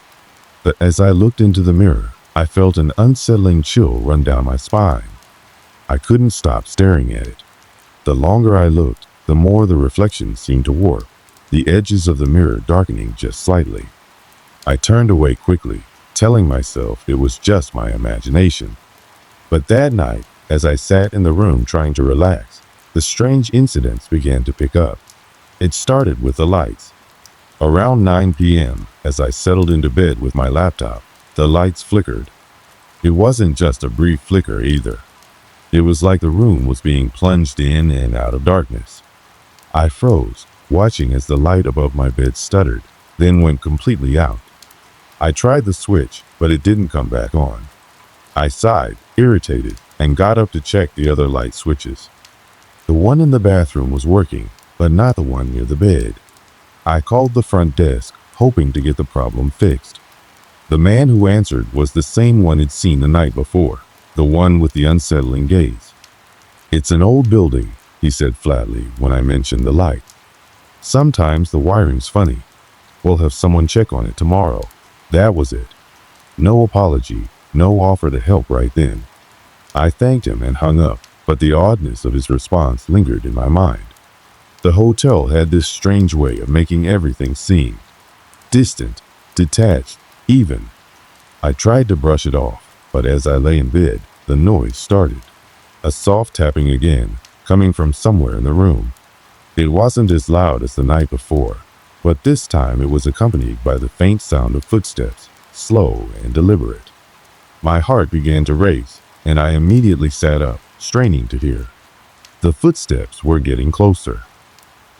But as I looked into the mirror, I felt an unsettling chill run down my spine. I couldn't stop staring at it. The longer I looked, the more the reflection seemed to warp, the edges of the mirror darkening just slightly. I turned away quickly, telling myself it was just my imagination. But that night, as I sat in the room trying to relax, the strange incidents began to pick up. It started with the lights. Around 9 p.m., as I settled into bed with my laptop, the lights flickered. It wasn't just a brief flicker either. It was like the room was being plunged in and out of darkness. I froze, watching as the light above my bed stuttered, then went completely out. I tried the switch, but it didn't come back on. I sighed, irritated, and got up to check the other light switches. The one in the bathroom was working, but not the one near the bed. I called the front desk, hoping to get the problem fixed. The man who answered was the same one I'd seen the night before, the one with the unsettling gaze. "It's an old building," he said flatly when I mentioned the light. "Sometimes the wiring's funny. We'll have someone check on it tomorrow." That was it. No apology, no offer to help right then. I thanked him and hung up, but the oddness of his response lingered in my mind. The hotel had this strange way of making everything seem distant, detached, even. I tried to brush it off, but as I lay in bed, the noise started. A soft tapping again, coming from somewhere in the room. It wasn't as loud as the night before, but this time it was accompanied by the faint sound of footsteps, slow and deliberate. My heart began to race, and I immediately sat up, straining to hear. The footsteps were getting closer.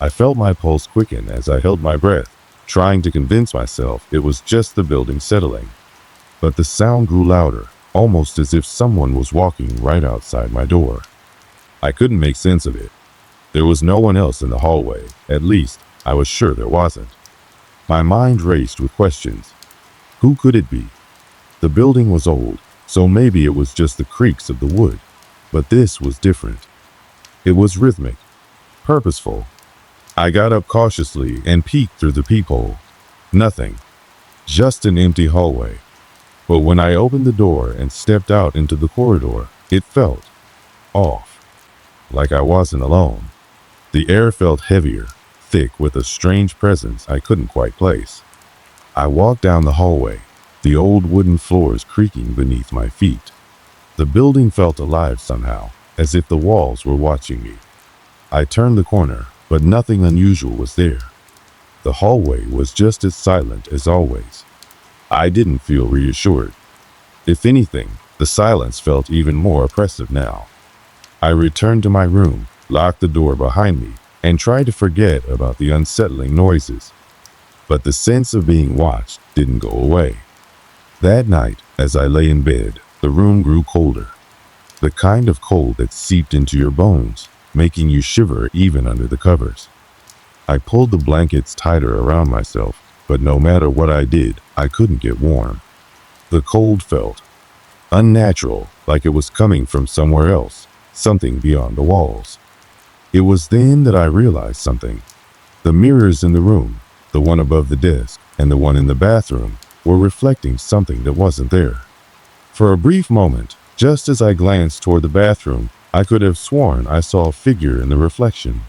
I felt my pulse quicken as I held my breath, trying to convince myself it was just the building settling. But the sound grew louder, almost as if someone was walking right outside my door. I couldn't make sense of it. There was no one else in the hallway, at least I was sure there wasn't. My mind raced with questions. Who could it be? The building was old, so maybe it was just the creaks of the wood. But this was different. It was rhythmic, purposeful. I got up cautiously and peeked through the peephole. Nothing. Just an empty hallway. But when I opened the door and stepped out into the corridor, it felt off. Like I wasn't alone. The air felt heavier, thick with a strange presence I couldn't quite place. I walked down the hallway, the old wooden floors creaking beneath my feet. The building felt alive somehow, as if the walls were watching me. I turned the corner, but nothing unusual was there. The hallway was just as silent as always. I didn't feel reassured. If anything, the silence felt even more oppressive now. I returned to my room, locked the door behind me, and tried to forget about the unsettling noises. But the sense of being watched didn't go away. That night, as I lay in bed, the room grew colder. The kind of cold that seeped into your bones, making you shiver even under the covers. I pulled the blankets tighter around myself, but no matter what I did, I couldn't get warm. The cold felt unnatural, like it was coming from somewhere else, something beyond the walls. It was then that I realized something. The mirrors in the room, the one above the desk and the one in the bathroom, were reflecting something that wasn't there. For a brief moment, just as I glanced toward the bathroom, I could have sworn I saw a figure in the reflection.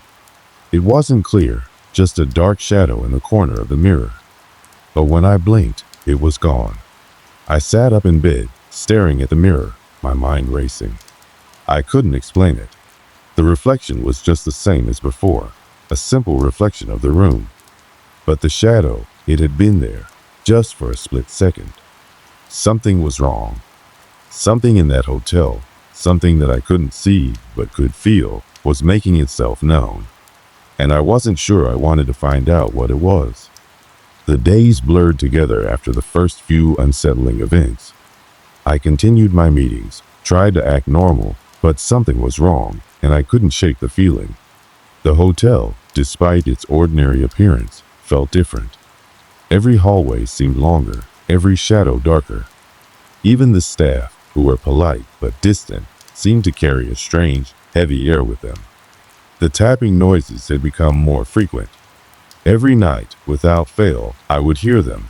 It wasn't clear, just a dark shadow in the corner of the mirror. But when I blinked, it was gone. I sat up in bed, staring at the mirror, my mind racing. I couldn't explain it. The reflection was just the same as before, a simple reflection of the room. But the shadow, it had been there, just for a split second. Something was wrong. Something in that hotel, something that I couldn't see but could feel, was making itself known. And I wasn't sure I wanted to find out what it was. The days blurred together after the first few unsettling events. I continued my meetings, tried to act normal, but something was wrong, and I couldn't shake the feeling. The hotel, despite its ordinary appearance, felt different. Every hallway seemed longer, every shadow darker. Even the staff, who were polite but distant, seemed to carry a strange, heavy air with them. The tapping noises had become more frequent. Every night, without fail, I would hear them.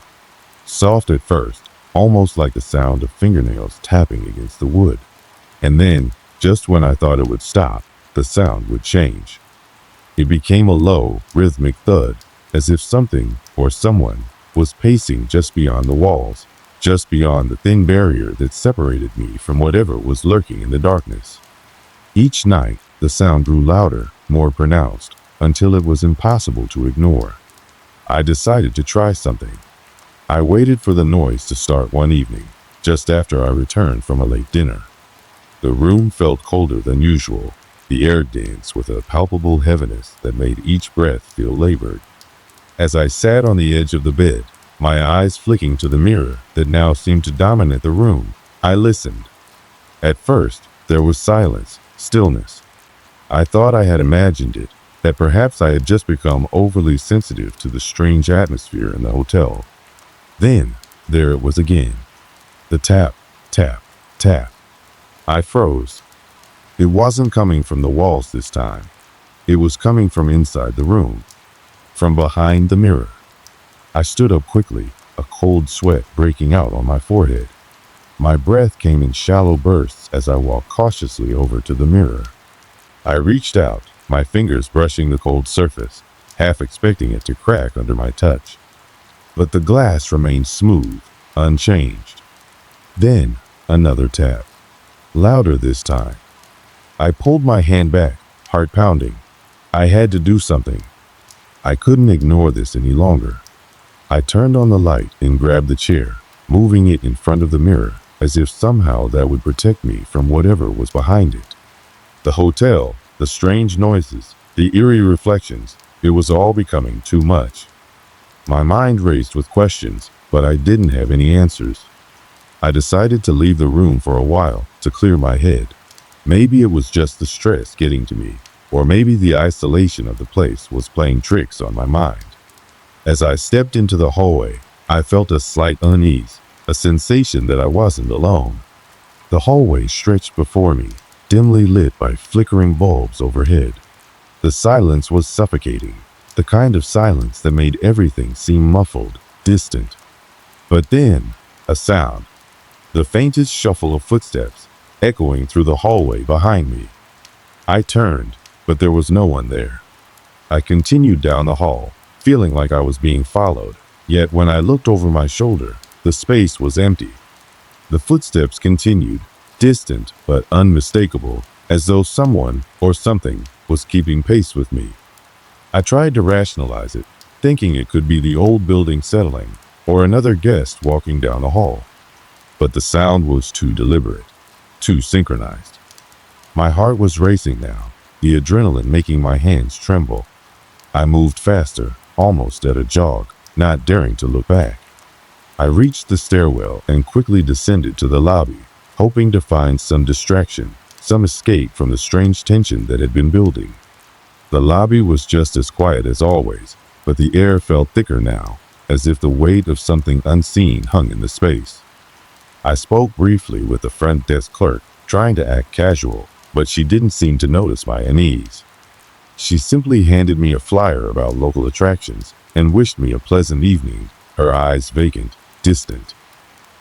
Soft at first, almost like the sound of fingernails tapping against the wood. And then, just when I thought it would stop, the sound would change. It became a low, rhythmic thud, as if something or someone was pacing just beyond the walls, just beyond the thin barrier that separated me from whatever was lurking in the darkness. Each night, the sound grew louder, more pronounced, until it was impossible to ignore. I decided to try something. I waited for the noise to start one evening, just after I returned from a late dinner. The room felt colder than usual, the air dense with a palpable heaviness that made each breath feel labored. As I sat on the edge of the bed, my eyes flicking to the mirror that now seemed to dominate the room, I listened. At first, there was silence, stillness. I thought I had imagined it, that perhaps I had just become overly sensitive to the strange atmosphere in the hotel. Then, there it was again. The tap, tap, tap. I froze. It wasn't coming from the walls this time. It was coming from inside the room, from behind the mirror. I stood up quickly, a cold sweat breaking out on my forehead. My breath came in shallow bursts as I walked cautiously over to the mirror. I reached out, my fingers brushing the cold surface, half expecting it to crack under my touch. But the glass remained smooth, unchanged. Then, another tap. Louder this time. I pulled my hand back, heart pounding. I had to do something. I couldn't ignore this any longer. I turned on the light and grabbed the chair, moving it in front of the mirror, as if somehow that would protect me from whatever was behind it. The hotel, the strange noises, the eerie reflections, it was all becoming too much. My mind raced with questions, but I didn't have any answers. I decided to leave the room for a while to clear my head. Maybe it was just the stress getting to me, or maybe the isolation of the place was playing tricks on my mind. As I stepped into the hallway, I felt a slight unease, a sensation that I wasn't alone. The hallway stretched before me, dimly lit by flickering bulbs overhead. The silence was suffocating, the kind of silence that made everything seem muffled, distant. But then, a sound. The faintest shuffle of footsteps, echoing through the hallway behind me. I turned, but there was no one there. I continued down the hall, feeling like I was being followed, yet when I looked over my shoulder, the space was empty. The footsteps continued, distant but unmistakable, as though someone or something was keeping pace with me. I tried to rationalize it, thinking it could be the old building settling, or another guest walking down the hall. But the sound was too deliberate, too synchronized. My heart was racing now, the adrenaline making my hands tremble. I moved faster, almost at a jog, not daring to look back. I reached the stairwell and quickly descended to the lobby, hoping to find some distraction, some escape from the strange tension that had been building. The lobby was just as quiet as always, but the air felt thicker now, as if the weight of something unseen hung in the space. I spoke briefly with the front desk clerk, trying to act casual, but she didn't seem to notice my unease. She simply handed me a flyer about local attractions and wished me a pleasant evening, her eyes vacant, distant.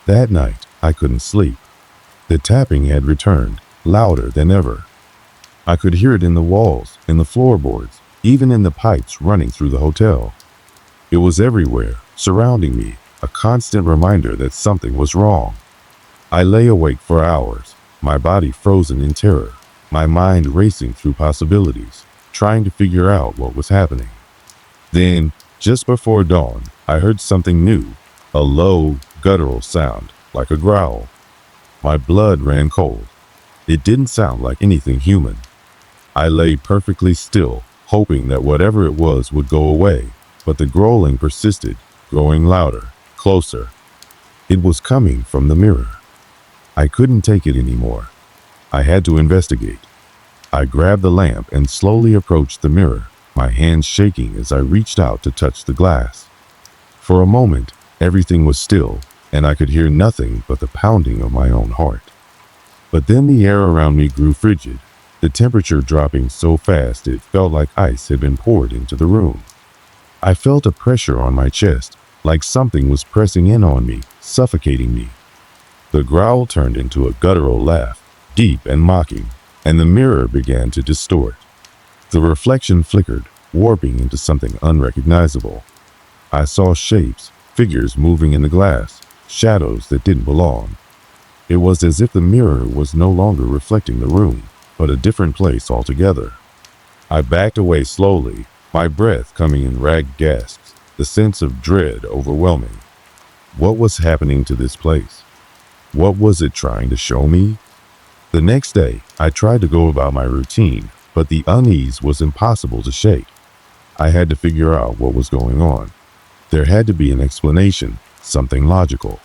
That night, I couldn't sleep. The tapping had returned, louder than ever. I could hear it in the walls, in the floorboards, even in the pipes running through the hotel. It was everywhere, surrounding me, a constant reminder that something was wrong. I lay awake for hours, my body frozen in terror, my mind racing through possibilities, trying to figure out what was happening. Then, just before dawn, I heard something new, a low, guttural sound, like a growl. My blood ran cold. It didn't sound like anything human. I lay perfectly still, hoping that whatever it was would go away, but the growling persisted, growing louder, closer. It was coming from the mirror. I couldn't take it anymore. I had to investigate. I grabbed the lamp and slowly approached the mirror, my hands shaking as I reached out to touch the glass. For a moment, everything was still, and I could hear nothing but the pounding of my own heart. But then the air around me grew frigid, the temperature dropping so fast it felt like ice had been poured into the room. I felt a pressure on my chest, like something was pressing in on me, suffocating me. The growl turned into a guttural laugh, deep and mocking, and the mirror began to distort. The reflection flickered, warping into something unrecognizable. I saw shapes, figures moving in the glass, shadows that didn't belong. It was as if the mirror was no longer reflecting the room, but a different place altogether. I backed away slowly, my breath coming in ragged gasps, the sense of dread overwhelming. What was happening to this place? What was it trying to show me? The next day, I tried to go about my routine, but the unease was impossible to shake. I had to figure out what was going on. There had to be an explanation, something logical.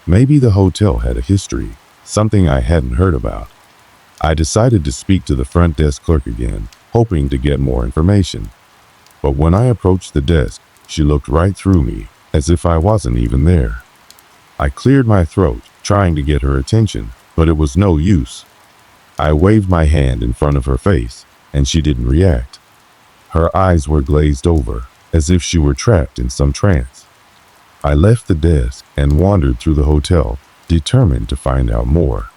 Maybe the hotel had a history, something I hadn't heard about. I decided to speak to the front desk clerk again, hoping to get more information. But when I approached the desk, she looked right through me, as if I wasn't even there. I cleared my throat, trying to get her attention, but it was no use. I waved my hand in front of her face, and she didn't react. Her eyes were glazed over, as if she were trapped in some trance. I left the desk and wandered through the hotel, determined to find out more.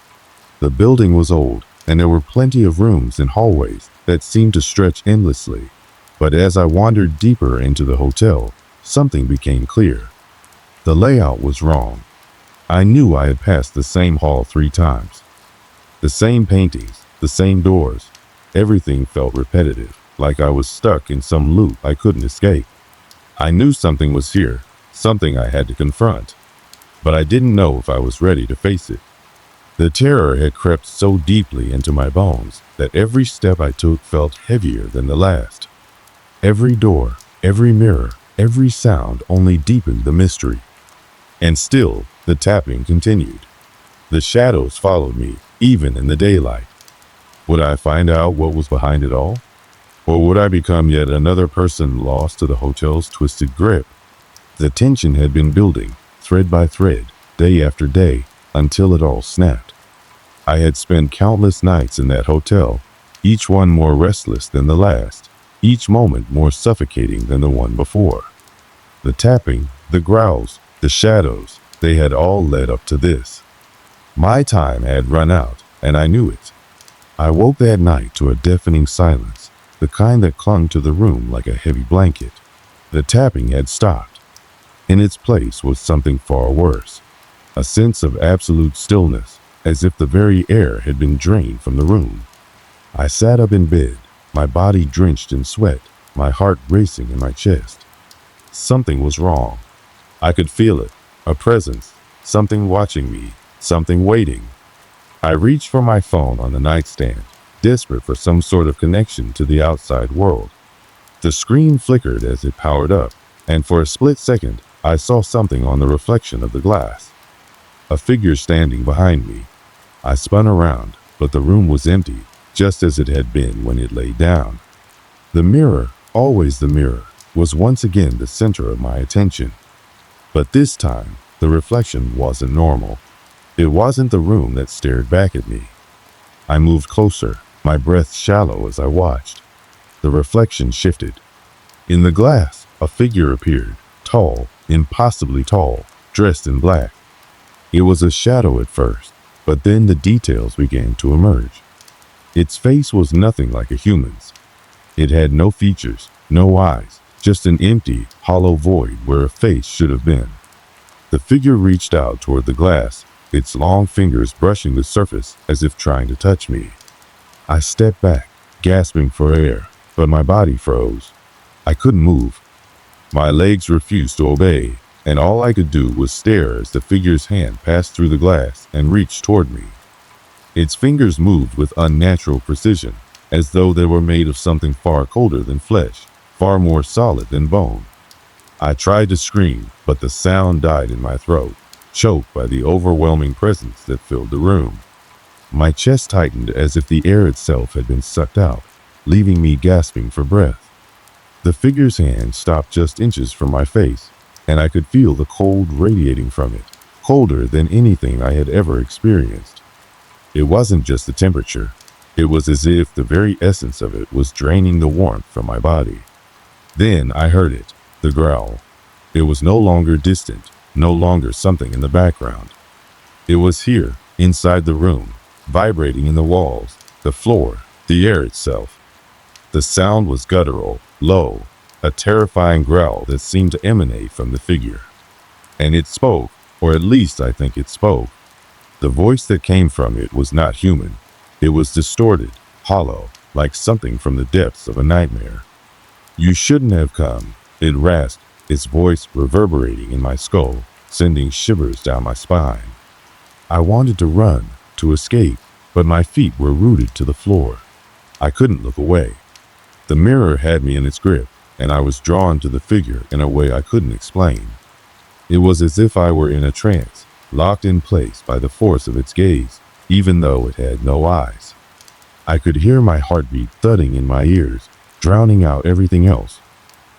The building was old, and there were plenty of rooms and hallways that seemed to stretch endlessly. But as I wandered deeper into the hotel, something became clear. The layout was wrong. I knew I had passed the same hall 3 times. The same paintings, the same doors. Everything felt repetitive, like I was stuck in some loop I couldn't escape. I knew something was here, something I had to confront, but I didn't know if I was ready to face it. The terror had crept so deeply into my bones that every step I took felt heavier than the last. Every door, every mirror, every sound only deepened the mystery. And still, the tapping continued. The shadows followed me, even in the daylight. Would I find out what was behind it all? Or would I become yet another person lost to the hotel's twisted grip? The tension had been building, thread by thread, day after day, until it all snapped. I had spent countless nights in that hotel, each one more restless than the last, each moment more suffocating than the one before. The tapping, the growls, the shadows, they had all led up to this. My time had run out, and I knew it. I woke that night to a deafening silence, the kind that clung to the room like a heavy blanket. The tapping had stopped. In its place was something far worse, a sense of absolute stillness, as if the very air had been drained from the room. I sat up in bed, my body drenched in sweat, my heart racing in my chest. Something was wrong. I could feel it, a presence, something watching me, something waiting. I reached for my phone on the nightstand, desperate for some sort of connection to the outside world. The screen flickered as it powered up, and for a split second, I saw something on the reflection of the glass. A figure standing behind me. I spun around, but the room was empty, just as it had been when it lay down. The mirror, always the mirror, was once again the center of my attention. But this time, the reflection wasn't normal. It wasn't the room that stared back at me. I moved closer, my breath shallow as I watched. The reflection shifted. In the glass, a figure appeared, tall, impossibly tall, dressed in black. It was a shadow at first, but then the details began to emerge. Its face was nothing like a human's. It had no features, no eyes, just an empty, hollow void where a face should have been. The figure reached out toward the glass, its long fingers brushing the surface as if trying to touch me. I stepped back, gasping for air, but my body froze. I couldn't move. My legs refused to obey, and all I could do was stare as the figure's hand passed through the glass and reached toward me. Its fingers moved with unnatural precision, as though they were made of something far colder than flesh, far more solid than bone. I tried to scream, but the sound died in my throat, choked by the overwhelming presence that filled the room. My chest tightened as if the air itself had been sucked out, leaving me gasping for breath. The figure's hand stopped just inches from my face, and I could feel the cold radiating from it, colder than anything I had ever experienced. It wasn't just the temperature. It was as if the very essence of it was draining the warmth from my body. Then I heard it, the growl. It was no longer distant, no longer something in the background. It was here, inside the room, vibrating in the walls, the floor, the air itself. The sound was guttural, low, a terrifying growl that seemed to emanate from the figure. And it spoke, or at least I think it spoke. The voice that came from it was not human. It was distorted, hollow, like something from the depths of a nightmare. "You shouldn't have come," it rasped, its voice reverberating in my skull, sending shivers down my spine. I wanted to run, to escape, but my feet were rooted to the floor. I couldn't look away. The mirror had me in its grip, and I was drawn to the figure in a way I couldn't explain. It was as if I were in a trance, locked in place by the force of its gaze, even though it had no eyes. I could hear my heartbeat thudding in my ears, drowning out everything else.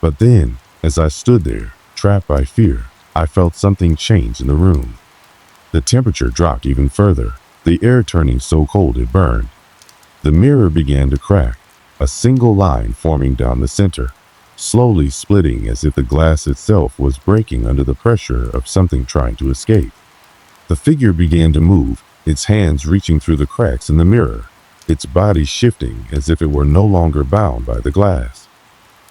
But then, as I stood there, trapped by fear, I felt something change in the room. The temperature dropped even further, the air turning so cold it burned. The mirror began to crack, a single line forming down the center, slowly splitting as if the glass itself was breaking under the pressure of something trying to escape. The figure began to move, its hands reaching through the cracks in the mirror, its body shifting as if it were no longer bound by the glass.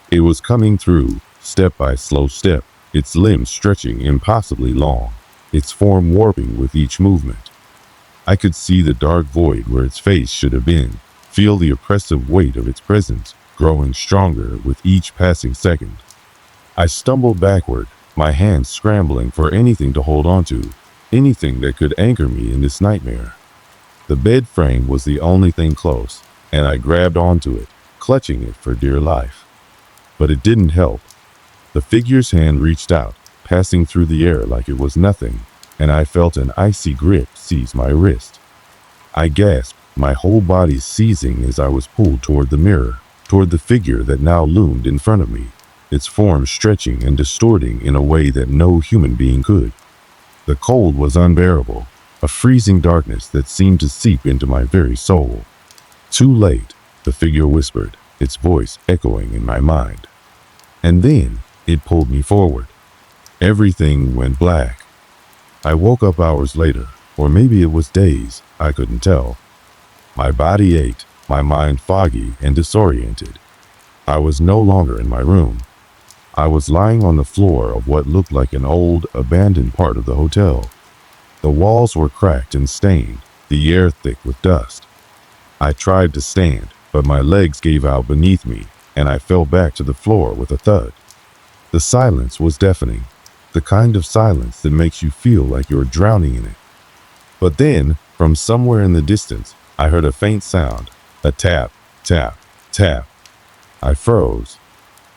It was coming through, step by slow step, its limbs stretching impossibly long, its form warping with each movement. I could see the dark void where its face should have been, feel the oppressive weight of its presence, growing stronger with each passing second. I stumbled backward, my hands scrambling for anything to hold onto, anything that could anchor me in this nightmare. The bed frame was the only thing close, and I grabbed onto it, clutching it for dear life. But it didn't help. The figure's hand reached out, passing through the air like it was nothing, and I felt an icy grip seize my wrist. I gasped, my whole body seizing as I was pulled toward the mirror, toward the figure that now loomed in front of me, its form stretching and distorting in a way that no human being could. The cold was unbearable, a freezing darkness that seemed to seep into my very soul. "Too late," the figure whispered, its voice echoing in my mind. And then it pulled me forward. Everything went black. I woke up hours later, or maybe it was days, I couldn't tell. My body ached, my mind foggy and disoriented. I was no longer in my room. I was lying on the floor of what looked like an old, abandoned part of the hotel. The walls were cracked and stained, the air thick with dust. I tried to stand, but my legs gave out beneath me, and I fell back to the floor with a thud. The silence was deafening, the kind of silence that makes you feel like you're drowning in it. But then, from somewhere in the distance, I heard a faint sound, a tap, tap, tap. I froze.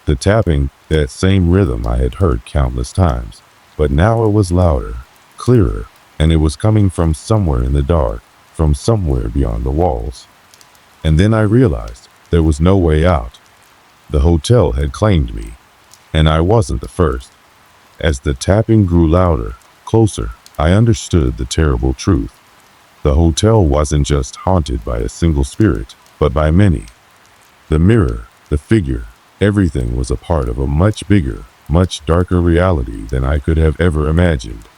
The tapping, that same rhythm I had heard countless times, but now it was louder, clearer, and it was coming from somewhere in the dark, from somewhere beyond the walls. And then I realized there was no way out. The hotel had claimed me, and I wasn't the first. As the tapping grew louder, closer, I understood the terrible truth. The hotel wasn't just haunted by a single spirit, but by many. The mirror, the figure, everything was a part of a much bigger, much darker reality than I could have ever imagined.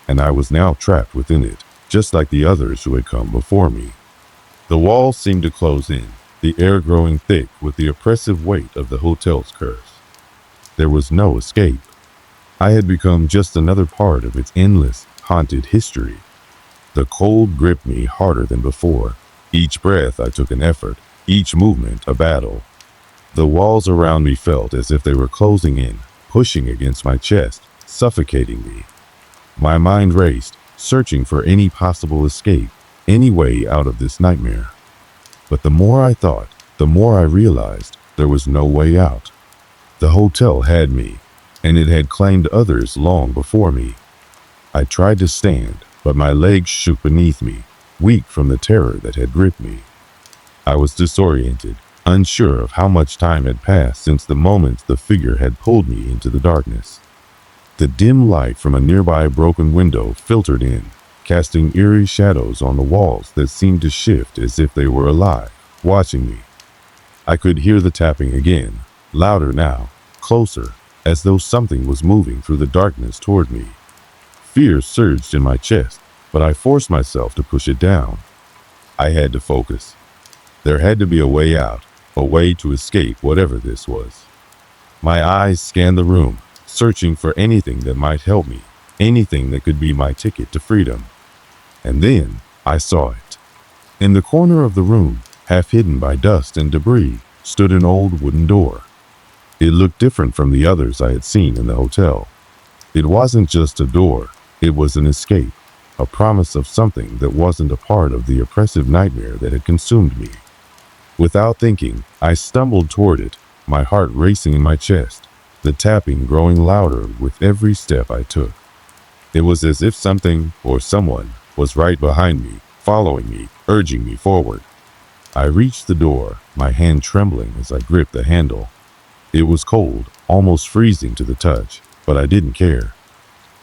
And I was now trapped within it, just like the others who had come before me. The walls seemed to close in, the air growing thick with the oppressive weight of the hotel's curse. There was no escape. I had become just another part of its endless, haunted history. The cold gripped me harder than before. Each breath I took an effort, each movement a battle. The walls around me felt as if they were closing in, pushing against my chest, suffocating me. My mind raced, searching for any possible escape, any way out of this nightmare. But the more I thought, the more I realized there was no way out. The hotel had me, and it had claimed others long before me. I tried to stand, but my legs shook beneath me, weak from the terror that had gripped me. I was disoriented, unsure of how much time had passed since the moment the figure had pulled me into the darkness. The dim light from a nearby broken window filtered in, casting eerie shadows on the walls that seemed to shift as if they were alive, watching me. I could hear the tapping again, louder now, closer, as though something was moving through the darkness toward me. Fear surged in my chest, but I forced myself to push it down. I had to focus. There had to be a way out, a way to escape whatever this was. My eyes scanned the room, searching for anything that might help me, anything that could be my ticket to freedom. And then I saw it. In the corner of the room, half hidden by dust and debris, stood an old wooden door. It looked different from the others I had seen in the hotel. It wasn't just a door, it was an escape, a promise of something that wasn't a part of the oppressive nightmare that had consumed me. Without thinking, I stumbled toward it, my heart racing in my chest, the tapping growing louder with every step I took. It was as if something, or someone, was right behind me, following me, urging me forward. I reached the door, my hand trembling as I gripped the handle. It was cold, almost freezing to the touch, but I didn't care.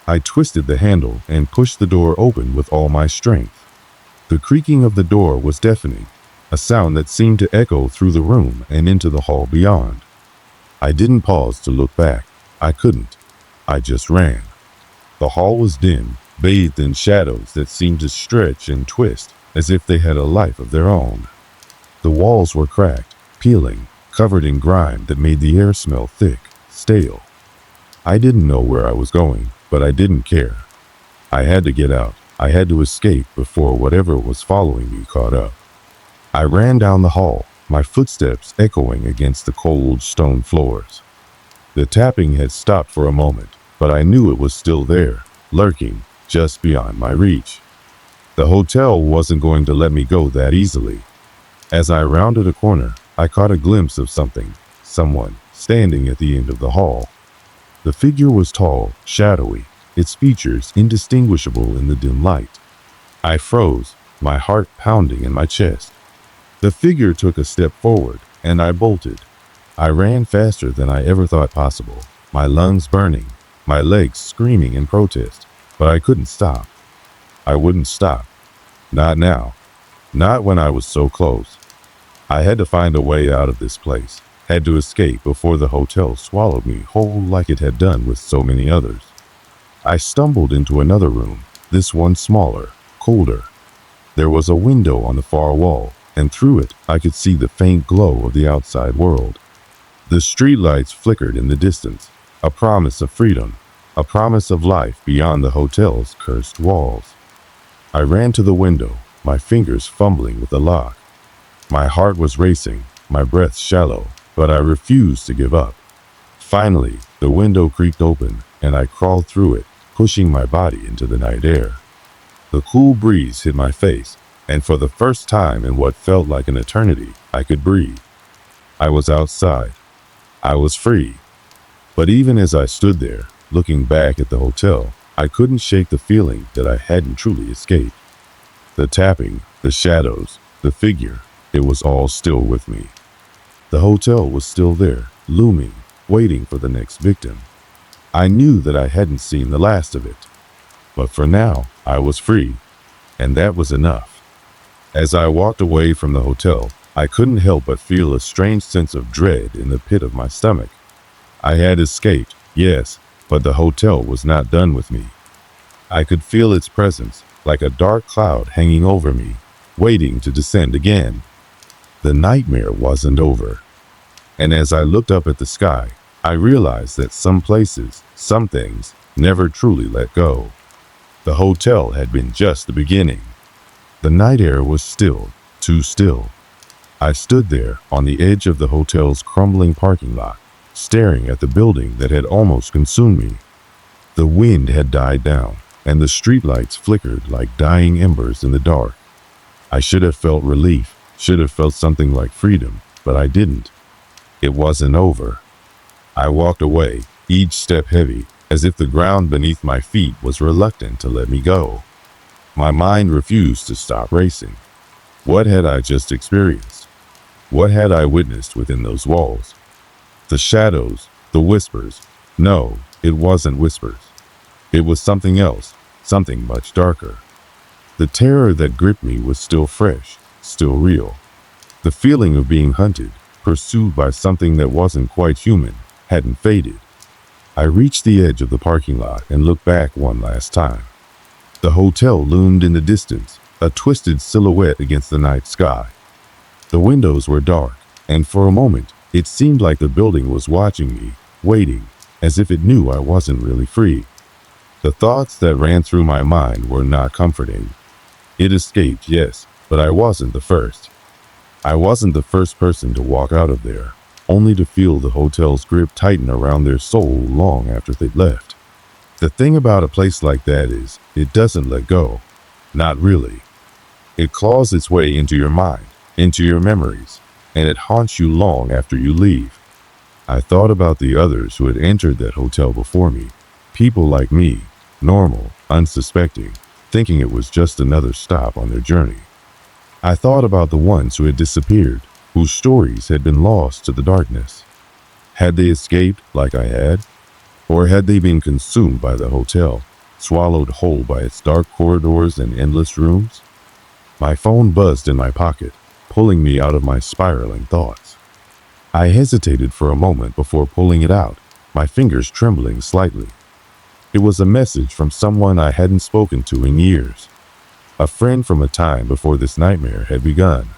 I twisted the handle and pushed the door open with all my strength. The creaking of the door was deafening, a sound that seemed to echo through the room and into the hall beyond. I didn't pause to look back. I couldn't. I just ran. The hall was dim, bathed in shadows that seemed to stretch and twist as if they had a life of their own. The walls were cracked, peeling, covered in grime that made the air smell thick, stale. I didn't know where I was going, but I didn't care. I had to get out. I had to escape before whatever was following me caught up. I ran down the hall, my footsteps echoing against the cold stone floors. The tapping had stopped for a moment, but I knew it was still there, lurking, just beyond my reach. The hotel wasn't going to let me go that easily. As I rounded a corner, I caught a glimpse of someone, standing at the end of the hall. The figure was tall, shadowy, its features indistinguishable in the dim light. I froze, my heart pounding in my chest. The figure took a step forward, and I bolted. I ran faster than I ever thought possible, my lungs burning, my legs screaming in protest, but I couldn't stop. I wouldn't stop. Not now. Not when I was so close. I had to find a way out of this place, had to escape before the hotel swallowed me whole like it had done with so many others. I stumbled into another room, this one smaller, colder. There was a window on the far wall, and through it I could see the faint glow of the outside world. The streetlights flickered in the distance, a promise of freedom, a promise of life beyond the hotel's cursed walls. I ran to the window, my fingers fumbling with the lock. My heart was racing, my breath shallow, but I refused to give up. Finally, the window creaked open, and I crawled through it, pushing my body into the night air. The cool breeze hit my face, and for the first time in what felt like an eternity, I could breathe. I was outside. I was free. But even as I stood there, looking back at the hotel, I couldn't shake the feeling that I hadn't truly escaped. The tapping, the shadows, the figure, it was all still with me. The hotel was still there, looming, waiting for the next victim. I knew that I hadn't seen the last of it. But for now, I was free, and that was enough. As I walked away from the hotel, I couldn't help but feel a strange sense of dread in the pit of my stomach. I had escaped, yes, but the hotel was not done with me. I could feel its presence, like a dark cloud hanging over me, waiting to descend again. The nightmare wasn't over. And as I looked up at the sky, I realized that some places, some things, never truly let go. The hotel had been just the beginning. The night air was still, too still. I stood there on the edge of the hotel's crumbling parking lot, staring at the building that had almost consumed me. The wind had died down, and the streetlights flickered like dying embers in the dark. I should have felt relief, should have felt something like freedom, but I didn't. It wasn't over. I walked away, each step heavy, as if the ground beneath my feet was reluctant to let me go. My mind refused to stop racing. What had I just experienced? What had I witnessed within those walls? The shadows, the whispers. No, it wasn't whispers. It was something else, something much darker. The terror that gripped me was still fresh, still real. The feeling of being hunted, pursued by something that wasn't quite human, hadn't faded. I reached the edge of the parking lot and looked back one last time. The hotel loomed in the distance, a twisted silhouette against the night sky. The windows were dark, and for a moment, it seemed like the building was watching me, waiting, as if it knew I wasn't really free. The thoughts that ran through my mind were not comforting. It escaped, yes, but I wasn't the first. I wasn't the first person to walk out of there, only to feel the hotel's grip tighten around their soul long after they'd left. The thing about a place like that is, it doesn't let go. Not really. It claws its way into your mind, into your memories, and it haunts you long after you leave. I thought about the others who had entered that hotel before me. People like me, normal, unsuspecting, thinking it was just another stop on their journey. I thought about the ones who had disappeared, whose stories had been lost to the darkness. Had they escaped like I had? Or had they been consumed by the hotel, swallowed whole by its dark corridors and endless rooms? My phone buzzed in my pocket, pulling me out of my spiraling thoughts. I hesitated for a moment before pulling it out, my fingers trembling slightly. It was a message from someone I hadn't spoken to in years. A friend from a time before this nightmare had begun.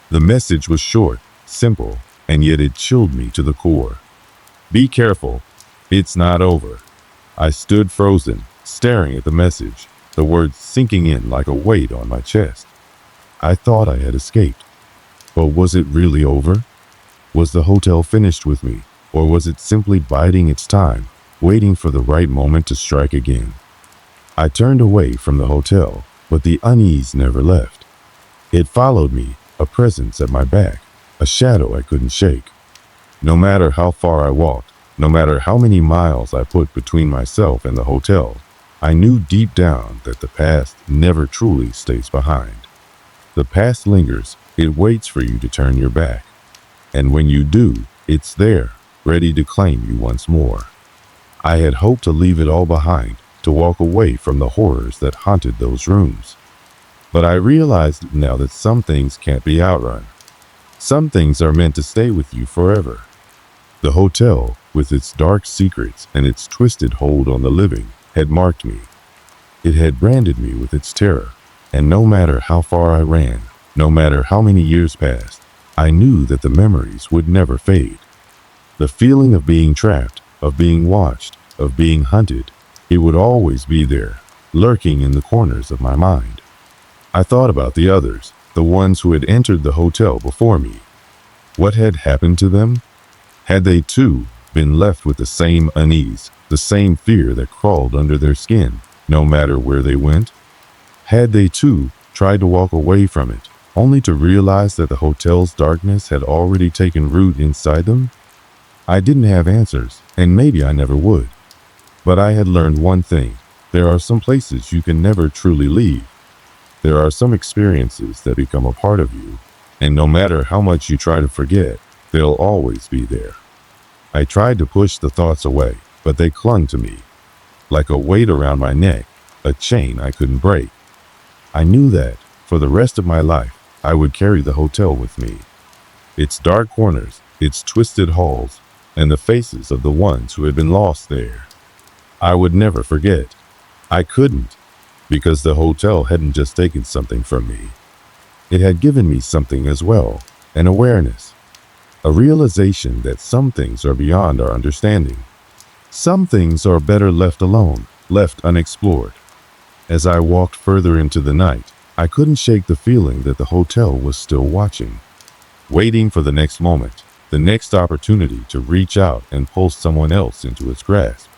The message was short, simple, and yet it chilled me to the core. Be careful. It's not over. I stood frozen, staring at the message, the words sinking in like a weight on my chest. I thought I had escaped. But was it really over? Was the hotel finished with me, or was it simply biding its time, waiting for the right moment to strike again? I turned away from the hotel, but the unease never left. It followed me, a presence at my back, a shadow I couldn't shake. No matter how far I walked, no matter how many miles I put between myself and the hotel, I knew deep down that the past never truly stays behind. The past lingers, it waits for you to turn your back. And when you do, it's there, ready to claim you once more. I had hoped to leave it all behind, to walk away from the horrors that haunted those rooms. But I realized now that some things can't be outrun. Some things are meant to stay with you forever. The hotel, with its dark secrets and its twisted hold on the living, had marked me. It had branded me with its terror, and no matter how far I ran, no matter how many years passed, I knew that the memories would never fade. The feeling of being trapped, of being watched, of being hunted, it would always be there, lurking in the corners of my mind. I thought about the others, the ones who had entered the hotel before me. What had happened to them? Had they too been left with the same unease, the same fear that crawled under their skin, no matter where they went? Had they too tried to walk away from it, only to realize that the hotel's darkness had already taken root inside them? I didn't have answers, and maybe I never would. But I had learned one thing. There are some places you can never truly leave. There are some experiences that become a part of you, and no matter how much you try to forget, they'll always be there. I tried to push the thoughts away, but they clung to me, like a weight around my neck, a chain I couldn't break. I knew that, for the rest of my life, I would carry the hotel with me. Its dark corners, its twisted halls, and the faces of the ones who had been lost there. I would never forget. I couldn't, because the hotel hadn't just taken something from me. It had given me something as well, an awareness, a realization that some things are beyond our understanding. Some things are better left alone, left unexplored. As I walked further into the night, I couldn't shake the feeling that the hotel was still watching, waiting for the next moment, the next opportunity to reach out and pull someone else into its grasp.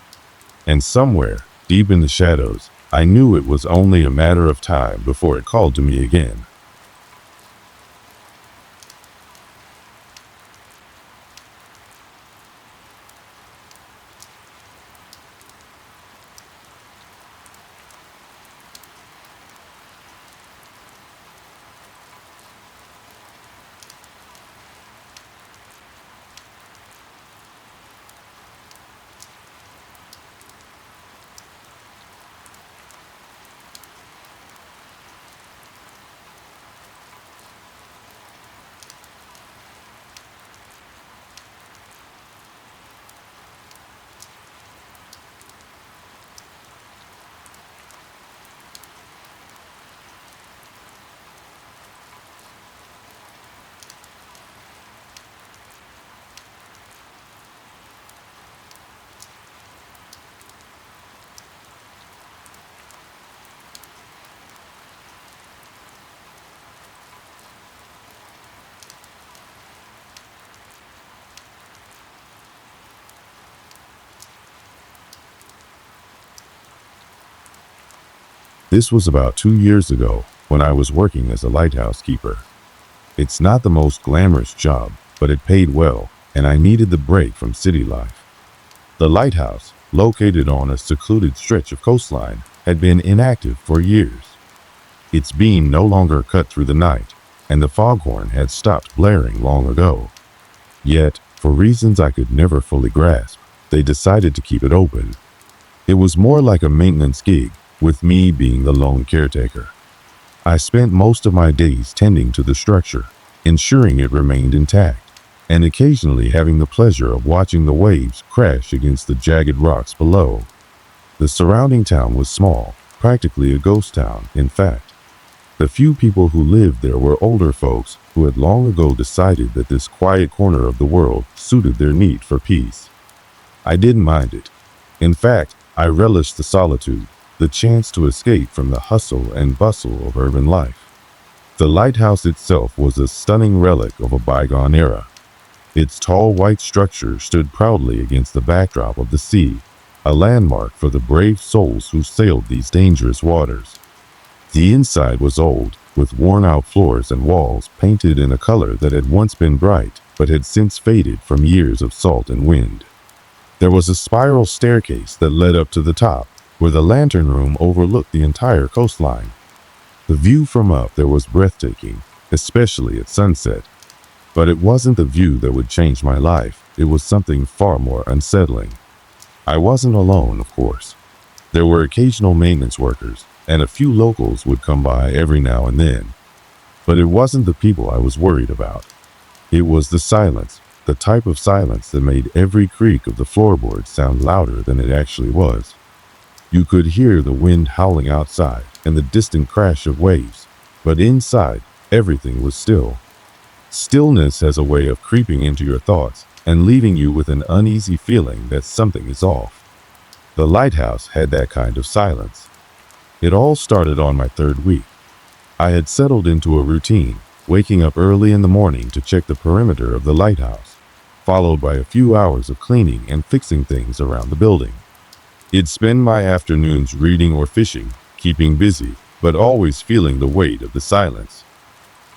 And somewhere, deep in the shadows, I knew it was only a matter of time before it called to me again. This was about 2 years ago when I was working as a lighthouse keeper. It's not the most glamorous job, but it paid well, and I needed the break from city life. The lighthouse, located on a secluded stretch of coastline, had been inactive for years. Its beam no longer cut through the night, and the foghorn had stopped blaring long ago. Yet, for reasons I could never fully grasp, they decided to keep it open. It was more like a maintenance gig, with me being the lone caretaker. I spent most of my days tending to the structure, ensuring it remained intact, and occasionally having the pleasure of watching the waves crash against the jagged rocks below. The surrounding town was small, practically a ghost town, in fact. The few people who lived there were older folks who had long ago decided that this quiet corner of the world suited their need for peace. I didn't mind it. In fact, I relished the solitude, the chance to escape from the hustle and bustle of urban life. The lighthouse itself was a stunning relic of a bygone era. Its tall white structure stood proudly against the backdrop of the sea, a landmark for the brave souls who sailed these dangerous waters. The inside was old, with worn-out floors and walls painted in a color that had once been bright, but had since faded from years of salt and wind. There was a spiral staircase that led up to the top, where the lantern room overlooked the entire coastline. The view from up there was breathtaking, especially at sunset. But it wasn't the view that would change my life, it was something far more unsettling. I wasn't alone, of course. There were occasional maintenance workers, and a few locals would come by every now and then. But it wasn't the people I was worried about. It was the silence, the type of silence that made every creak of the floorboard sound louder than it actually was. You could hear the wind howling outside and the distant crash of waves, but inside, everything was still. Stillness has a way of creeping into your thoughts and leaving you with an uneasy feeling that something is off. The lighthouse had that kind of silence. It all started on my third week. I had settled into a routine, waking up early in the morning to check the perimeter of the lighthouse, followed by a few hours of cleaning and fixing things around the building. I'd spend my afternoons reading or fishing, keeping busy, but always feeling the weight of the silence.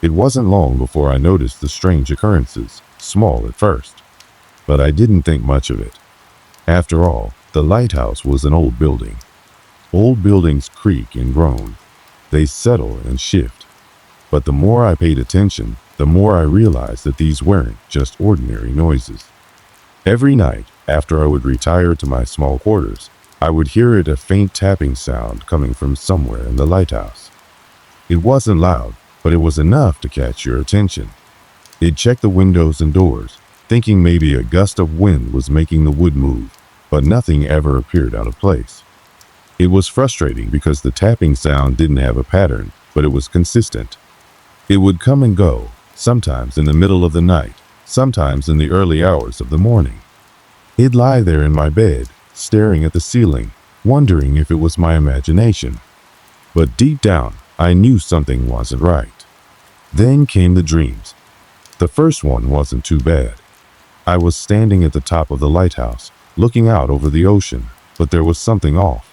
It wasn't long before I noticed the strange occurrences, small at first. But I didn't think much of it. After all, the lighthouse was an old building. Old buildings creak and groan. They settle and shift. But the more I paid attention, the more I realized that these weren't just ordinary noises. Every night, after I would retire to my small quarters, I would hear a faint tapping sound coming from somewhere in the lighthouse. It wasn't loud, but it was enough to catch your attention. I'd check the windows and doors, thinking maybe a gust of wind was making the wood move, but nothing ever appeared out of place. It was frustrating because the tapping sound didn't have a pattern, but it was consistent. It would come and go, sometimes in the middle of the night, sometimes in the early hours of the morning. I'd lie there in my bed, staring at the ceiling, wondering if it was my imagination. But deep down, I knew something wasn't right. Then came the dreams. The first one wasn't too bad. I was standing at the top of the lighthouse, looking out over the ocean, but there was something off.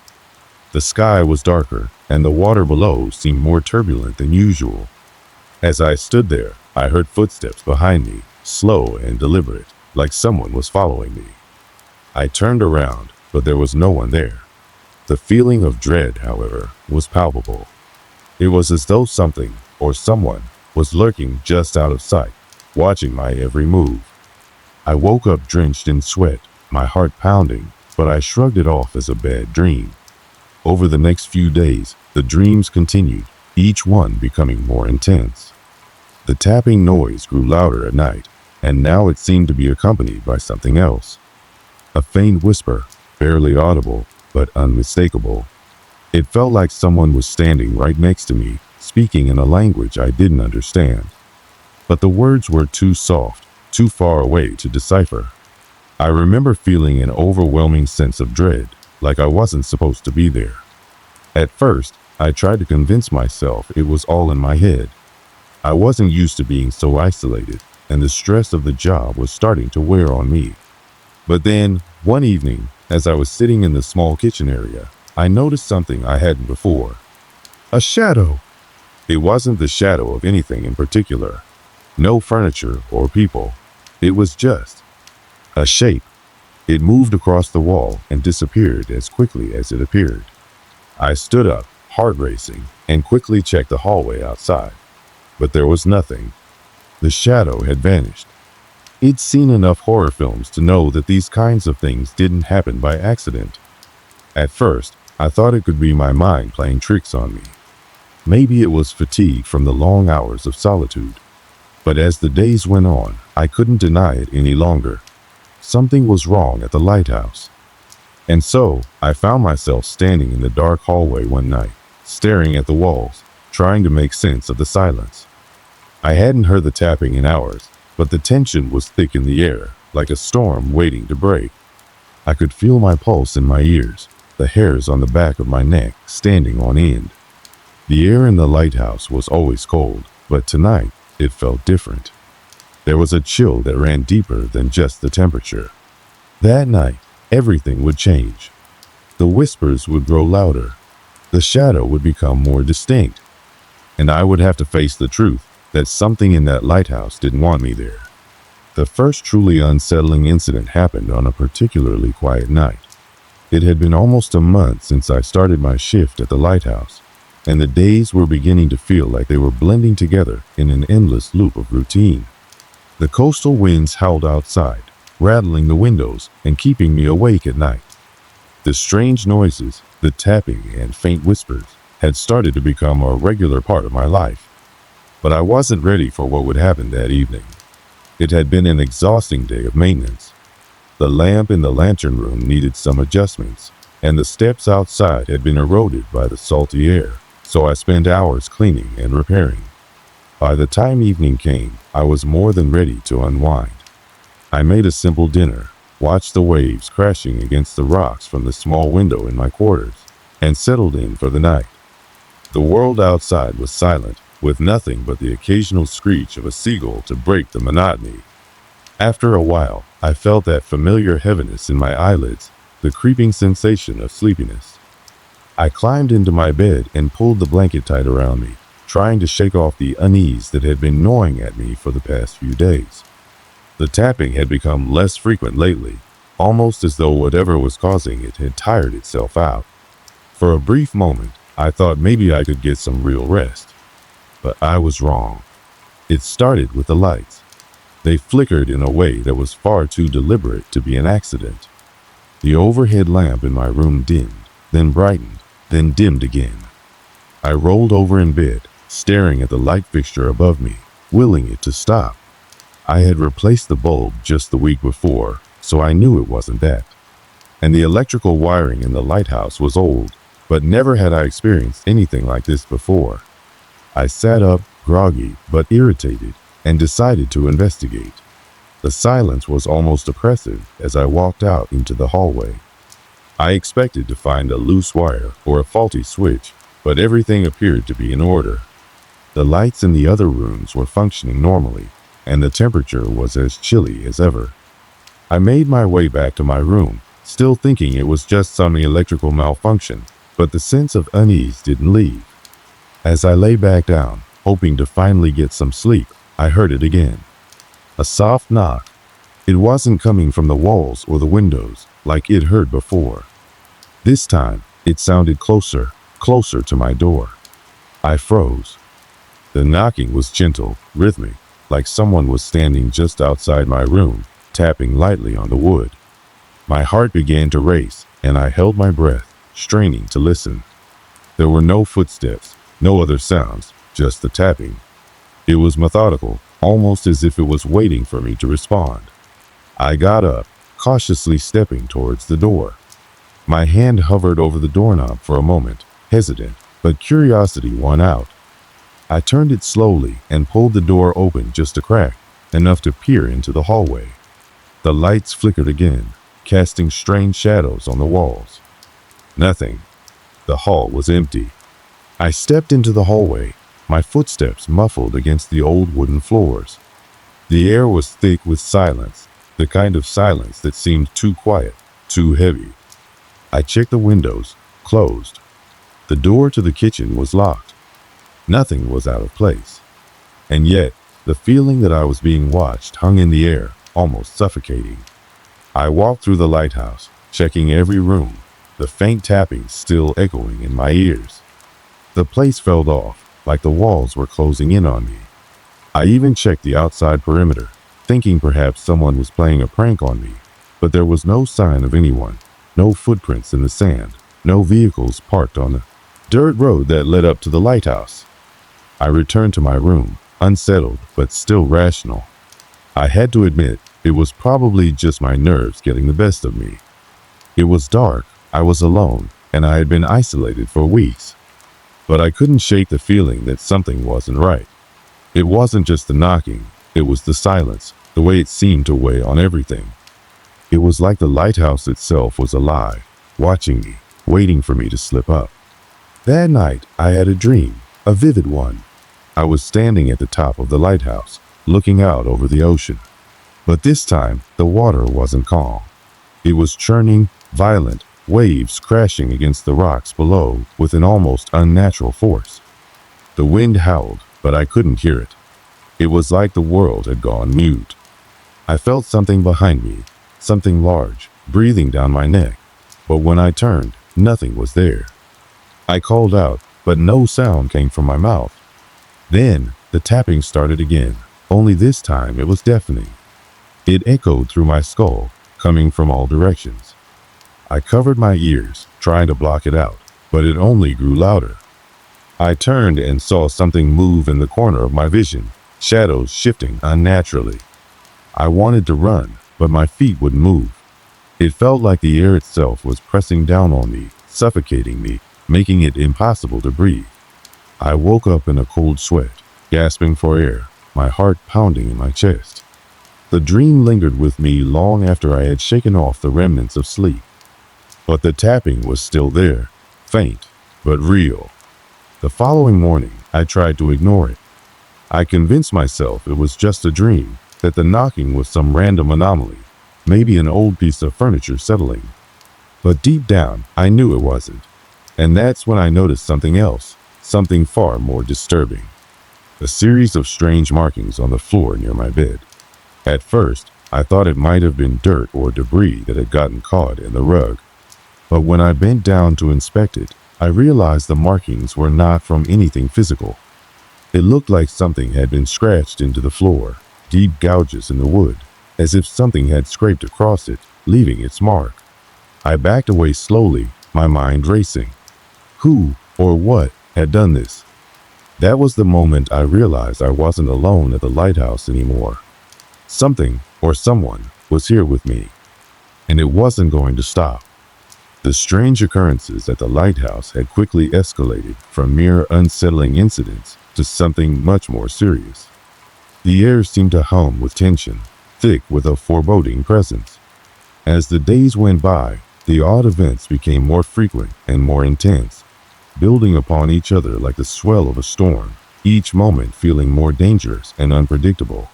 The sky was darker, and the water below seemed more turbulent than usual. As I stood there, I heard footsteps behind me, slow and deliberate, like someone was following me. I turned around, but there was no one there. The feeling of dread, however, was palpable. It was as though something, or someone, was lurking just out of sight, watching my every move. I woke up drenched in sweat, my heart pounding, but I shrugged it off as a bad dream. Over the next few days, the dreams continued, each one becoming more intense. The tapping noise grew louder at night, and now it seemed to be accompanied by something else. A faint whisper, barely audible, but unmistakable. It felt like someone was standing right next to me, speaking in a language I didn't understand. But the words were too soft, too far away to decipher. I remember feeling an overwhelming sense of dread, like I wasn't supposed to be there. At first, I tried to convince myself it was all in my head. I wasn't used to being so isolated, and the stress of the job was starting to wear on me. But then, one evening, as I was sitting in the small kitchen area, I noticed something I hadn't before. A shadow. It wasn't the shadow of anything in particular. No furniture or people. It was just a shape. It moved across the wall and disappeared as quickly as it appeared. I stood up, heart racing, and quickly checked the hallway outside. But there was nothing. The shadow had vanished. I'd seen enough horror films to know that these kinds of things didn't happen by accident. At first, I thought it could be my mind playing tricks on me. Maybe it was fatigue from the long hours of solitude. But as the days went on, I couldn't deny it any longer. Something was wrong at the lighthouse. And so, I found myself standing in the dark hallway one night, staring at the walls, trying to make sense of the silence. I hadn't heard the tapping in hours, but the tension was thick in the air, like a storm waiting to break. I could feel my pulse in my ears, the hairs on the back of my neck standing on end. The air in the lighthouse was always cold, but tonight it felt different. There was a chill that ran deeper than just the temperature. That night, everything would change. The whispers would grow louder. The shadow would become more distinct. And I would have to face the truth that something in that lighthouse didn't want me there. The first truly unsettling incident happened on a particularly quiet night. It had been almost a month since I started my shift at the lighthouse, and the days were beginning to feel like they were blending together in an endless loop of routine. The coastal winds howled outside, rattling the windows and keeping me awake at night. The strange noises, the tapping and faint whispers, had started to become a regular part of my life. But I wasn't ready for what would happen that evening. It had been an exhausting day of maintenance. The lamp in the lantern room needed some adjustments, and the steps outside had been eroded by the salty air, so I spent hours cleaning and repairing. By the time evening came, I was more than ready to unwind. I made a simple dinner, watched the waves crashing against the rocks from the small window in my quarters, and settled in for the night. The world outside was silent, with nothing but the occasional screech of a seagull to break the monotony. After a while, I felt that familiar heaviness in my eyelids, the creeping sensation of sleepiness. I climbed into my bed and pulled the blanket tight around me, trying to shake off the unease that had been gnawing at me for the past few days. The tapping had become less frequent lately, almost as though whatever was causing it had tired itself out. For a brief moment, I thought maybe I could get some real rest. But I was wrong. It started with the lights. They flickered in a way that was far too deliberate to be an accident. The overhead lamp in my room dimmed, then brightened, then dimmed again. I rolled over in bed, staring at the light fixture above me, willing it to stop. I had replaced the bulb just the week before, so I knew it wasn't that. And the electrical wiring in the lighthouse was old, but never had I experienced anything like this before. I sat up, groggy but irritated, and decided to investigate. The silence was almost oppressive as I walked out into the hallway. I expected to find a loose wire or a faulty switch, but everything appeared to be in order. The lights in the other rooms were functioning normally, and the temperature was as chilly as ever. I made my way back to my room, still thinking it was just some electrical malfunction, but the sense of unease didn't leave. As I lay back down, hoping to finally get some sleep, I heard it again. A soft knock. It wasn't coming from the walls or the windows, like I'd heard before. This time, it sounded closer, closer to my door. I froze. The knocking was gentle, rhythmic, like someone was standing just outside my room, tapping lightly on the wood. My heart began to race, and I held my breath, straining to listen. There were no footsteps, no other sounds, just the tapping. It was methodical, almost as if it was waiting for me to respond. I got up, cautiously stepping towards the door. My hand hovered over the doorknob for a moment, hesitant, but curiosity won out. I turned it slowly and pulled the door open just a crack, enough to peer into the hallway. The lights flickered again, casting strange shadows on the walls. Nothing. The hall was empty. I stepped into the hallway, my footsteps muffled against the old wooden floors. The air was thick with silence, the kind of silence that seemed too quiet, too heavy. I checked the windows, closed. The door to the kitchen was locked. Nothing was out of place. And yet, the feeling that I was being watched hung in the air, almost suffocating. I walked through the lighthouse, checking every room, the faint tapping still echoing in my ears. The place felt off, like the walls were closing in on me. I even checked the outside perimeter, thinking perhaps someone was playing a prank on me, but there was no sign of anyone, no footprints in the sand, no vehicles parked on the dirt road that led up to the lighthouse. I returned to my room, unsettled but still rational. I had to admit, it was probably just my nerves getting the best of me. It was dark, I was alone, and I had been isolated for weeks. But I couldn't shake the feeling that something wasn't right. It wasn't just the knocking, it was the silence, the way it seemed to weigh on everything. It was like the lighthouse itself was alive, watching me, waiting for me to slip up. That night, I had a dream, a vivid one. I was standing at the top of the lighthouse, looking out over the ocean. But this time, the water wasn't calm. It was churning, violent, waves crashing against the rocks below with an almost unnatural force. The wind howled, but I couldn't hear it. It was like the world had gone mute. I felt something behind me, something large, breathing down my neck. But when I turned, nothing was there. I called out, but no sound came from my mouth. Then, the tapping started again, only this time it was deafening. It echoed through my skull, coming from all directions. I covered my ears, trying to block it out, but it only grew louder. I turned and saw something move in the corner of my vision, shadows shifting unnaturally. I wanted to run, but my feet wouldn't move. It felt like the air itself was pressing down on me, suffocating me, making it impossible to breathe. I woke up in a cold sweat, gasping for air, my heart pounding in my chest. The dream lingered with me long after I had shaken off the remnants of sleep. But the tapping was still there, faint, but real. The following morning, I tried to ignore it. I convinced myself it was just a dream, that the knocking was some random anomaly, maybe an old piece of furniture settling. But deep down, I knew it wasn't. And that's when I noticed something else, something far more disturbing. A series of strange markings on the floor near my bed. At first, I thought it might have been dirt or debris that had gotten caught in the rug. But when I bent down to inspect it, I realized the markings were not from anything physical. It looked like something had been scratched into the floor, deep gouges in the wood, as if something had scraped across it, leaving its mark. I backed away slowly, my mind racing. Who or what had done this? That was the moment I realized I wasn't alone at the lighthouse anymore. Something or someone was here with me, and it wasn't going to stop. The strange occurrences at the lighthouse had quickly escalated from mere unsettling incidents to something much more serious. The air seemed to hum with tension, thick with a foreboding presence. As the days went by, the odd events became more frequent and more intense, building upon each other like the swell of a storm, each moment feeling more dangerous and unpredictable.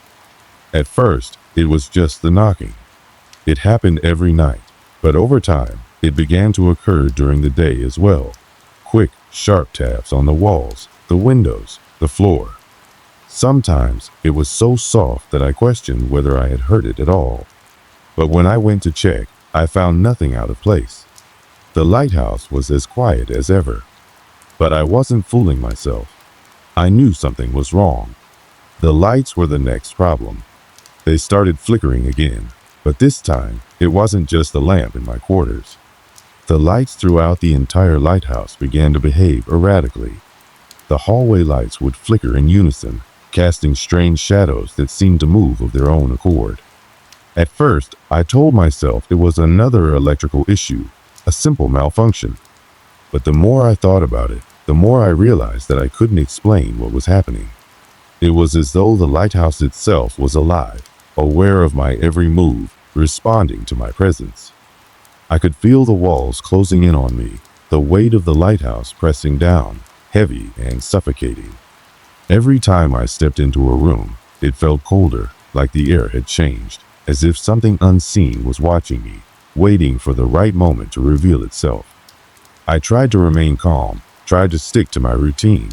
At first, it was just the knocking. It happened every night, but over time, it began to occur during the day as well. Quick, sharp taps on the walls, the windows, the floor. Sometimes, it was so soft that I questioned whether I had heard it at all. But when I went to check, I found nothing out of place. The lighthouse was as quiet as ever. But I wasn't fooling myself. I knew something was wrong. The lights were the next problem. They started flickering again, but this time, it wasn't just the lamp in my quarters. The lights throughout the entire lighthouse began to behave erratically. The hallway lights would flicker in unison, casting strange shadows that seemed to move of their own accord. At first, I told myself it was another electrical issue, a simple malfunction. But the more I thought about it, the more I realized that I couldn't explain what was happening. It was as though the lighthouse itself was alive, aware of my every move, responding to my presence. I could feel the walls closing in on me, the weight of the lighthouse pressing down, heavy and suffocating. Every time I stepped into a room, it felt colder, like the air had changed, as if something unseen was watching me, waiting for the right moment to reveal itself. I tried to remain calm, tried to stick to my routine.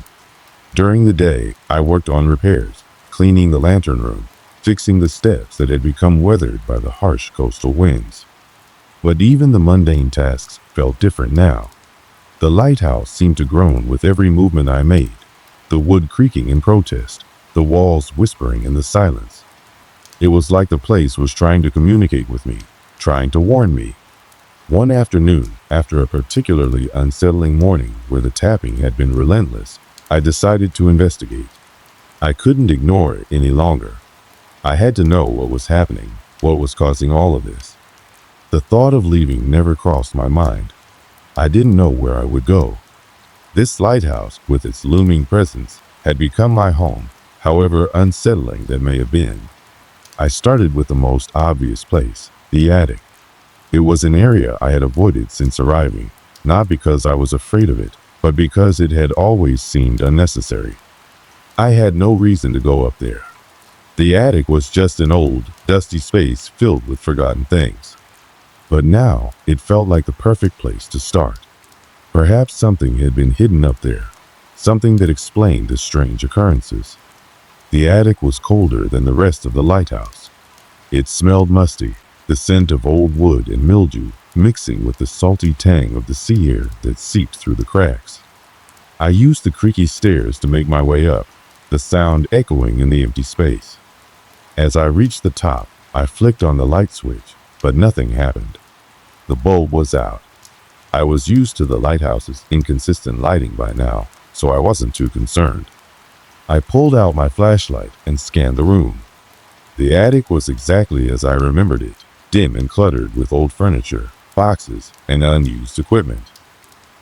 During the day, I worked on repairs, cleaning the lantern room, fixing the steps that had become weathered by the harsh coastal winds. But even the mundane tasks felt different now. The lighthouse seemed to groan with every movement I made, the wood creaking in protest, the walls whispering in the silence. It was like the place was trying to communicate with me, trying to warn me. One afternoon, after a particularly unsettling morning where the tapping had been relentless, I decided to investigate. I couldn't ignore it any longer. I had to know what was happening, what was causing all of this. The thought of leaving never crossed my mind. I didn't know where I would go. This lighthouse, with its looming presence, had become my home, however unsettling that may have been. I started with the most obvious place, the attic. It was an area I had avoided since arriving, not because I was afraid of it, but because it had always seemed unnecessary. I had no reason to go up there. The attic was just an old, dusty space filled with forgotten things. But now, it felt like the perfect place to start. Perhaps something had been hidden up there, something that explained the strange occurrences. The attic was colder than the rest of the lighthouse. It smelled musty, the scent of old wood and mildew mixing with the salty tang of the sea air that seeped through the cracks. I used the creaky stairs to make my way up, the sound echoing in the empty space. As I reached the top, I flicked on the light switch, but nothing happened. The bulb was out. I was used to the lighthouse's inconsistent lighting by now, so I wasn't too concerned. I pulled out my flashlight and scanned the room. The attic was exactly as I remembered it, dim and cluttered with old furniture, boxes, and unused equipment.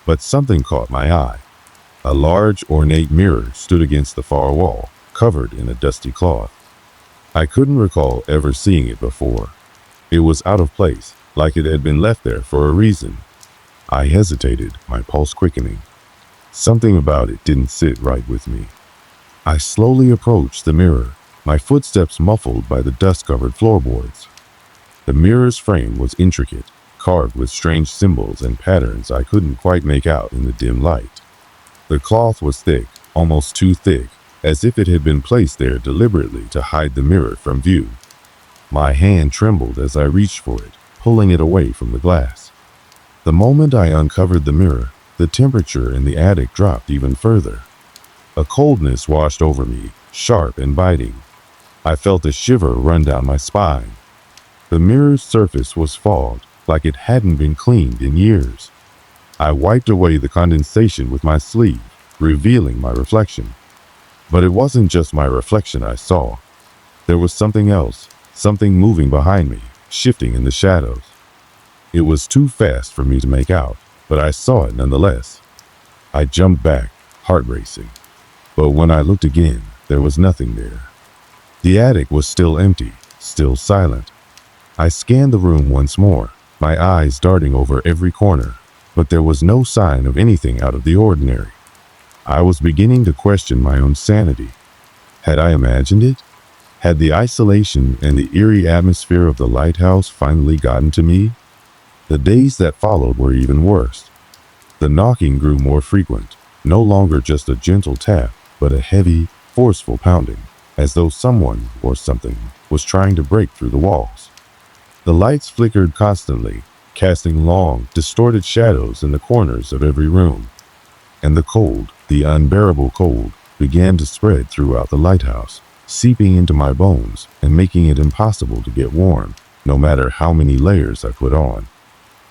But something caught my eye. A large, ornate mirror stood against the far wall, covered in a dusty cloth. I couldn't recall ever seeing it before. It was out of place, like it had been left there for a reason. I hesitated, my pulse quickening. Something about it didn't sit right with me. I slowly approached the mirror, my footsteps muffled by the dust-covered floorboards. The mirror's frame was intricate, carved with strange symbols and patterns I couldn't quite make out in the dim light. The cloth was thick, almost too thick, as if it had been placed there deliberately to hide the mirror from view. My hand trembled as I reached for it, pulling it away from the glass. The moment I uncovered the mirror, the temperature in the attic dropped even further. A coldness washed over me, sharp and biting. I felt a shiver run down my spine. The mirror's surface was fogged, like it hadn't been cleaned in years. I wiped away the condensation with my sleeve, revealing my reflection. But it wasn't just my reflection I saw. There was something else, something moving behind me, shifting in the shadows. It was too fast for me to make out, but I saw it nonetheless. I jumped back, heart racing. But when I looked again, there was nothing there. The attic was still empty, still silent. I scanned the room once more, my eyes darting over every corner, but there was no sign of anything out of the ordinary. I was beginning to question my own sanity. Had I imagined it? Had the isolation and the eerie atmosphere of the lighthouse finally gotten to me? The days that followed were even worse. The knocking grew more frequent, no longer just a gentle tap, but a heavy, forceful pounding, as though someone or something was trying to break through the walls. The lights flickered constantly, casting long, distorted shadows in the corners of every room. And the cold, the unbearable cold, began to spread throughout the lighthouse, seeping into my bones and making it impossible to get warm, no matter how many layers I put on.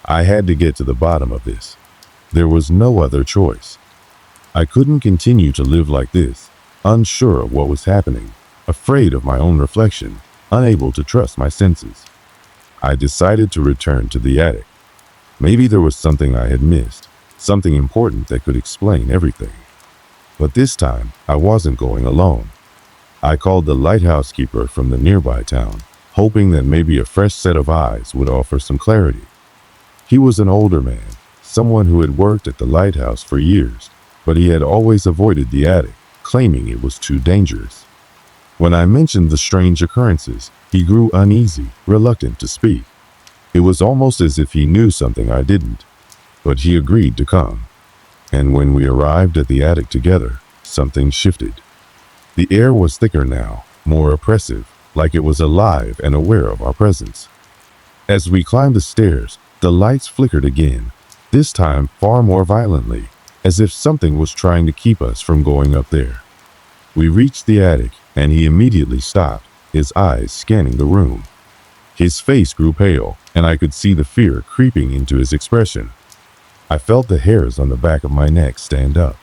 I had to get to the bottom of this. There was no other choice. I couldn't continue to live like this, unsure of what was happening, afraid of my own reflection, unable to trust my senses. I decided to return to the attic. Maybe there was something I had missed, something important that could explain everything. But this time, I wasn't going alone. I called the lighthouse keeper from the nearby town, hoping that maybe a fresh set of eyes would offer some clarity. He was an older man, someone who had worked at the lighthouse for years, but he had always avoided the attic, claiming it was too dangerous. When I mentioned the strange occurrences, he grew uneasy, reluctant to speak. It was almost as if he knew something I didn't, but he agreed to come. And when we arrived at the attic together, something shifted. The air was thicker now, more oppressive, like it was alive and aware of our presence. As we climbed the stairs, the lights flickered again, this time far more violently, as if something was trying to keep us from going up there. We reached the attic, and he immediately stopped, his eyes scanning the room. His face grew pale, and I could see the fear creeping into his expression. I felt the hairs on the back of my neck stand up.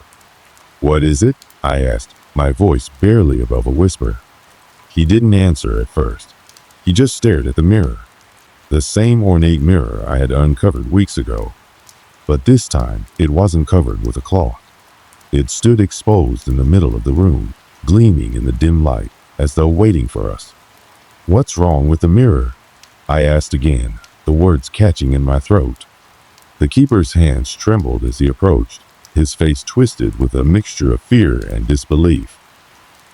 "What is it?" I asked, my voice barely above a whisper. He didn't answer at first. He just stared at the mirror. The same ornate mirror I had uncovered weeks ago. But this time, it wasn't covered with a cloth. It stood exposed in the middle of the room, gleaming in the dim light, as though waiting for us. "What's wrong with the mirror?" I asked again, the words catching in my throat. The keeper's hands trembled as he approached, his face twisted with a mixture of fear and disbelief.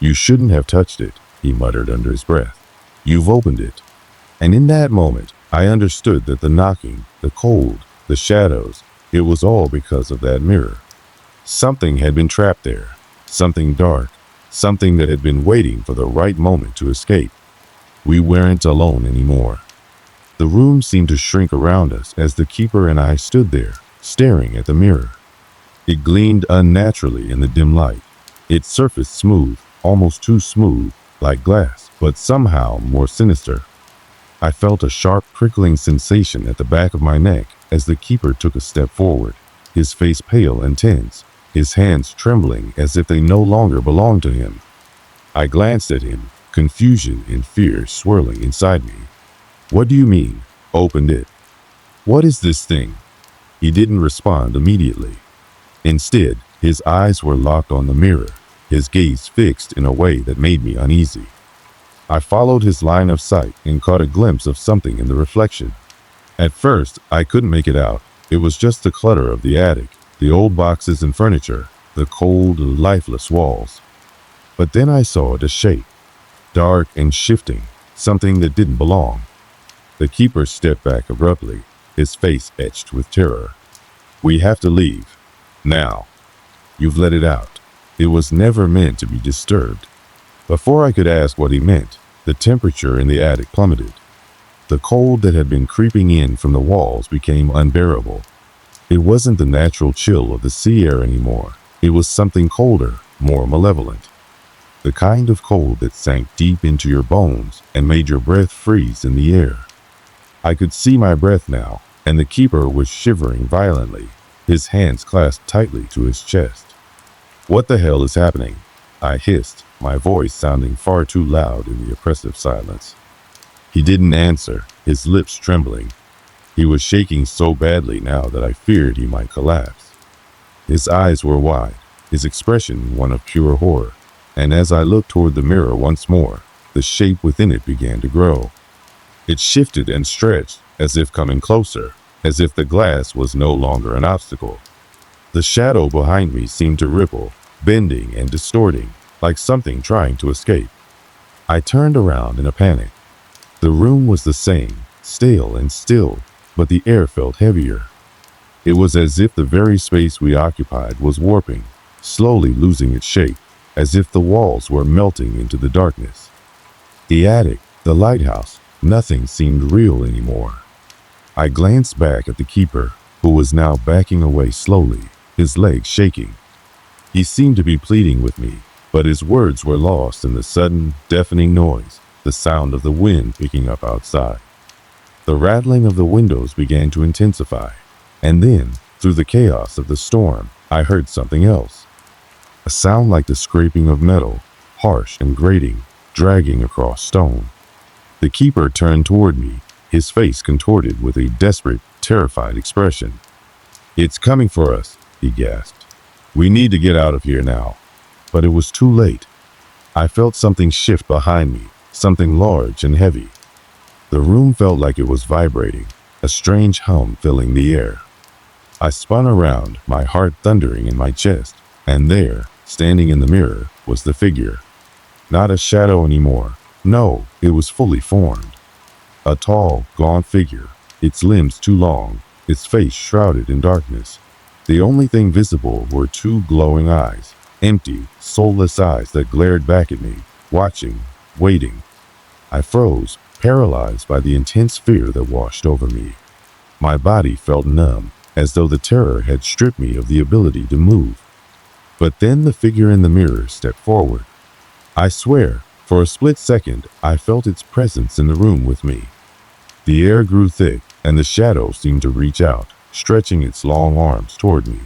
"You shouldn't have touched it," he muttered under his breath. "You've opened it." And in that moment, I understood that the knocking, the cold, the shadows, it was all because of that mirror. Something had been trapped there, something dark, something that had been waiting for the right moment to escape. We weren't alone anymore. The room seemed to shrink around us as the keeper and I stood there, staring at the mirror. It gleamed unnaturally in the dim light. It surfaced smooth, almost too smooth, like glass, but somehow more sinister. I felt a sharp prickling sensation at the back of my neck as the keeper took a step forward, his face pale and tense, his hands trembling as if they no longer belonged to him. I glanced at him, confusion and fear swirling inside me. "What do you mean, opened it? What is this thing?" He didn't respond immediately. Instead, his eyes were locked on the mirror, his gaze fixed in a way that made me uneasy. I followed his line of sight and caught a glimpse of something in the reflection. At first, I couldn't make it out. It was just the clutter of the attic, the old boxes and furniture, the cold, lifeless walls. But then I saw it a shape, dark and shifting, something that didn't belong. The keeper stepped back abruptly, his face etched with terror. "We have to leave. Now. You've let it out. It was never meant to be disturbed." Before I could ask what he meant, the temperature in the attic plummeted. The cold that had been creeping in from the walls became unbearable. It wasn't the natural chill of the sea air anymore. It was something colder, more malevolent. The kind of cold that sank deep into your bones and made your breath freeze in the air. I could see my breath now, and the keeper was shivering violently, his hands clasped tightly to his chest. "What the hell is happening?" I hissed, my voice sounding far too loud in the oppressive silence. He didn't answer, his lips trembling. He was shaking so badly now that I feared he might collapse. His eyes were wide, his expression one of pure horror, and as I looked toward the mirror once more, the shape within it began to grow. It shifted and stretched, as if coming closer, as if the glass was no longer an obstacle. The shadow behind me seemed to ripple, bending and distorting, like something trying to escape. I turned around in a panic. The room was the same, stale and still, but the air felt heavier. It was as if the very space we occupied was warping, slowly losing its shape, as if the walls were melting into the darkness. The attic, the lighthouse, nothing seemed real anymore. I glanced back at the keeper, who was now backing away slowly, his legs shaking. He seemed to be pleading with me, but his words were lost in the sudden, deafening noise, the sound of the wind picking up outside. The rattling of the windows began to intensify, and then, through the chaos of the storm, I heard something else. A sound like the scraping of metal, harsh and grating, dragging across stone. The keeper turned toward me, his face contorted with a desperate, terrified expression. "It's coming for us," he gasped. "We need to get out of here now." But it was too late. I felt something shift behind me, something large and heavy. The room felt like it was vibrating, a strange hum filling the air. I spun around, my heart thundering in my chest, and there, standing in the mirror, was the figure. Not a shadow anymore. No, it was fully formed. A tall, gaunt figure, its limbs too long, its face shrouded in darkness. The only thing visible were two glowing eyes, empty, soulless eyes that glared back at me, watching, waiting. I froze, paralyzed by the intense fear that washed over me. My body felt numb, as though the terror had stripped me of the ability to move. But then the figure in the mirror stepped forward. I swear, for a split second, I felt its presence in the room with me. The air grew thick, and the shadow seemed to reach out, stretching its long arms toward me.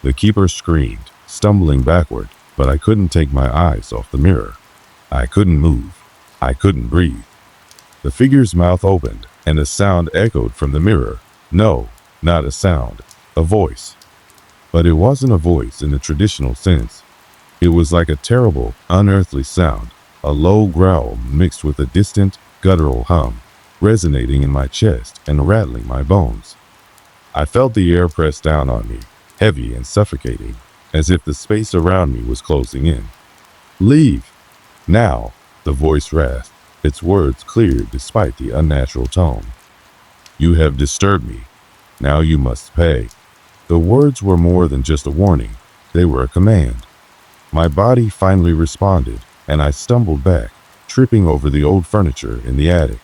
The keeper screamed, stumbling backward, but I couldn't take my eyes off the mirror. I couldn't move. I couldn't breathe. The figure's mouth opened, and a sound echoed from the mirror. No, not a sound, a voice. But it wasn't a voice in the traditional sense. It was like a terrible, unearthly sound, a low growl mixed with a distant, guttural hum, resonating in my chest and rattling my bones. I felt the air press down on me, heavy and suffocating, as if the space around me was closing in. "Leave! Now!" the voice rasped, its words clear despite the unnatural tone. "You have disturbed me. Now you must pay." The words were more than just a warning. They were a command. My body finally responded, and I stumbled back, tripping over the old furniture in the attic.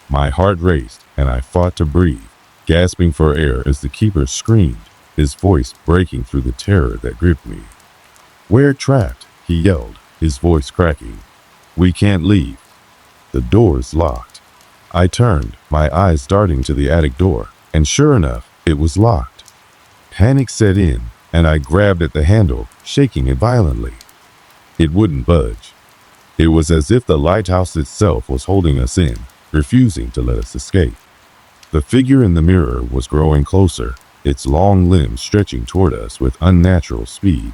My heart raced, and I fought to breathe, gasping for air as the keeper screamed, his voice breaking through the terror that gripped me. "We're trapped," he yelled, his voice cracking. "We can't leave. The door's locked." I turned, my eyes darting to the attic door, and sure enough, it was locked. Panic set in, and I grabbed at the handle, shaking it violently. It wouldn't budge. It was as if the lighthouse itself was holding us in, refusing to let us escape. The figure in the mirror was growing closer, its long limbs stretching toward us with unnatural speed.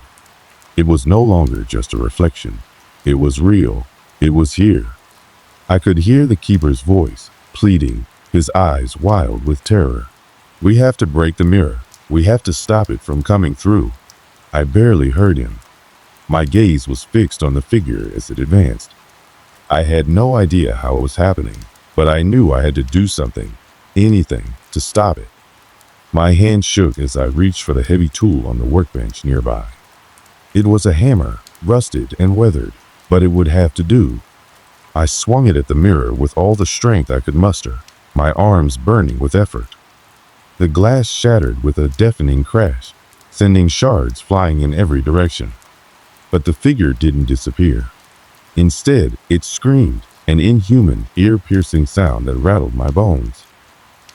It was no longer just a reflection. It was real. It was here. I could hear the keeper's voice, pleading, his eyes wild with terror. "We have to break the mirror. We have to stop it from coming through." I barely heard him. My gaze was fixed on the figure as it advanced. I had no idea how it was happening, but I knew I had to do something, anything, to stop it. My hand shook as I reached for the heavy tool on the workbench nearby. It was a hammer, rusted and weathered, but it would have to do. I swung it at the mirror with all the strength I could muster, my arms burning with effort. The glass shattered with a deafening crash, sending shards flying in every direction. But the figure didn't disappear. Instead, it screamed, an inhuman, ear-piercing sound that rattled my bones.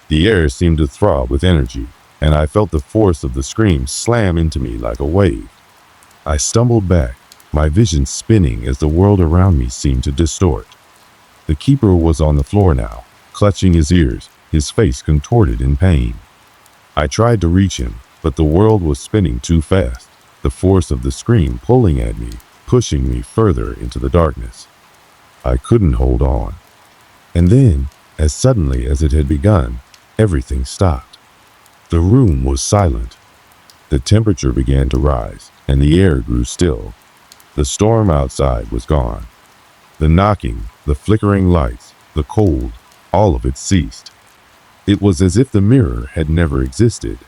The air seemed to throb with energy, and I felt the force of the scream slam into me like a wave. I stumbled back, my vision spinning as the world around me seemed to distort. The keeper was on the floor now, clutching his ears, his face contorted in pain. I tried to reach him, but the world was spinning too fast, the force of the scream pulling at me, pushing me further into the darkness. I couldn't hold on. And then, as suddenly as it had begun, everything stopped. The room was silent. The temperature began to rise, and the air grew still. The storm outside was gone. The knocking, the flickering lights, the cold, all of it ceased. It was as if the mirror had never existed.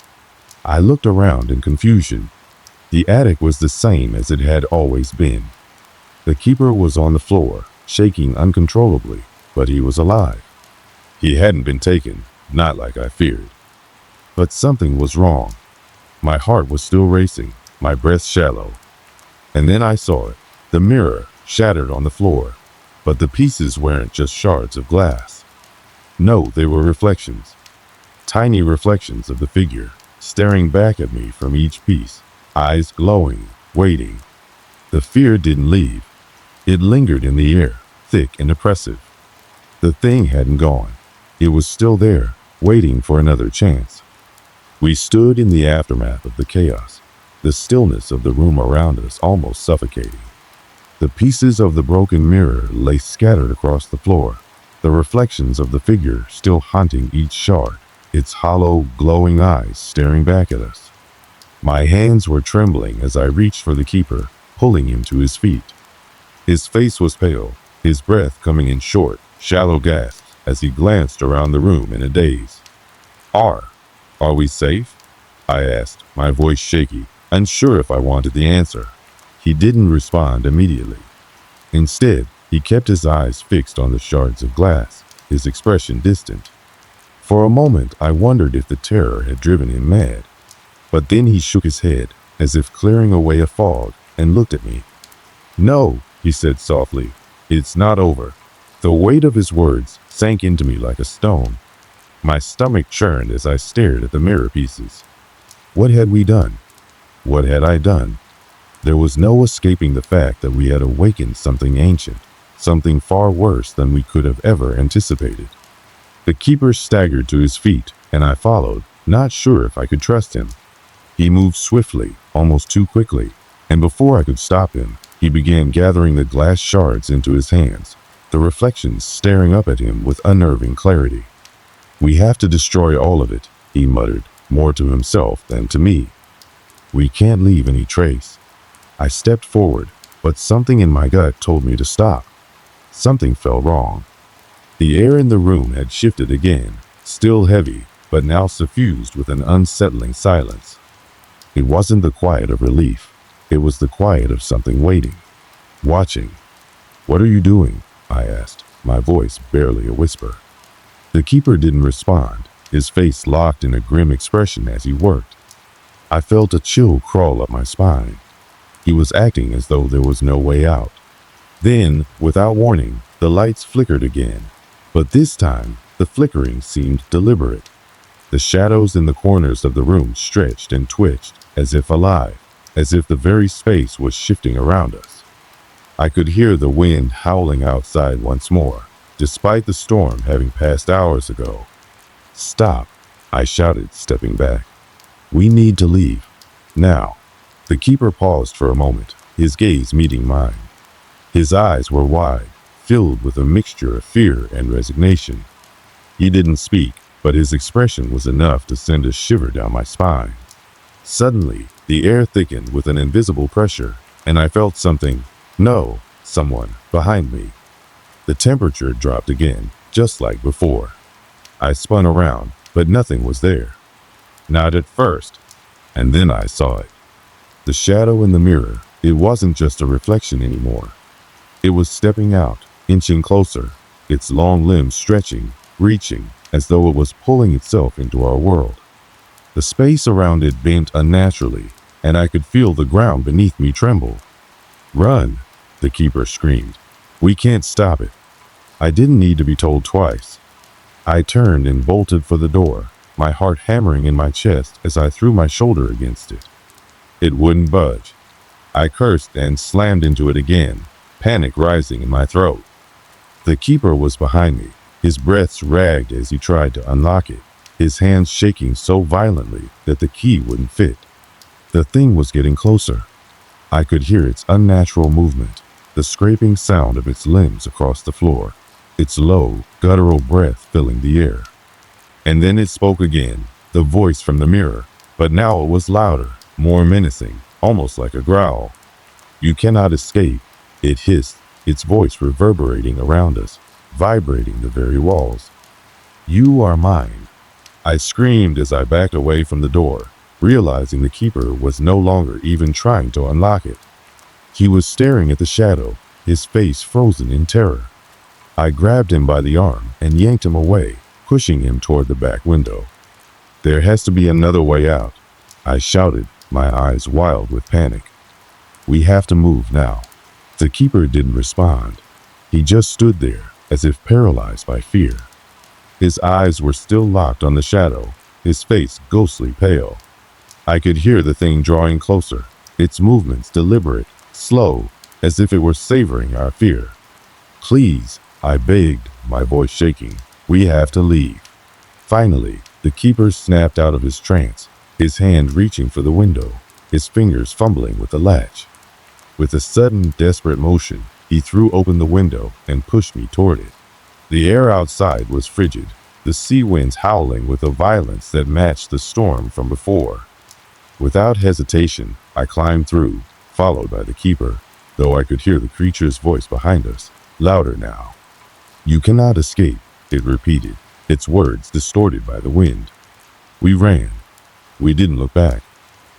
I looked around in confusion. The attic was the same as it had always been. The keeper was on the floor, shaking uncontrollably, but he was alive. He hadn't been taken, not like I feared. But something was wrong. My heart was still racing, my breath shallow. And then I saw it, the mirror, shattered on the floor. But the pieces weren't just shards of glass. No, they were reflections. Tiny reflections of the figure, staring back at me from each piece, eyes glowing, waiting. The fear didn't leave. It lingered in the air, thick and oppressive. The thing hadn't gone. It was still there, waiting for another chance. We stood in the aftermath of the chaos, the stillness of the room around us almost suffocating. The pieces of the broken mirror lay scattered across the floor, the reflections of the figure still haunting each shard, its hollow, glowing eyes staring back at us. My hands were trembling as I reached for the keeper, pulling him to his feet. His face was pale, his breath coming in short, shallow gasps as he glanced around the room in a daze. Are we safe?" I asked, my voice shaky, unsure if I wanted the answer. He didn't respond immediately. Instead, he kept his eyes fixed on the shards of glass, his expression distant. For a moment, I wondered if the terror had driven him mad. But then he shook his head, as if clearing away a fog, and looked at me. "No," he said softly, "it's not over." The weight of his words sank into me like a stone. My stomach churned as I stared at the mirror pieces. What had we done? What had I done? There was no escaping the fact that we had awakened something ancient, something far worse than we could have ever anticipated. The keeper staggered to his feet, and I followed, not sure if I could trust him. He moved swiftly, almost too quickly, and before I could stop him, he began gathering the glass shards into his hands, the reflections staring up at him with unnerving clarity. "We have to destroy all of it," he muttered, more to himself than to me. "We can't leave any trace." I stepped forward, but something in my gut told me to stop. Something felt wrong. The air in the room had shifted again, still heavy, but now suffused with an unsettling silence. It wasn't the quiet of relief. It was the quiet of something waiting, watching. "What are you doing?" I asked, my voice barely a whisper. The keeper didn't respond, his face locked in a grim expression as he worked. I felt a chill crawl up my spine. He was acting as though there was no way out. Then, without warning, the lights flickered again, but this time the flickering seemed deliberate. The shadows in the corners of the room stretched and twitched, as if alive, as if the very space was shifting around us. I could hear the wind howling outside once more, despite the storm having passed hours ago. "Stop," I shouted, stepping back. "We need to leave. Now." The keeper paused for a moment, his gaze meeting mine. His eyes were wide, filled with a mixture of fear and resignation. He didn't speak, but his expression was enough to send a shiver down my spine. Suddenly, the air thickened with an invisible pressure, and I felt someone, behind me. The temperature dropped again, just like before. I spun around, but nothing was there. Not at first. And then I saw it. The shadow in the mirror, it wasn't just a reflection anymore. It was stepping out, inching closer, its long limbs stretching, reaching, as though it was pulling itself into our world. The space around it bent unnaturally, and I could feel the ground beneath me tremble. "Run!" the keeper screamed. "We can't stop it." I didn't need to be told twice. I turned and bolted for the door, my heart hammering in my chest as I threw my shoulder against it. It wouldn't budge. I cursed and slammed into it again, panic rising in my throat. The keeper was behind me, his breath ragged as he tried to unlock it, his hands shaking so violently that the key wouldn't fit. The thing was getting closer. I could hear its unnatural movement, the scraping sound of its limbs across the floor, its low, guttural breath filling the air. And then it spoke again, the voice from the mirror, but now it was louder, more menacing, almost like a growl. "You cannot escape," it hissed, its voice reverberating around us, vibrating the very walls. "You are mine." I screamed as I backed away from the door, realizing the keeper was no longer even trying to unlock it. He was staring at the shadow, his face frozen in terror. I grabbed him by the arm and yanked him away, pushing him toward the back window. "There has to be another way out," I shouted, my eyes wild with panic. "We have to move now." The keeper didn't respond. He just stood there, as if paralyzed by fear. His eyes were still locked on the shadow, his face ghostly pale. I could hear the thing drawing closer, its movements deliberate, slow, as if it were savoring our fear. "Please," I begged, my voice shaking, "we have to leave." Finally, the keeper snapped out of his trance, his hand reaching for the window, his fingers fumbling with the latch. With a sudden, desperate motion, he threw open the window and pushed me toward it. The air outside was frigid, the sea winds howling with a violence that matched the storm from before. Without hesitation, I climbed through, followed by the keeper, though I could hear the creature's voice behind us, louder now. "You cannot escape," it repeated, its words distorted by the wind. We ran. We didn't look back.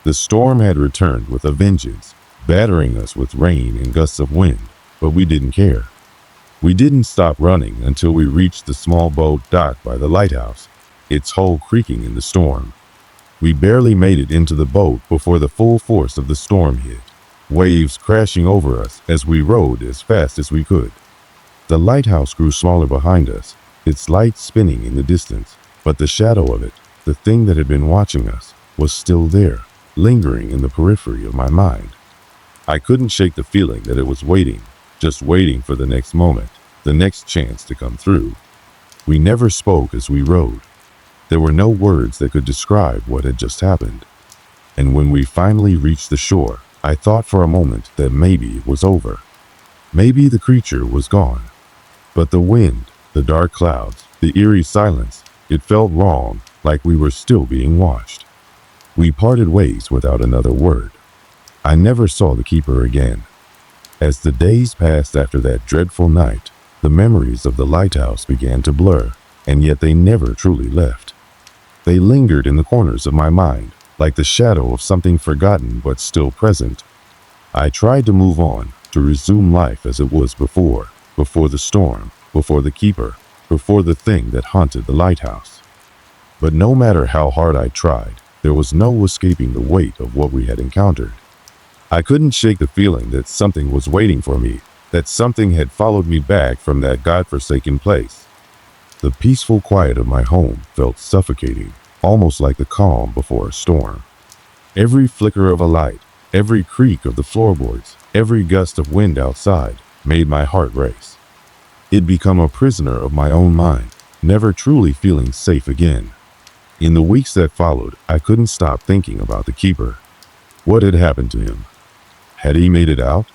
The storm had returned with a vengeance, battering us with rain and gusts of wind, but we didn't care. We didn't stop running until we reached the small boat docked by the lighthouse, its hull creaking in the storm. We barely made it into the boat before the full force of the storm hit, waves crashing over us as we rowed as fast as we could. The lighthouse grew smaller behind us, its lights spinning in the distance, but the shadow of it, the thing that had been watching us, was still there, lingering in the periphery of my mind. I couldn't shake the feeling that it was waiting, just waiting for the next moment, the next chance to come through. We never spoke as we rowed. There were no words that could describe what had just happened. And when we finally reached the shore, I thought for a moment that maybe it was over. Maybe the creature was gone. But the wind, the dark clouds, the eerie silence, it felt wrong, like we were still being watched. We parted ways without another word. I never saw the keeper again. As the days passed after that dreadful night, the memories of the lighthouse began to blur, and yet they never truly left. They lingered in the corners of my mind, like the shadow of something forgotten but still present. I tried to move on, to resume life as it was before the storm, before the keeper, before the thing that haunted the lighthouse. But no matter how hard I tried, there was no escaping the weight of what we had encountered. I couldn't shake the feeling that something was waiting for me, that something had followed me back from that godforsaken place. The peaceful quiet of my home felt suffocating, almost like the calm before a storm. Every flicker of a light, every creak of the floorboards, every gust of wind outside made my heart race. I'd become a prisoner of my own mind, never truly feeling safe again. In the weeks that followed, I couldn't stop thinking about the keeper. What had happened to him? Had he made it out?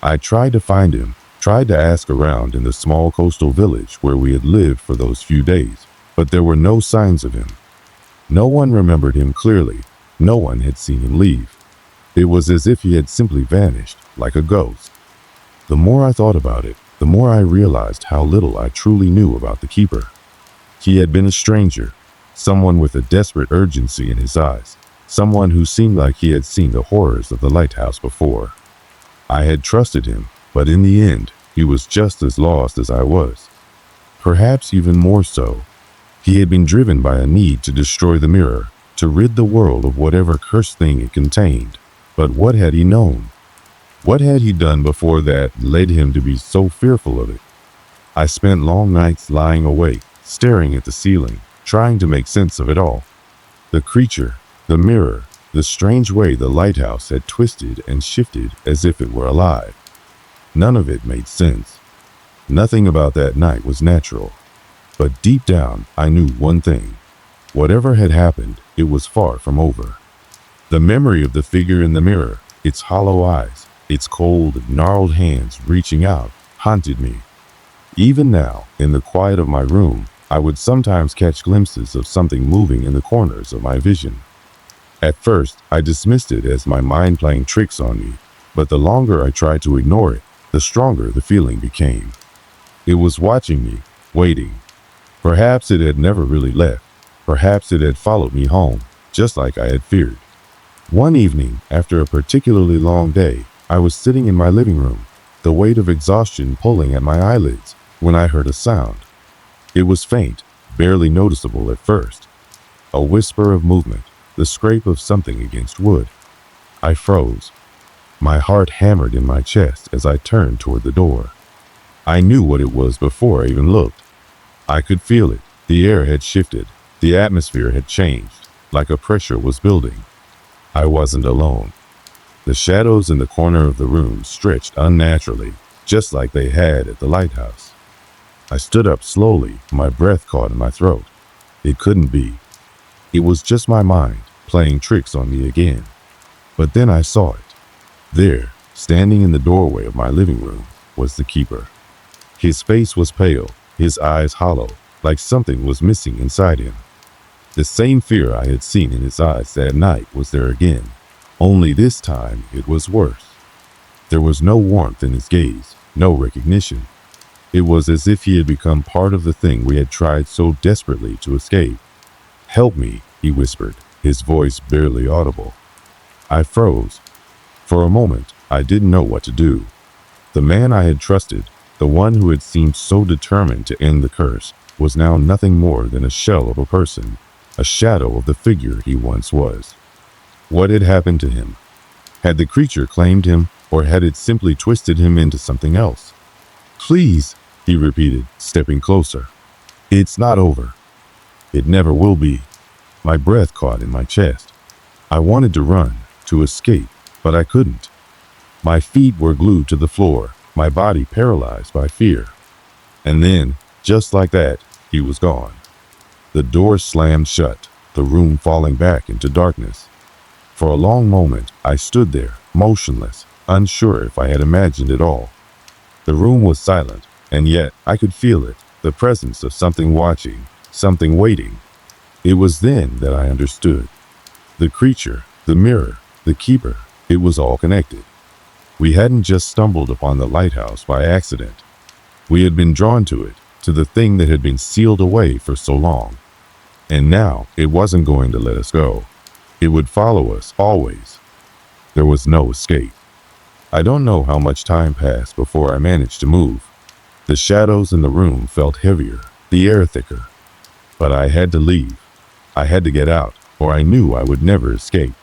I tried to find him, tried to ask around in the small coastal village where we had lived for those few days, but there were no signs of him. No one remembered him clearly. No one had seen him leave. It was as if he had simply vanished, like a ghost. The more I thought about it, the more I realized how little I truly knew about the keeper. He had been a stranger, someone with a desperate urgency in his eyes, someone who seemed like he had seen the horrors of the lighthouse before. I had trusted him, but in the end, he was just as lost as I was. Perhaps even more so. He had been driven by a need to destroy the mirror, to rid the world of whatever cursed thing it contained. But what had he known? What had he done before that led him to be so fearful of it? I spent long nights lying awake, staring at the ceiling, trying to make sense of it all. The creature, the mirror, the strange way the lighthouse had twisted and shifted as if it were alive. None of it made sense. Nothing about that night was natural. But deep down, I knew one thing. Whatever had happened, it was far from over. The memory of the figure in the mirror, its hollow eyes, its cold, gnarled hands reaching out, haunted me. Even now, in the quiet of my room, I would sometimes catch glimpses of something moving in the corners of my vision. At first, I dismissed it as my mind playing tricks on me, but the longer I tried to ignore it, the stronger the feeling became. It was watching me, waiting. Perhaps it had never really left. Perhaps it had followed me home, just like I had feared. One evening, after a particularly long day, I was sitting in my living room, the weight of exhaustion pulling at my eyelids, when I heard a sound. It was faint, barely noticeable at first. A whisper of movement, the scrape of something against wood. I froze. My heart hammered in my chest as I turned toward the door. I knew what it was before I even looked. I could feel it. The air had shifted. The atmosphere had changed, like a pressure was building. I wasn't alone. The shadows in the corner of the room stretched unnaturally, just like they had at the lighthouse. I stood up slowly, my breath caught in my throat. It couldn't be. It was just my mind, playing tricks on me again. But then I saw it. There, standing in the doorway of my living room, was the keeper. His face was pale, his eyes hollow, like something was missing inside him. The same fear I had seen in his eyes that night was there again, only this time it was worse. There was no warmth in his gaze, no recognition. It was as if he had become part of the thing we had tried so desperately to escape. "Help me," he whispered, his voice barely audible. I froze. For a moment, I didn't know what to do. The man I had trusted, the one who had seemed so determined to end the curse, was now nothing more than a shell of a person, a shadow of the figure he once was. What had happened to him? Had the creature claimed him, or had it simply twisted him into something else? "Please," he repeated, stepping closer. "It's not over. It never will be." My breath caught in my chest. I wanted to run, to escape, but I couldn't. My feet were glued to the floor, my body paralyzed by fear. And then, just like that, he was gone. The door slammed shut, the room falling back into darkness. For a long moment, I stood there, motionless, unsure if I had imagined it all. The room was silent, and yet I could feel it, the presence of something watching, something waiting. It was then that I understood. The creature, the mirror, the keeper, it was all connected. We hadn't just stumbled upon the lighthouse by accident. We had been drawn to it, to the thing that had been sealed away for so long. And now it wasn't going to let us go. It would follow us, always. There was no escape. I don't know how much time passed before I managed to move. The shadows in the room felt heavier, the air thicker. But I had to leave. I had to get out, or I knew I would never escape.